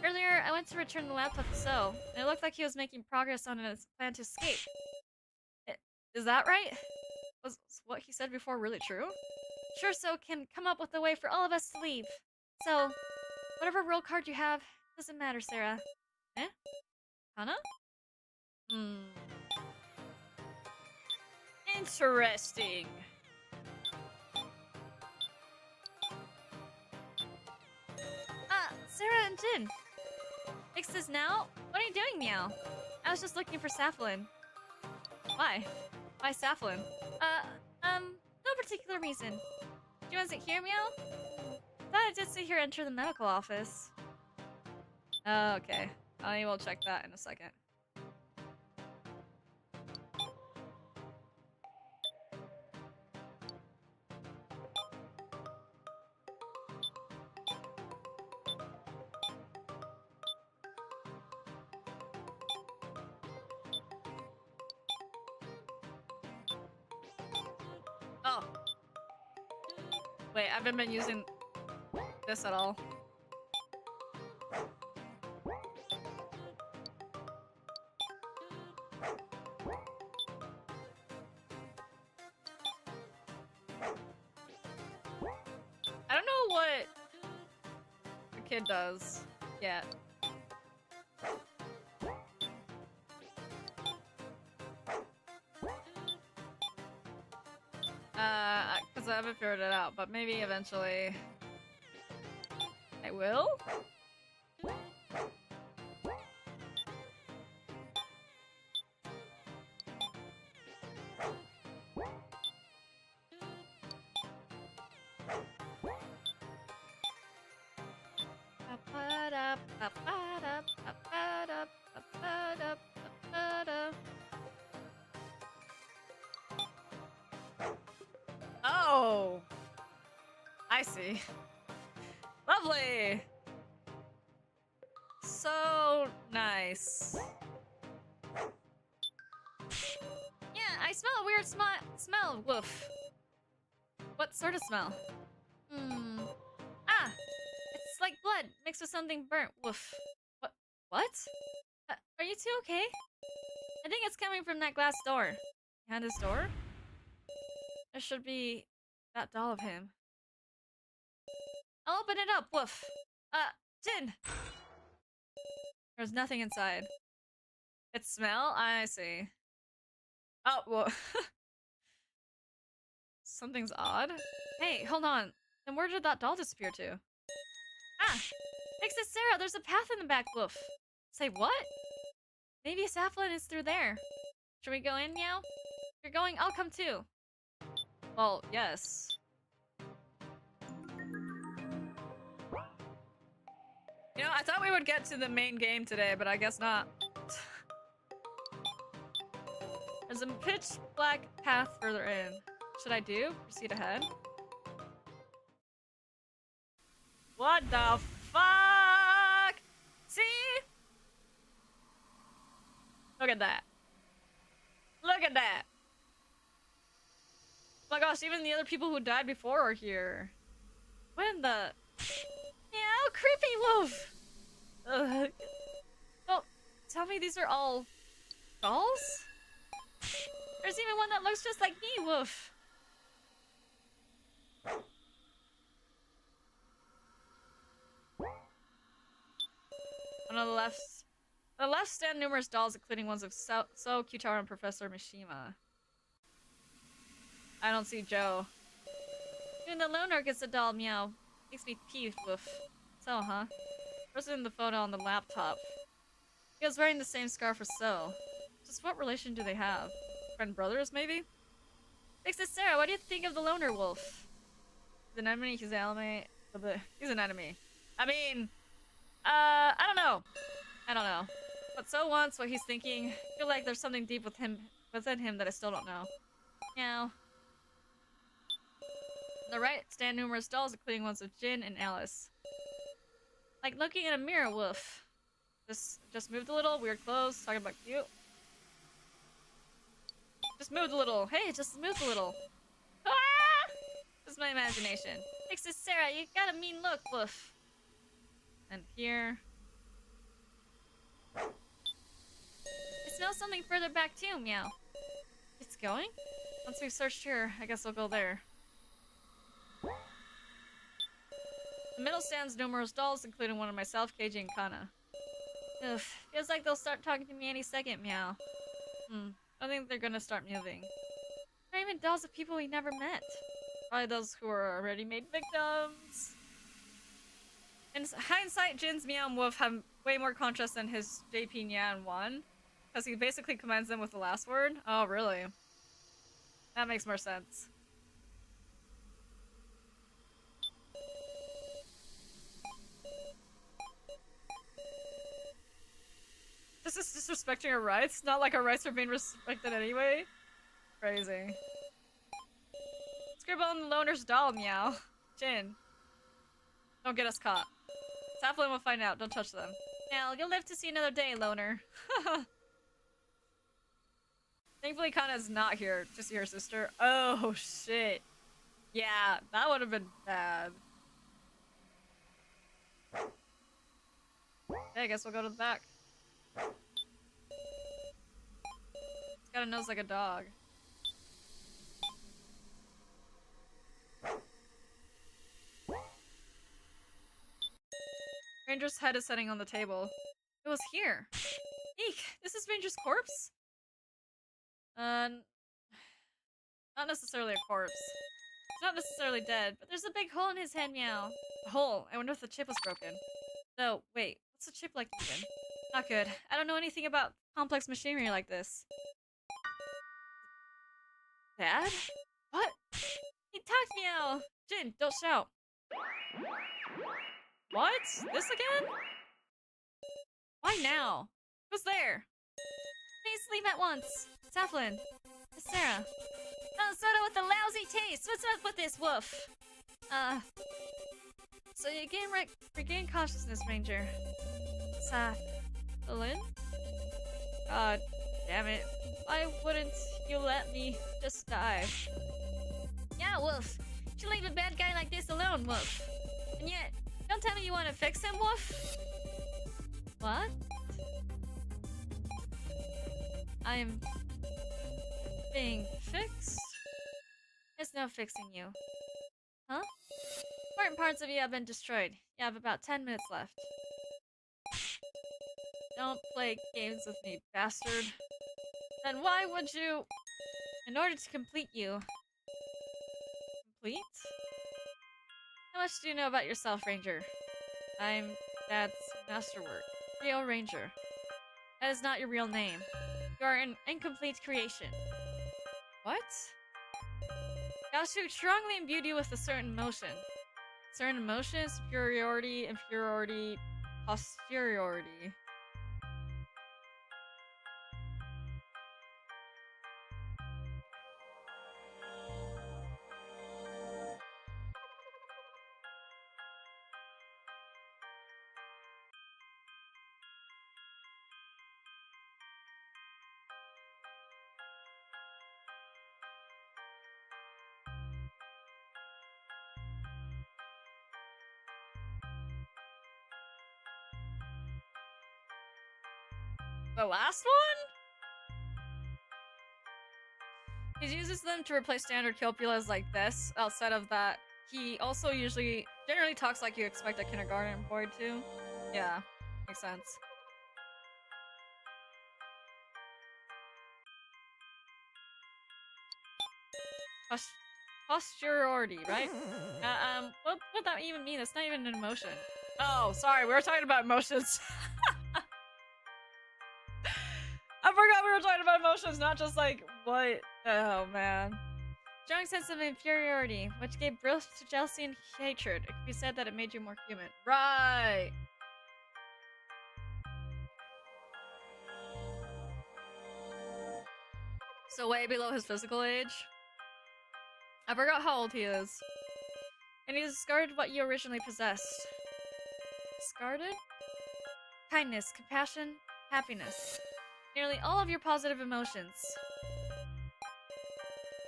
Earlier, I went to return the laptop to So, and it looked like he was making progress on his plan to escape. Is that right? Was what he said before really true? Sure, So can come up with a way for all of us to leave. So, whatever role card you have, doesn't matter, Sarah. Eh? Hana? Interesting. Sarah and Jin. Fix this now? What are you doing, Meow? I was just looking for Safalin. Why? Why Safalin? No particular reason. She wasn't here, Meow? Thought I did see her enter the medical office. Oh, okay. I will check that in a second. Oh. Wait, I haven't been using this at all. I don't know what the kid does yet. Because I haven't figured it out, but maybe eventually I will? Oh, I see. Lovely. So nice. Yeah, I smell a weird smell. Woof. What sort of smell? Ah, it's like blood mixed with something burnt. Woof. What? Are you two okay? I think it's coming from that glass door. Behind this door? There should be That doll of him. I'll open it up, woof. Jin! There's nothing inside. It smell? I see. Oh, well. Something's odd. Hey, hold on. Then where did that doll disappear to? Ah! Fix it, Sarah! There's a path in the back, woof. Say what? Maybe Saflin is through there. Should we go in, Meow? If you're going, I'll come too. Well, yes. You know, I thought we would get to the main game today, but I guess not. There's a pitch black path further in. Should I do? Proceed ahead. What the fuck? See? Look at that. Look at that. Oh my gosh, even the other people who died before are here. When the... Yeah, creepy wolf! Oh, tell me these are all... dolls? There's even one that looks just like me, woof. On the left stand numerous dolls, including ones of So, Q-Tower, and Professor Mishima. I don't see Joe. Even the loner gets a doll, meow. Makes me peeved, woof. So, huh? Person in the photo on the laptop. He was wearing the same scarf as So. Just what relation do they have? Friend brothers, maybe? Fix it, Sarah. What do you think of the loner wolf? He's an enemy. He's an enemy. He's an enemy. I mean, I don't know. I don't know. But So wants what he's thinking. I feel like there's something deep within him that I still don't know. Meow. On the right stand numerous dolls, including ones of Jin and Alice. Like looking in a mirror, woof. Just moved a little. Weird clothes. Talking about cute. Just moved a little. Hey, just moved a little. Ah! This is my imagination. Fix this, Sarah. You got a mean look, woof. And here. I smell something further back too, meow. It's going? Once we've searched here, I guess I'll go there. The middle stands numerous dolls, including one of myself, Keiji and Kana. Ugh, feels like they'll start talking to me any second, meow. I think they're gonna start moving. Not even dolls of people we never met. Probably those who are already made victims. In hindsight, Jin's meow and woof have way more contrast than his JP Nyan one. Because he basically commands them with the last word. Oh, really? That makes more sense. This is disrespecting our rights? Not like our rights are being respected anyway? Crazy. Scribble on the loner's doll, meow. Jin. Don't get us caught. Saflin will find out. Don't touch them. Now, you'll live to see another day, loner. Thankfully, Kana's not here to see her sister. Oh, shit. Yeah, that would have been bad. Okay, I guess we'll go to the back. It's got a nose like a dog. Ranger's head is sitting on the table. It was here. Eek! This is Ranger's corpse? Not necessarily a corpse. It's not necessarily dead, but there's a big hole in his head, meow. A hole. I wonder if the chip was broken. No, wait. What's a chip like even? Not good. I don't know anything about complex machinery like this. Dad? What? He talked, meow! Jin, don't shout. What? This again? Why now? Who's there? Please leave at once. Saflin. It's Sarah. Oh, soda with a lousy taste. What's up with this, woof? So you regain consciousness, Ranger. Saflin? God damn it. Why wouldn't you let me just die? Yeah, woof. You leave a bad guy like this alone, woof. And yet, don't tell me you want to fix him, woof. What? I'm being fixed? There's no fixing you. Huh? Important parts of you have been destroyed. You have about 10 minutes left. Don't play games with me, bastard. Then why would you... In order to complete you... Complete? How much do you know about yourself, Ranger? I'm Dad's masterwork. Real Ranger. That is not your real name. You are an incomplete creation. What? Gaoshu strongly imbued you with a certain emotion. Certain emotion, superiority, inferiority, posteriority. The last one? He uses them to replace standard copulas like this. Outside of that, he also generally talks like you expect a kindergarten boy to. Yeah, makes sense. Posteriority, right? What would that even mean? That's not even an emotion. Oh, sorry, we were talking about emotions. I forgot we were talking about emotions, not just like, what? Oh, man. Strong sense of inferiority, which gave birth to jealousy and hatred. It could be said that it made you more human. Right! So way below his physical age? I forgot how old he is. And he discarded what you originally possessed. Discarded? Kindness, compassion, happiness. Nearly all of your positive emotions.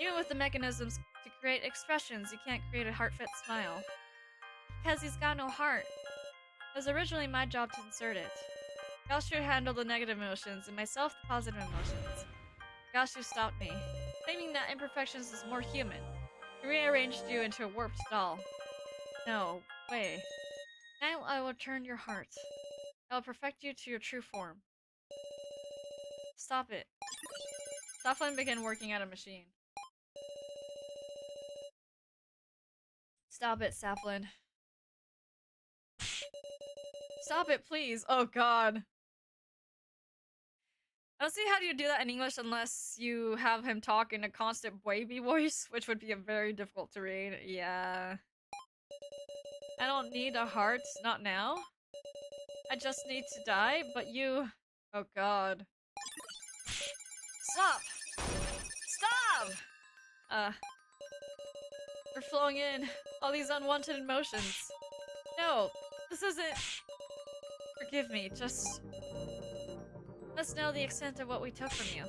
Even with the mechanisms to create expressions, you can't create a heartfelt smile. Because he's got no heart. It was originally my job to insert it. Gaoshu handled the negative emotions, and myself the positive emotions. Gaoshu stopped me, claiming that imperfections is more human. He rearranged you into a warped doll. No way. Now I will turn your heart. I will perfect you to your true form. Stop it. Saflin began working at a machine. Stop it, Saflin. Stop it, please. Oh god. I don't see how do you do that in English unless you have him talk in a constant baby voice, which would be very difficult to read. Yeah. I don't need a heart, not now. I just need to die, but you... Oh god. Stop! Stop! They're flowing in. All these unwanted emotions. No, this isn't... Forgive me, just... Let's know the extent of what we took from you.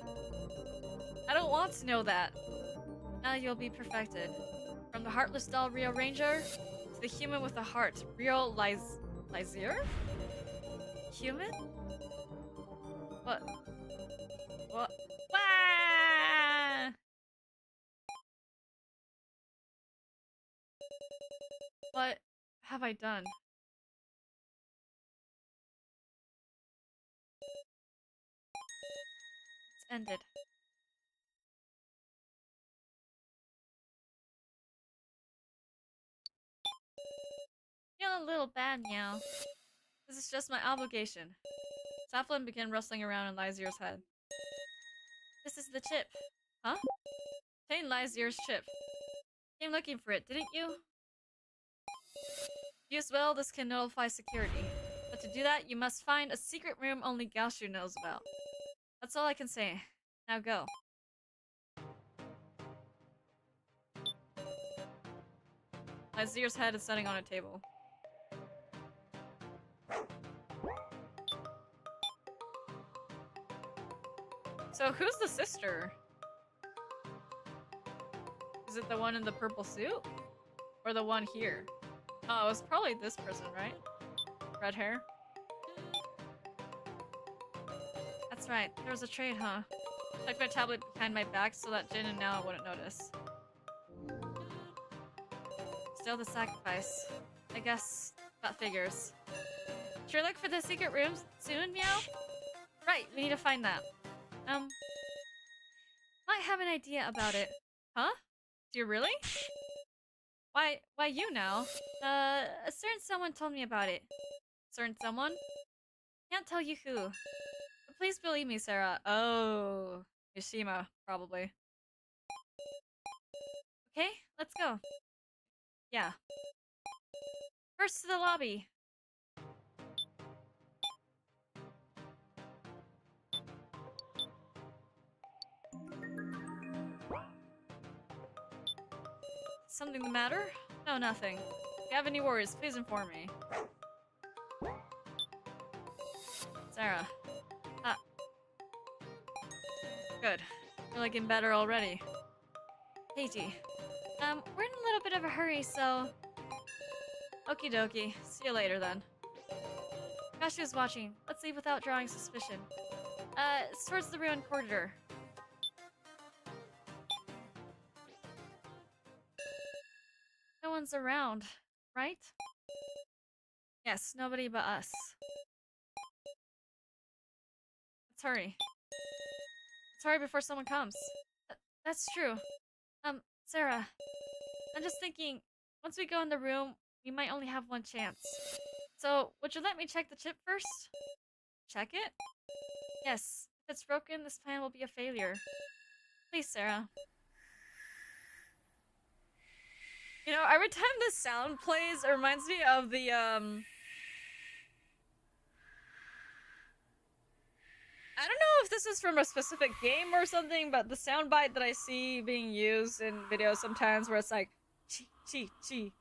I don't want to know that. Now you'll be perfected. From the heartless doll Rio Ranger, to the human with a heart, Rio Lizier? Human? What? What? Wah! What have I done? It's ended. Feel a little bad now. This is just my obligation. Saflin began rustling around in Lizier's head. This is the chip. Huh? Obtain Lizier's chip. Came looking for it, didn't you? Used well, this can nullify security. But to do that, you must find a secret room only Gaoshu knows about. That's all I can say. Now go. Lizier's head is sitting on a table. So who's the sister? Is it the one in the purple suit? Or the one here? Oh, it was probably this person, right? Red hair? That's right, there was a trade, huh? Tucked my tablet behind my back so that Jin and Nao wouldn't notice. Still the sacrifice. I guess that figures. Sure, look for the secret rooms soon, meow? Right, we need to find that. Might have an idea about it. Huh? Do you really? Why you now? A certain someone told me about it. Certain someone? Can't tell you who. But please believe me, Sarah. Oh, Mishima, probably. Okay, let's go. Yeah. First to the lobby. Something the matter? No, nothing. If you have any worries, please inform me. Sarah. Ah. Good. You're looking better already. Keiji. We're in a little bit of a hurry, so... Okie dokie. See you later, then. Kashu's watching. Let's leave without drawing suspicion. It's towards the ruined corridor. No one's around, right? Yes, nobody but us. Let's hurry. Let's hurry before someone comes. That's true. Sarah, I'm just thinking, once we go in the room, we might only have one chance. So, would you let me check the chip first? Check it? Yes. If it's broken, this plan will be a failure. Please, Sarah. You know, every time this sound plays, it reminds me of the, I don't know if this is from a specific game or something, but the soundbite that I see being used in videos sometimes where it's like, chi, chi, chi,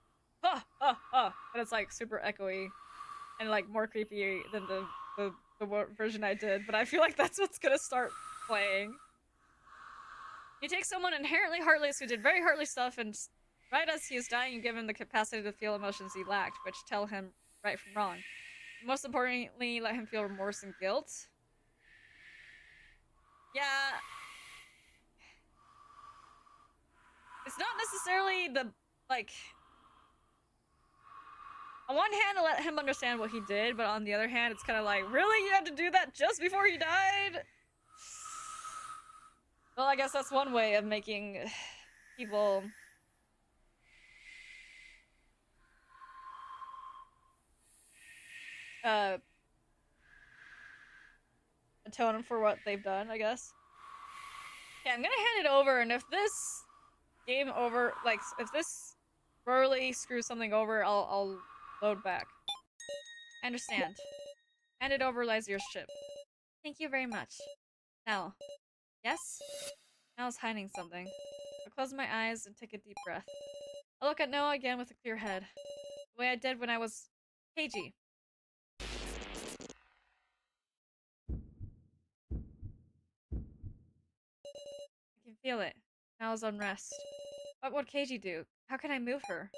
ha, ha, ha, and it's like super echoey and like more creepy than the version I did, but I feel like that's what's gonna start playing. You take someone inherently heartless who did very heartless stuff, and right as he is dying, you give him the capacity to feel emotions he lacked, which tell him right from wrong. Most importantly, let him feel remorse and guilt. Yeah. It's not necessarily the, like... On one hand, to let him understand what he did, but on the other hand, it's kind of like, really? You had to do that just before he died? Well, I guess that's one way of making people... atone for what they've done, I guess. Yeah, I'm gonna hand it over, and if this game over, like, if this really screws something over, I'll load back. I understand. Hand it over, Lazier's ship. Thank you very much. Now. Yes? Now hiding something. I'll close my eyes and take a deep breath. I'll look at Noah again with a clear head. The way I did when I was Keiji. I can feel it. Nao's unrest. What would Keiji do? How can I move her?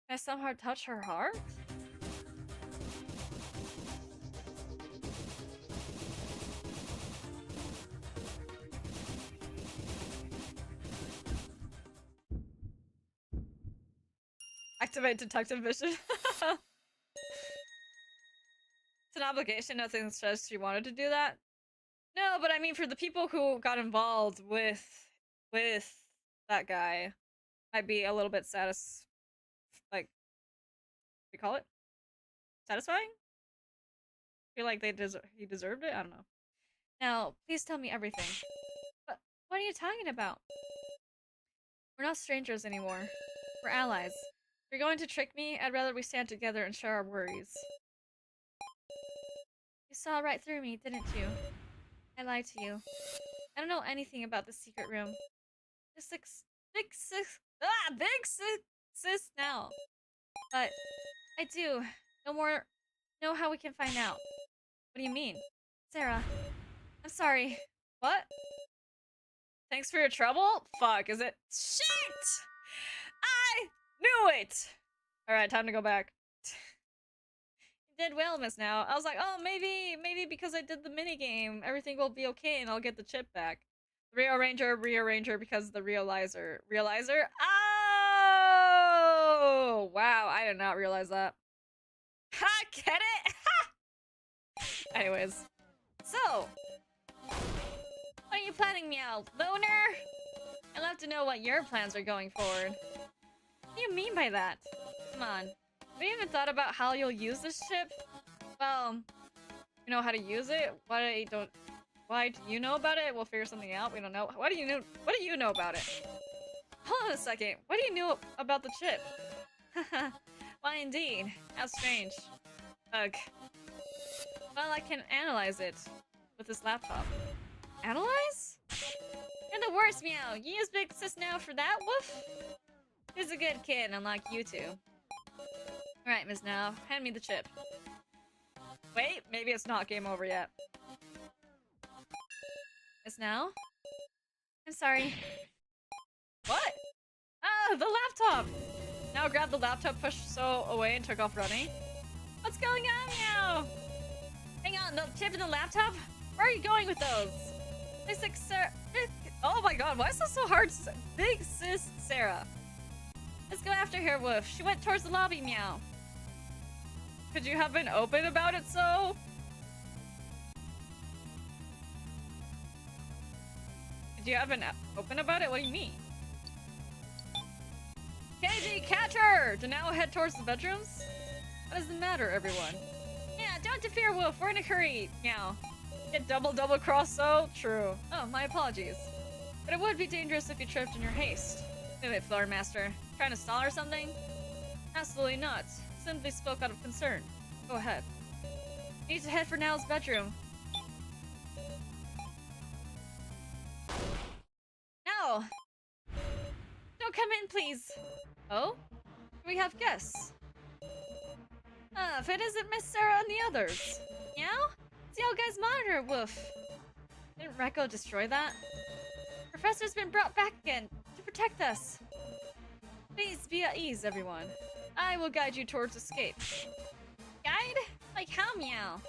Can I somehow touch her heart? Activate detective vision. It's an obligation. Nothing says she wanted to do that. No, but I mean, for the people who got involved with that guy, might be a little bit like, what do you call it? Satisfying? Feel like he deserved it? I don't know. Now, please tell me everything. What are you talking about? We're not strangers anymore. We're allies. If you're going to trick me, I'd rather we stand together and share our worries. You saw right through me, didn't you? I lied to you. I don't know anything about the secret room. Big sis now. But I do. Know how we can find out. What do you mean? Sarah. I'm sorry. What? Thanks for your trouble? Fuck, is it? Shit! I knew it! Alright, time to go back. You did well, Miss Now. I was like, oh, maybe because I did the minigame, everything will be okay and I'll get the chip back. Rearranger because the realizer. Realizer? wow, I did not realize that. Ha! Get it? Ha! Anyways. So, what are you planning, Meow? Loner? I'd love to know what your plans are going forward. What do you mean by that? Come on. Have you even thought about how you'll use this ship? Well, you know how to use it? Why do you know about it? We'll figure something out. We don't know. What do you know about it? Hold on a second. What do you know about the chip? Why indeed. How strange. Ugh. Well, I can analyze it with this laptop. Analyze? You're the worst, Meow. You use Big Sis now for that? Woof. He's a good kid, unlike you two. Alright, Miss Now. Hand me the chip. Wait, maybe it's not game over yet. Miss Now? I'm sorry. What? Ah, the laptop! Now grabbed the laptop, pushed So away, and took off running. What's going on, Meow? Hang on, the chip and the laptop? Where are you going with those? Oh my god, why is this so hard? Big Sis Sarah. Let's go after her, Woof. She went towards the lobby, Meow. Could you have been open about it, So? Could you have been open about it? What do you mean? KG, catch her! To now head towards the bedrooms? What does the matter, everyone? Yeah, don't interfere, Wolf. We're in a hurry. Meow. Get double cross, So? True. Oh, my apologies. But it would be dangerous if you tripped in your haste. Move it, Floor Master. Trying to stall or something? Absolutely not. Simply spoke out of concern. Go ahead. Need to head for Now's bedroom. No! Don't come in, please. Oh? We have guests. If it isn't Miss Sarah and the others. Meow? It's the old guy's monitor, Woof. Didn't Rekko destroy that? Professor's been brought back again to protect us. Please be at ease, everyone. I will guide you towards escape. Guide? Like how, Meow?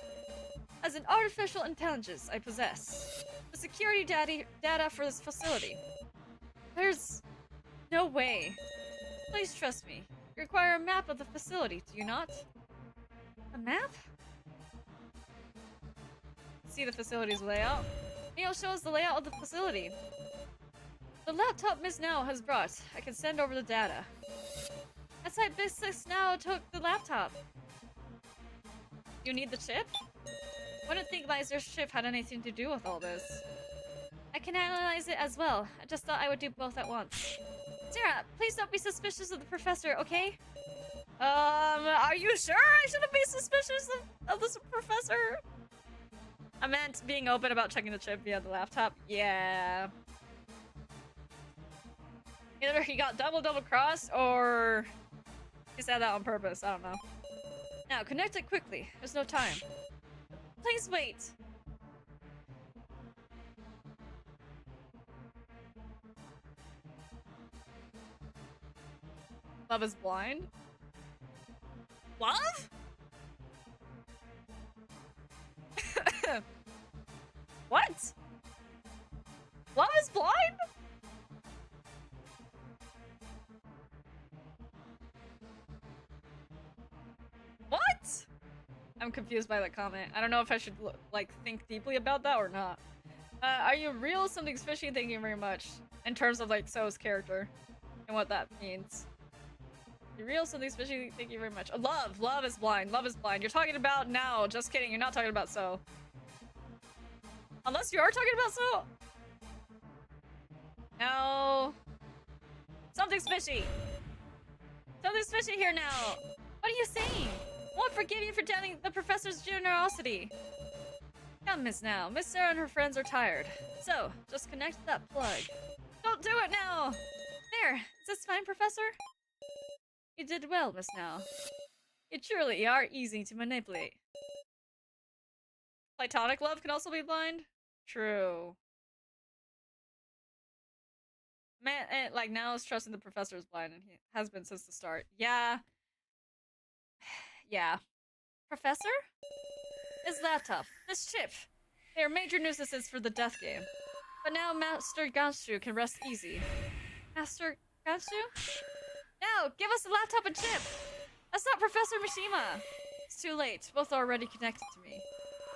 As an artificial intelligence I possess the security data for this facility. There's no way. Please trust me. You require a map of the facility, do you not? A map? See the facility's layout? Maelo shows the layout of the facility. The laptop Miss Now has brought. I can send over the data. That's why Miss Now took the laptop. You need the chip? Wouldn't think Liza's chip had anything to do with all this. I can analyze it as well. I just thought I would do both at once. Sarah, please don't be suspicious of the professor, okay? Are you sure I shouldn't be suspicious of this professor? I meant being open about checking the chip via the laptop. Yeah. Either he got double crossed or he said that on purpose. I don't know. Now, connect it quickly. There's no time. Please wait. Love is blind? Love? What? Love is blind? What? I'm confused by that comment. I don't know if I should like think deeply about that or not. Are you real? Something's fishy. Thank you very much. In terms of like So's character and what that means. You real? Something's fishy. Thank you very much. Love is blind. Love is blind. You're talking about Now. Just kidding. You're not talking about So. Unless you are talking about So. No. Something's fishy. Something's fishy here now. What are you saying? I won't forgive you for doubting the professor's generosity. Come, Miss Now. Miss Sarah and her friends are tired. So, just connect that plug. Don't do it now! There! Is this fine, Professor? You did well, Miss Now. You truly are easy to manipulate. Platonic love can also be blind? True. Man, like, Now is trusting the professor is blind, and he has been since the start. Yeah. Yeah. Professor? This laptop, this chip. They are major nuisances for the death game. But now Master Ganshu can rest easy. Master Ganshu? Now, give us the laptop and chip! That's not Professor Mishima! It's too late. Both are already connected to me.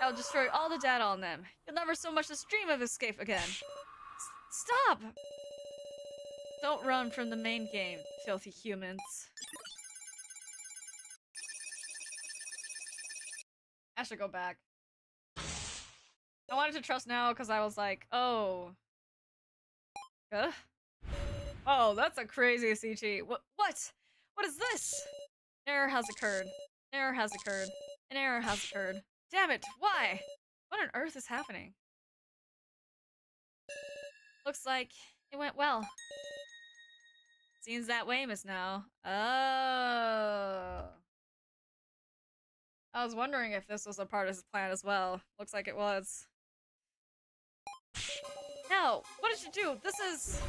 I'll destroy all the data on them. You'll never so much as dream of escape again. Stop! Don't run from the main game, filthy humans. I should go back. I wanted to trust now because I was like, oh. Huh? Oh, that's a crazy CG. What? What is this? An error has occurred. An error has occurred. An error has occurred. Damn it, why? What on earth is happening? Looks like it went well. Seems that way, Miss Now. Oh. I was wondering if this was a part of his plan as well. Looks like it was. No! What did you do? This is...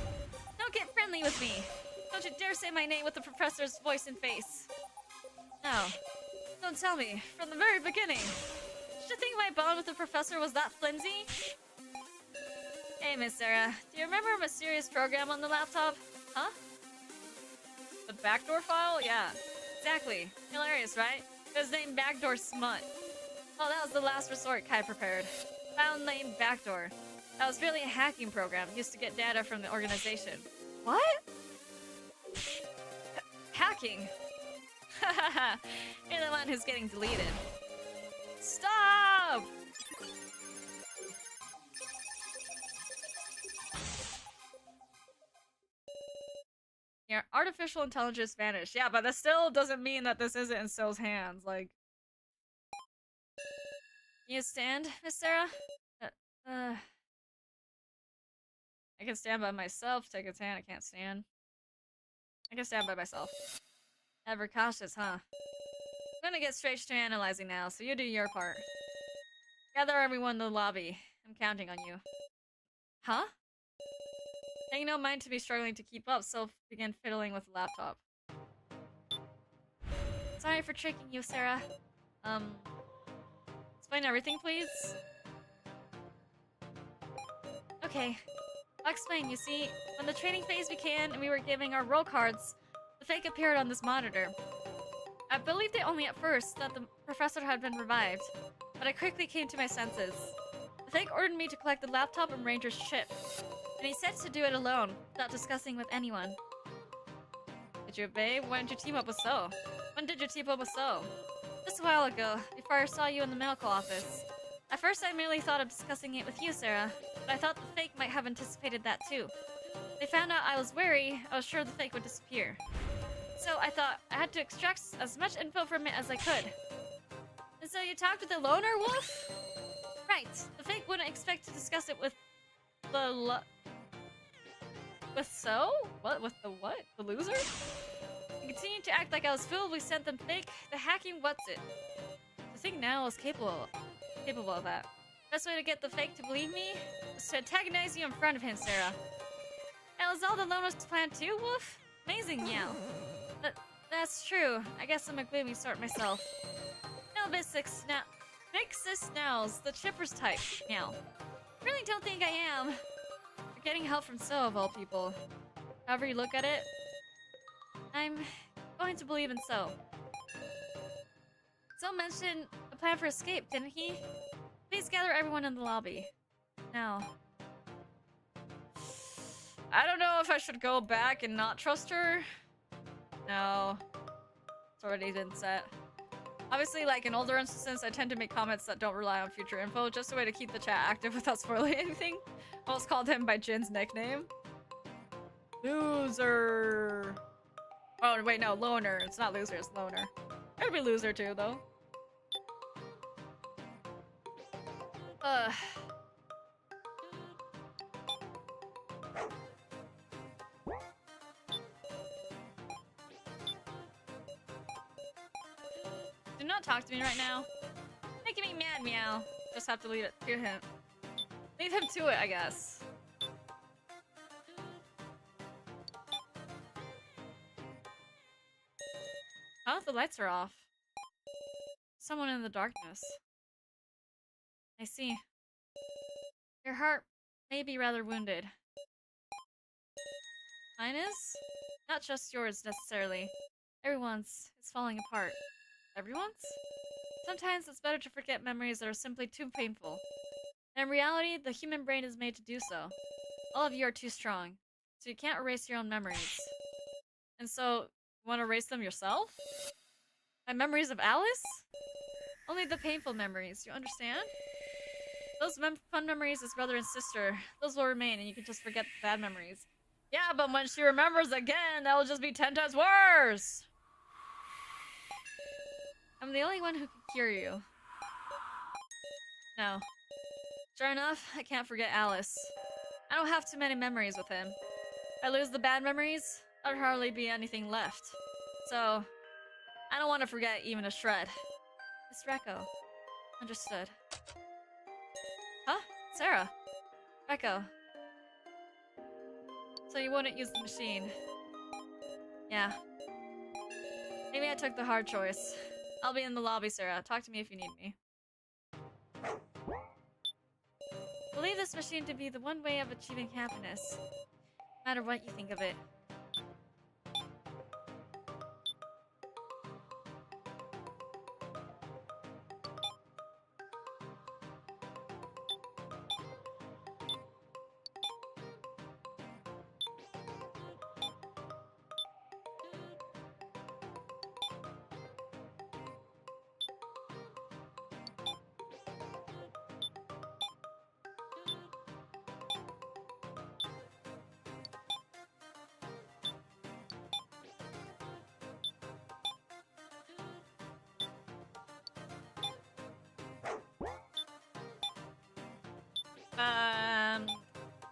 Don't get friendly with me! Don't you dare say my name with the professor's voice and face! No. Don't tell me. From the very beginning. Did you think my bond with the professor was that flimsy? Hey, Miss Sarah. Do you remember a mysterious program on the laptop? Huh? The backdoor file? Yeah. Exactly. Hilarious, right? It was named Backdoor Smut. Oh, that was the last resort Kai prepared. File named Backdoor. That was really a hacking program used to get data from the organization. What? Hacking? Hahaha. You're the one who's getting deleted. Stop! Your artificial intelligence vanished. Yeah, but that still doesn't mean that this isn't in So's hands. Like, you stand, Miss Sarah? I can stand by myself. Take a hand. I can't stand. I can stand by myself. Ever cautious, huh? I'm gonna get straight to analyzing now, so you do your part. Gather everyone in the lobby. I'm counting on you. Huh? Paying no mind to be struggling to keep up, so begin fiddling with the laptop. Sorry for tricking you, Sarah. Explain everything, please? Okay. I'll explain. You see, when the training phase began and we were giving our role cards, the fake appeared on this monitor. I believed it only at first that the professor had been revived, but I quickly came to my senses. The fake ordered me to collect the laptop and Ranger's chip, and he said to do it alone, without discussing with anyone. Did you obey? Why didn't you team up with So? When did you team up with So? Just a while ago, before I saw you in the medical office. At first I merely thought of discussing it with you, Sarah, but I thought the fake might have anticipated that too. They found out I was wary, I was sure the fake would disappear. So I thought I had to extract as much info from it as I could. And so you talked with the loner wolf? Right, the fake wouldn't expect to discuss it with the with So? What? With the what? The loser? He continued to act like I was fooled. We sent them fake. The hacking what's it? I think now is capable of that. Best way to get the fake to believe me is to antagonize you in front of him, Sarah. And was all the loner's plan too, Wolf? Amazing, Meow. That's true. I guess I'm a gloomy sort myself. No, Big Sis Snow's the chipper's type, Meow. Really don't think I am. You're getting help from So of all people. However you look at it, I'm going to believe in So. So mentioned a plan for escape, didn't he? Please gather everyone in the lobby. Now. I don't know if I should go back and not trust her. No. It's already been set. Obviously, like in older instances, I tend to make comments that don't rely on future info, just a way to keep the chat active without spoiling anything. Almost called him by Jin's nickname. Loser. Oh, wait, no, loner. It's not loser, it's loner. Could be loser too, though. Do not talk to me right now. Making me mad, Meow. Just have to leave it to him. Leave him to it, I guess. Oh, the lights are off. Someone in the darkness. I see. Your heart may be rather wounded. Mine is? Not just yours, necessarily. Everyone's is falling apart. Everyone's? Sometimes it's better to forget memories that are simply too painful. And in reality, the human brain is made to do so. All of you are too strong, so you can't erase your own memories. And so, you want to erase them yourself? My memories of Alice? Only the painful memories, you understand? Those fun memories as brother and sister, those will remain and you can just forget the bad memories. Yeah, but when she remembers again, that'll just be 10 times worse! I'm the only one who can cure you. No. Sure enough, I can't forget Alice. I don't have too many memories with him. If I lose the bad memories, there'd hardly be anything left. So, I don't want to forget even a shred. Miss Recco. Understood. Huh? Sarah. Recco. So you wouldn't use the machine. Yeah. Maybe I took the hard choice. I'll be in the lobby, Sarah. Talk to me if you need me. Believe this machine to be the one way of achieving happiness. No matter what you think of it.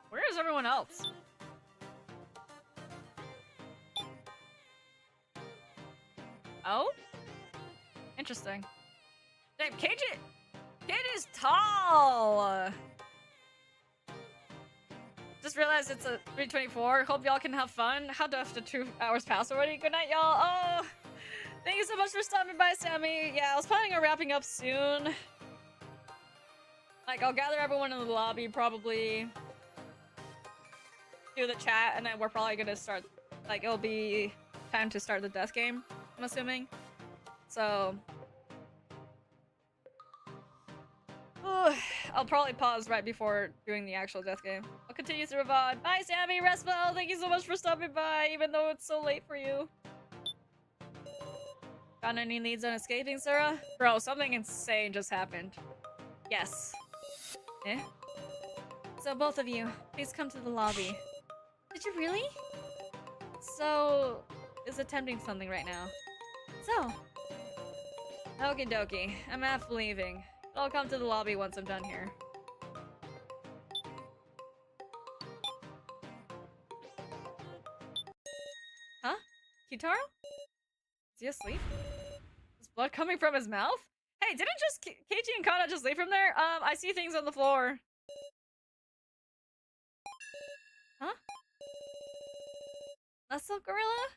Where is everyone else? Oh? Interesting. Damn, KJ's tall! Just realized it's a 3:24. Hope y'all can have fun. How the 2 hours pass already? Good night, y'all. Oh! Thank you so much for stopping by, Sammy. Yeah, I was planning on wrapping up soon. Like, I'll gather everyone in the lobby, probably do the chat, and then we're probably gonna start, like, it'll be time to start the death game, I'm assuming. So... I'll probably pause right before doing the actual death game. I'll continue through VOD. Bye, Sammy! Rest well! Thank you so much for stopping by, even though it's so late for you. Got any leads on escaping, Sarah? Bro, something insane just happened. Yes. Eh? So, both of you, please come to the lobby. Did you really? So, is attempting something right now. So. Okie dokie. I'm half leaving. I'll come to the lobby once I'm done here. Huh? Kitaro? Is he asleep? Is blood coming from his mouth? Hey, didn't just Keiji and Kana just leave from there? I see things on the floor. Huh? Muscle gorilla?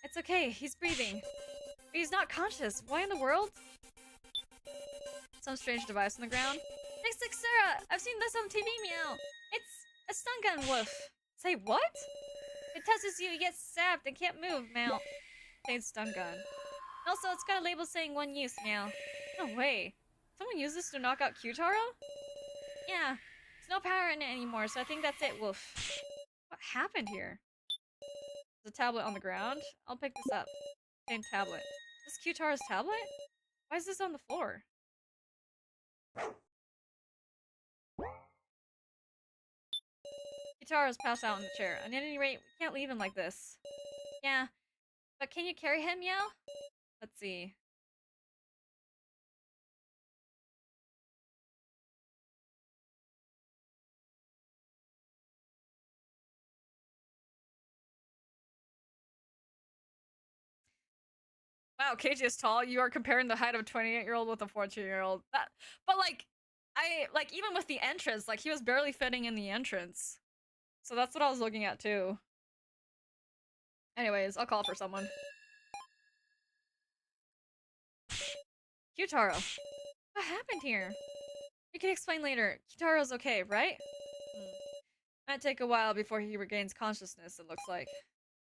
It's okay, he's breathing. But he's not conscious. Why in the world? Some strange device on the ground. Next to Sarah! I've seen this on TV, meow! It's a stun gun, woof. Say what? It touches you, you get stabbed and can't move, meow. It's stun gun. Also, it's got a label saying one use, meow. No way. Someone used this to knock out Kyutaro? Yeah. There's no power in it anymore, so I think that's it, woof. What happened here? There's a tablet on the ground. I'll pick this up. Same tablet. This Kyutaro's tablet? Why is this on the floor? Kyutaro's passed out in the chair. At any rate, we can't leave him like this. Yeah. But can you carry him, Meow? Let's see. Wow, KJ is tall. You are comparing the height of a 28-year-old with a 14-year-old. But like, even with the entrance, like, he was barely fitting in the entrance. So that's what I was looking at, too. Anyways, I'll call for someone. Kyutaro. What happened here? We can explain later. Kyutaro's okay, right? Might take a while before he regains consciousness, it looks like.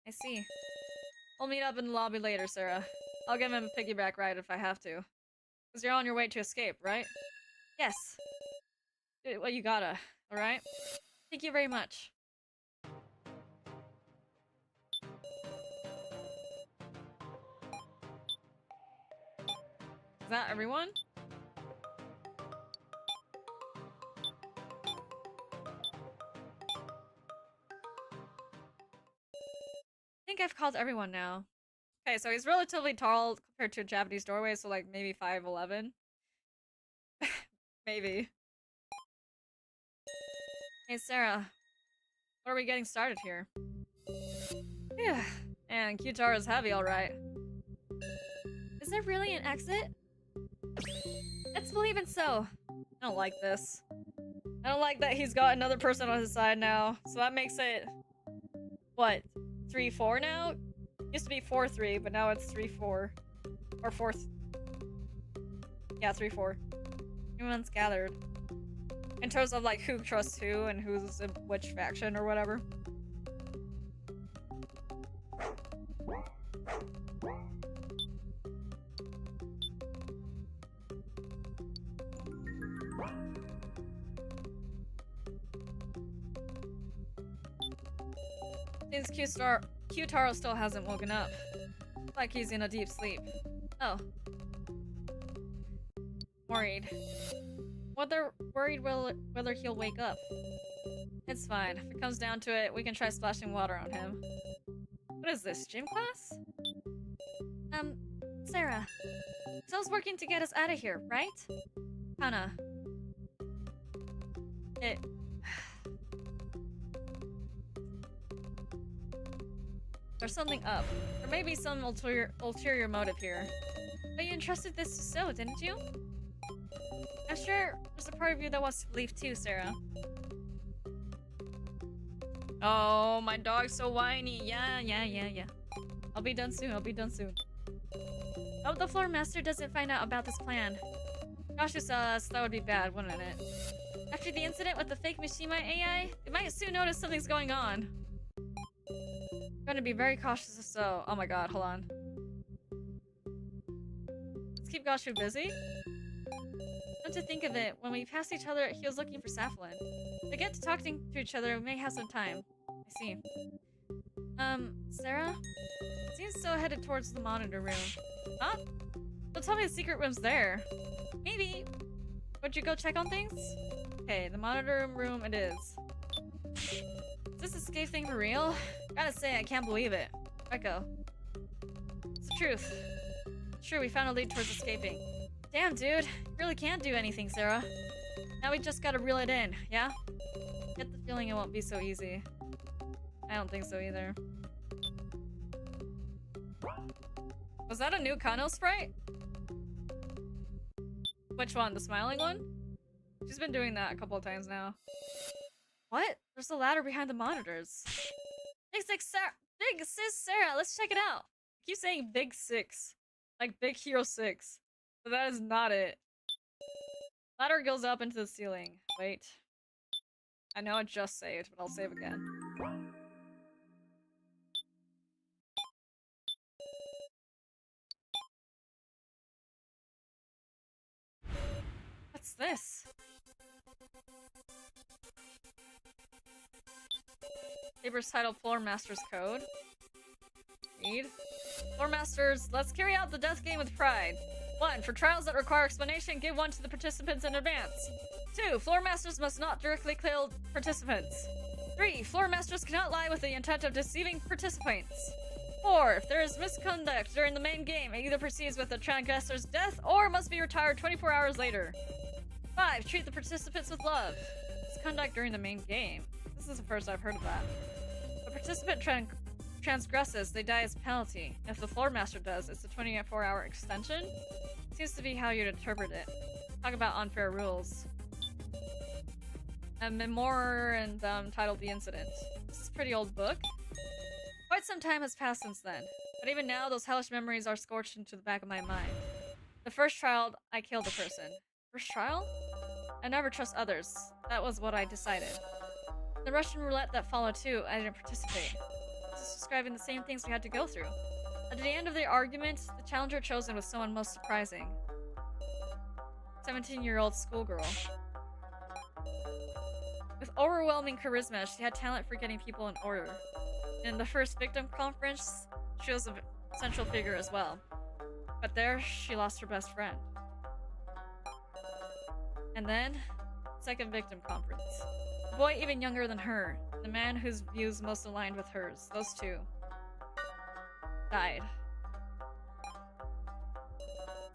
I see. We'll meet up in the lobby later, Sarah. I'll give him a piggyback ride if I have to. Because you're on your way to escape, right? Yes. Well, you gotta, alright? Thank you very much. Is that everyone? I think I've called everyone now. Okay, so he's relatively tall compared to a Japanese doorway, so like maybe 5'11". Maybe. Hey Sarah, what are we getting started here? Yeah, and Q-Tower is heavy, alright. Is there really an exit? Let's believe it so. I don't like this. I don't like that he's got another person on his side now, so that makes it... what? 3-4 now? Used to be 4-3, but now it's 3-4. Or 4th. Yeah, 3-4. Everyone's gathered. In terms of like who trusts who and who's in which faction or whatever. Seems Q-Taro still hasn't woken up. Like he's in a deep sleep. Oh. Worried. Whether he'll wake up. It's fine. If it comes down to it, we can try splashing water on him. What is this, gym class? Sarah. Zell's working to get us out of here, right? Hana. There's something up. There may be some ulterior motive here. But you entrusted this to So, didn't you? I'm sure there's a part of you that wants to believe too, Sarah. Oh, my dog's so whiny. Yeah. I'll be done soon. I hope the floor master doesn't find out about this plan. Gosh, that would be bad, wouldn't it? After the incident with the fake Mishima AI, they might soon notice something's going on. I'm gonna be very cautious of So. Oh my god, hold on. Let's keep Goshu busy. Come to think of it, when we passed each other, he was looking for Saflin. If we get to talking to each other, we may have some time. I see. Sarah? Seems So headed towards the monitor room. Huh? Don't tell me the secret room's there. Maybe. Would you go check on things? Okay, the monitor room it is. Is this escape thing for real? Gotta say, I can't believe it. Echo. It's the truth. Sure, we found a lead towards escaping. Damn, dude. You really can't do anything, Sarah. Now we just gotta reel it in, yeah? Get the feeling it won't be so easy. I don't think so either. Was that a new Kano sprite? Which one? The smiling one? She's been doing that a couple of times now. What? There's a ladder behind the monitors. Big Sis Sarah, let's check it out. I keep saying Big 6. Like Big Hero 6. But that is not it. Ladder goes up into the ceiling. Wait. I know I just saved, but I'll save again. What's this? Paper's titled Floor Master's Code. Read. Floor Masters, let's carry out the death game with pride. 1. For trials that require explanation, give one to the participants in advance. 2. Floor Masters must not directly kill participants. 3. Floor Masters cannot lie with the intent of deceiving participants. 4. If there is misconduct during the main game, it either proceeds with the transgressor's death or must be retired 24 hours later. 5. Treat the participants with love. Misconduct during the main game. This is the first I've heard of that. If a participant transgresses, they die as penalty. If the floor master does, it's a 24-hour extension. Seems to be how you'd interpret it. Talk about unfair rules. A memoir and titled The Incident. This is a pretty old book. Quite some time has passed since then, but even now those hellish memories are scorched into the back of my mind. The first trial, I killed a person. First trial? I never trust others. That was what I decided. The Russian roulette that followed too, I didn't participate. Just describing the same things we had to go through. At the end of the argument, the challenger chosen was someone most surprising. 17-year-old schoolgirl. With overwhelming charisma, she had talent for getting people in order. In the first victim conference, she was a central figure as well. But there, she lost her best friend. And then, second victim conference. A boy even younger than her, the man whose views most aligned with hers, those two, died.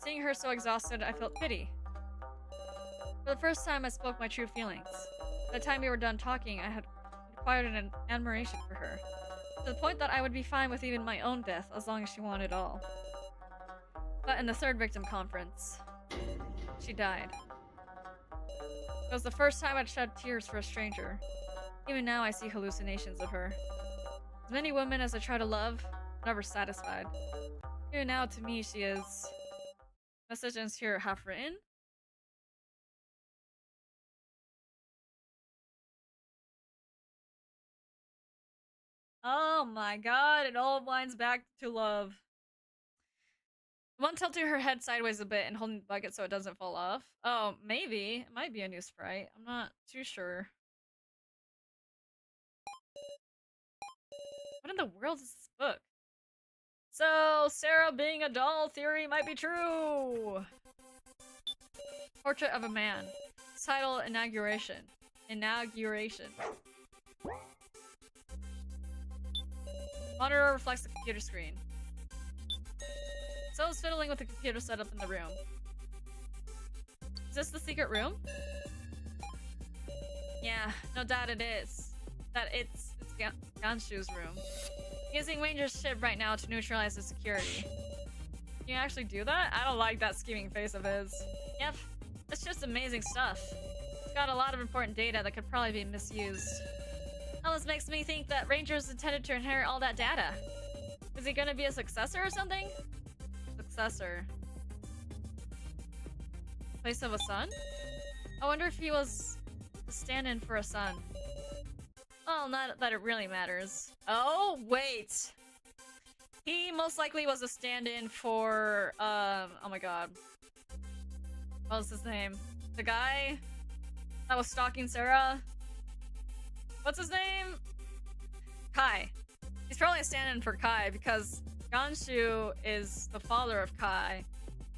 Seeing her so exhausted, I felt pity. For the first time, I spoke my true feelings. By the time we were done talking, I had acquired an admiration for her, to the point that I would be fine with even my own death as long as she wanted all. But in the third victim conference, she died. It was the first time I'd shed tears for a stranger. Even now I see hallucinations of her. As many women as I try to love, never satisfied. Even now to me she is... Messages here half written. Oh my god, it all winds back to love. One tilting her head sideways a bit and holding the bucket so it doesn't fall off. Oh, maybe. It might be a new sprite. I'm not too sure. What in the world is this book? So, Sarah being a doll theory might be true! Portrait of a man. Title, Inauguration. Inauguration. Monitor reflects the computer screen. So I was fiddling with the computer setup in the room. Is this the secret room? Yeah, no doubt it is. It's Ganshu's room. Using Ranger's ship right now to neutralize the security. Can you actually do that? I don't like that scheming face of his. Yep, it's just amazing stuff. It's got a lot of important data that could probably be misused. All this makes me think that Ranger's intended to inherit all that data. Is he gonna be a successor or something? Successor. Place of a son? I wonder if he was a stand-in for a son. Well, not that it really matters. Oh, wait! He most likely was a stand-in for, oh my god. What was his name? The guy that was stalking Sarah? What's his name? Kai. He's probably a stand-in for Kai because Ganshu is the father of Kai,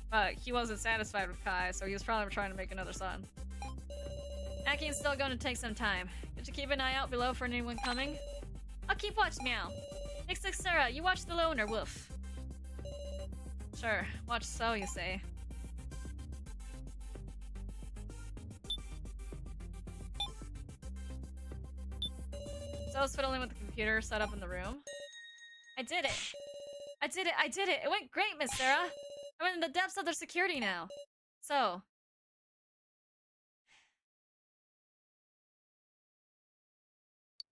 but he wasn't satisfied with Kai, so he was probably trying to make another son. Hacking's still going to take some time. Could you keep an eye out below for anyone coming? I'll keep watch, Meow. Next to Sarah, you watch the loner, Woof. Sure, watch so, you say. So I was fiddling with the computer set up in the room. I did it! I did it! I did it! It went great, Miss Sarah! I'm in the depths of their security now. So...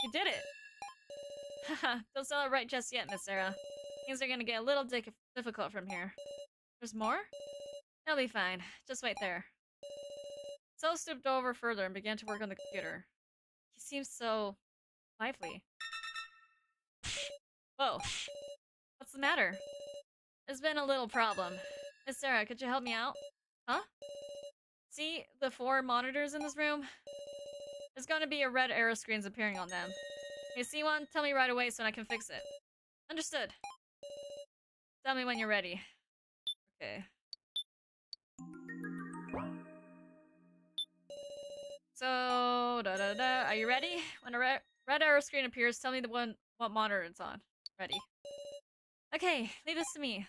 You did it! Haha, don't celebrate just yet, Miss Sarah. Things are gonna get a little difficult from here. There's more? It'll be fine. Just wait there. So stooped over further and began to work on the computer. He seems so... lively. Whoa. What's the matter? There's been a little problem. Miss Sarah, could you help me out? Huh? See the 4 monitors in this room? There's gonna be a red arrow screens appearing on them. If you see one, tell me right away so I can fix it. Understood. Tell me when you're ready. Okay. So, are you ready? When a red arrow screen appears, tell me what monitor it's on. Ready. Okay, leave this to me.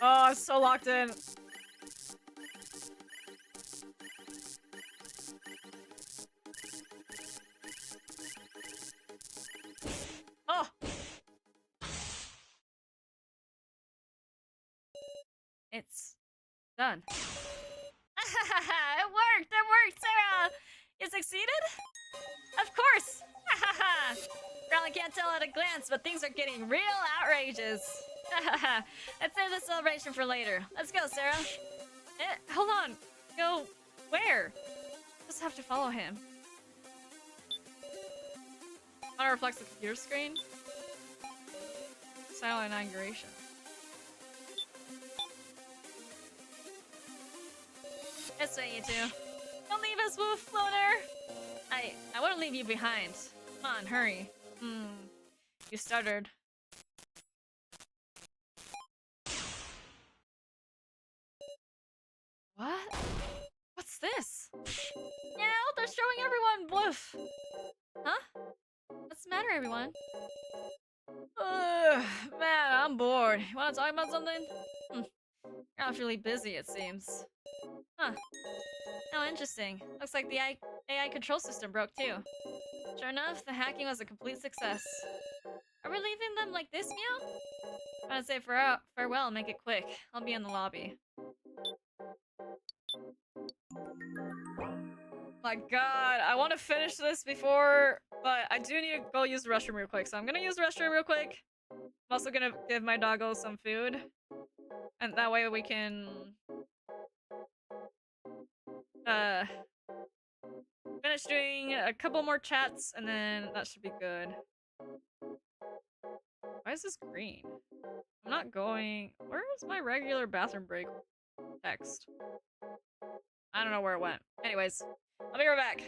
Oh, I'm so locked in. Oh! It's done. It worked! It worked, Sarah! You succeeded? Of course! Probably can't tell it a glance, but things are getting real outrageous. Let's save the celebration for later. Let's go, Sarah. Hold on. Go where? Just have to follow him. Auto reflects the computer screen. Silent inauguration. This way, you two. Don't leave us, Woof Floater! I wouldn't leave you behind. Come on, hurry. You stuttered. What? What's this? Yeah, they're showing everyone, Woof! Huh? What's the matter, everyone? Man, I'm bored. You wanna talk about something? You're not really busy, it seems. Huh. Oh, interesting. Looks like the AI control system broke too. Sure enough, the hacking was a complete success. Are we leaving them like this, Meow? I'm gonna say farewell and make it quick. I'll be in the lobby. My god, I want to finish this before, but I do need to go use the restroom real quick, so I'm gonna use the restroom real quick. I'm also gonna give my doggo some food, and that way we can finish doing a couple more chats, and then that should be good. Why is this green? I'm not going... Where is my regular bathroom break text? I don't know where it went. Anyways, I'll be right back.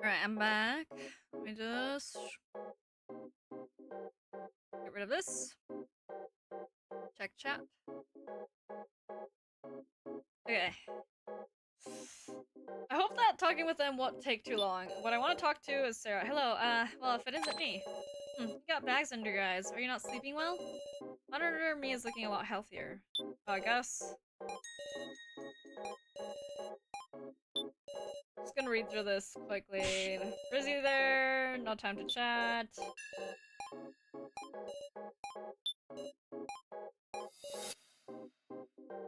Alright, I'm back. Let me just get rid of this. Check chat. Okay. I hope that talking with them won't take too long. What I want to talk to is Sarah. Hello, well, if it isn't me. You got bags under your eyes. Are you not sleeping well? Monitor me is looking a lot healthier. I guess. Just gonna read through this quickly. Frizzy there, no time to chat.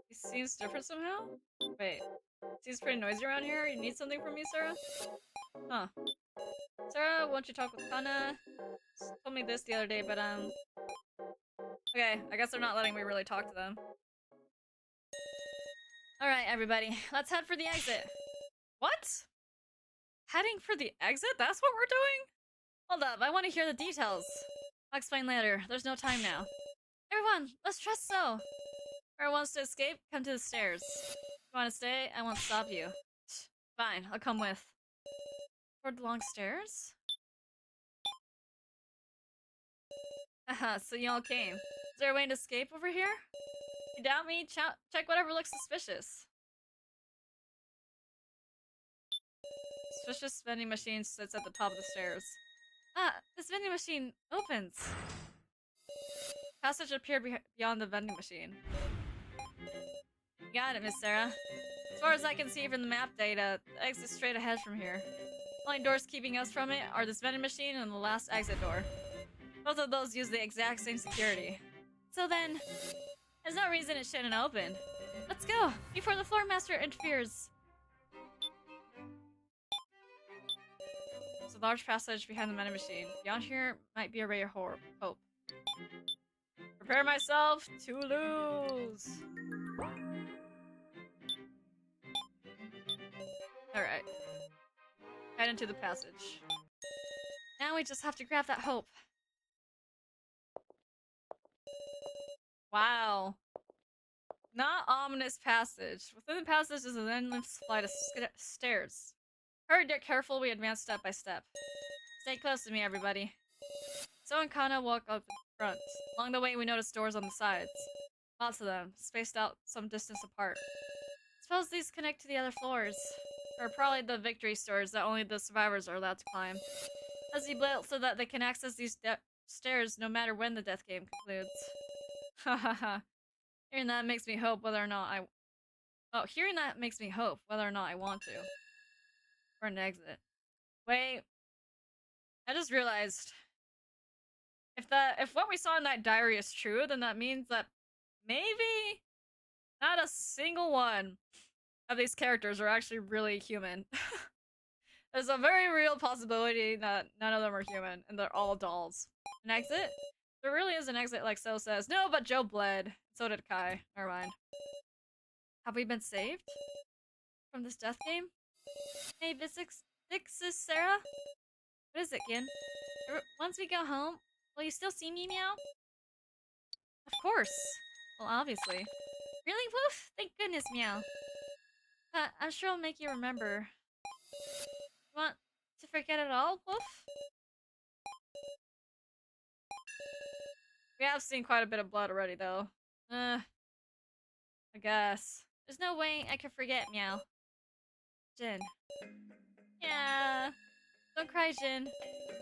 He seems different somehow? Wait. Seems pretty noisy around here. You need something from me, Sarah? Huh. Sarah, won't you talk with Kana? Told me this the other day, but okay, I guess they're not letting me really talk to them. Alright, everybody. Let's head for the exit. What? Heading for the exit? That's what we're doing? Hold up, I want to hear the details. I'll explain later. There's no time now. Everyone, let's trust so. Whoever wants to escape, come to the stairs. If you want to stay, I won't stop you. Fine, I'll come with. Toward the long stairs? Haha, so you all came. Is there a way to escape over here? If you doubt me, check whatever looks suspicious. Suspicious vending machine sits at the top of the stairs. Ah, this vending machine opens. Passage appeared beyond the vending machine. You got it, Miss Sarah. As far as I can see from the map data, the exit's straight ahead from here. The only doors keeping us from it are this vending machine and the last exit door. Both of those use the exact same security. So then, there's no reason it shouldn't open. Let's go, before the floor master interferes. There's a large passage behind the vending machine. Beyond here might be a ray of hope. Prepare myself to lose. Alright. Head into the passage. Now we just have to grab that hope. Wow. Not ominous passage. Within the passage is an endless flight of stairs. Hurry, get careful, we advance step by step. Stay close to me, everybody. So and Kana walk up the front. Along the way, we notice doors on the sides. Lots of them, spaced out some distance apart. Suppose these connect to the other floors. Or probably the victory stores that only the survivors are allowed to climb. As he built so that they can access these stairs no matter when the death game concludes. Hahaha. Hearing that makes me hope whether or not I want to. For an exit. Wait. I just realized if what we saw in that diary is true, then that means that maybe not a single one of these characters are actually really human. There's a very real possibility that none of them are human and they're all dolls. An exit? There really is an exit, like So says. No, but Joe bled. So did Kai. Never mind. Have we been saved from this death game? Hey, Vixis Sarah? What is it, Gin? Once we go home, will you still see me, Meow? Of course. Well, obviously. Really, Woof? Thank goodness, Meow. But I'm sure I'll make you remember. You want to forget it all, Woof? We have seen quite a bit of blood already, though. I guess. There's no way I can forget, Meow. Jin. Yeah. Don't cry, Jin.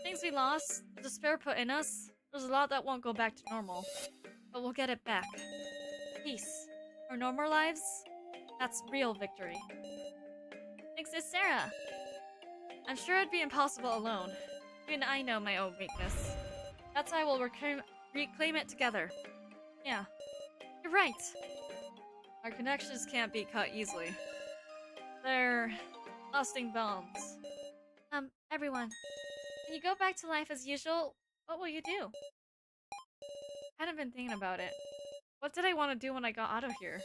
Things we lost, the despair put in us, there's a lot that won't go back to normal. But we'll get it back. Peace. Our normal lives? That's real victory. Thanks to Sarah. I'm sure it'd be impossible alone. Even I know my own weakness. That's why we'll reclaim it together. Yeah. You're right. Our connections can't be cut easily. They're lasting bonds. Everyone. When you go back to life as usual, what will you do? I hadn't been thinking about it. What did I want to do when I got out of here?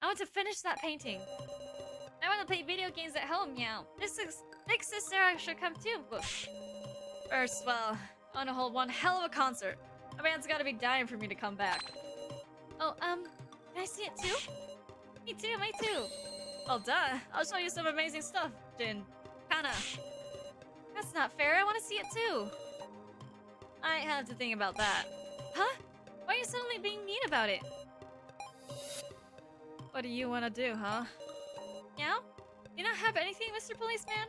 I want to finish that painting. I want to play video games at home, Meow. Big Sis Sarah should come too. First, well, I want to hold one hell of a concert. My band's gotta be dying for me to come back. Oh, can I see it too? Me too, me too. Well, duh. I'll show you some amazing stuff, Jin. Kana. That's not fair. I want to see it too. I have to think about that. Huh? Why are you suddenly being mean about it? What do you want to do, huh? Meow? Do you not have anything, Mr. Policeman?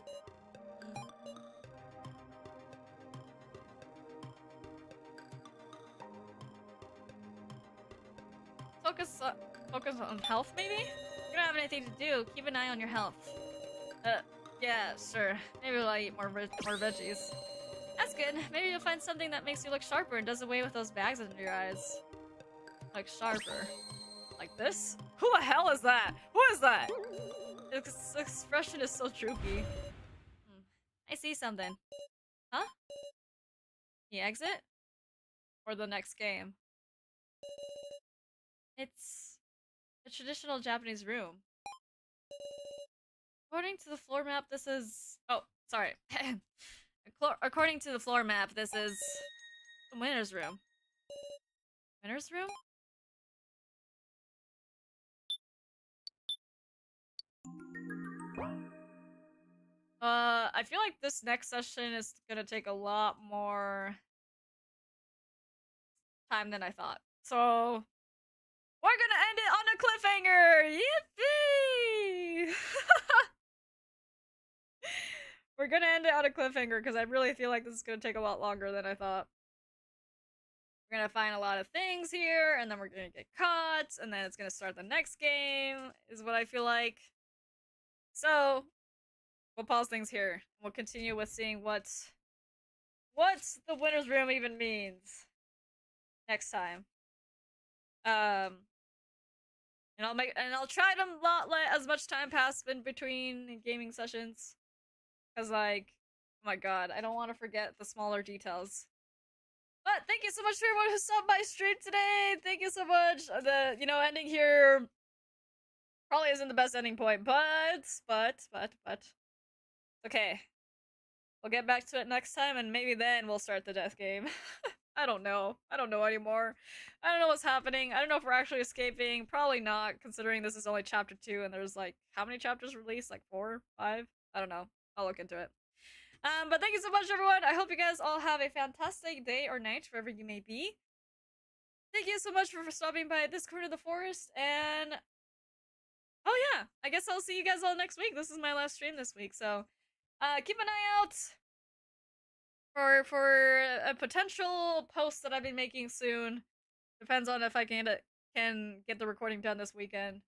Focus on health, maybe? You don't have anything to do. Keep an eye on your health. Yeah, sure. Maybe I'll eat more veggies. That's good. Maybe you'll find something that makes you look sharper and does away with those bags under your eyes. Like sharper. Like this? Who the hell is that? Who is that? Its expression is so droopy. I see something. Huh? The exit? Or the next game? It's a traditional Japanese room. According to the floor map, this is... Oh, sorry. According to the floor map, this is the winner's room. Winner's room? I feel like this next session is gonna take a lot more time than I thought. So, we're gonna end it on a cliffhanger! Yippee! We're gonna end it on a cliffhanger because I really feel like this is gonna take a lot longer than I thought. We're gonna find a lot of things here, and then we're gonna get caught, and then it's gonna start the next game, is what I feel like. So, we'll pause things here. We'll continue with seeing what the winner's room even means next time. And I'll try to not let as much time pass in between gaming sessions, cause like, oh my god, I don't want to forget the smaller details. But thank you so much for everyone who saw my stream today. Thank you so much. The ending here probably isn't the best ending point, but okay. We'll get back to it next time, and maybe then we'll start the death game. I don't know. I don't know anymore. I don't know what's happening. I don't know if we're actually escaping. Probably not, considering this is only chapter 2, and there's like, how many chapters released? Like 4? 5? I don't know. I'll look into it. But thank you so much, everyone. I hope you guys all have a fantastic day or night, wherever you may be. Thank you so much for stopping by this corner of the forest, and... Oh yeah, I guess I'll see you guys all next week. This is my last stream this week, so... keep an eye out for a potential post that I've been making soon. Depends on if I can get the recording done this weekend.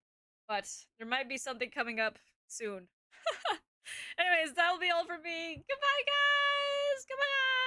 But there might be something coming up soon. Anyways, that'll be all for me. Goodbye, guys! Goodbye!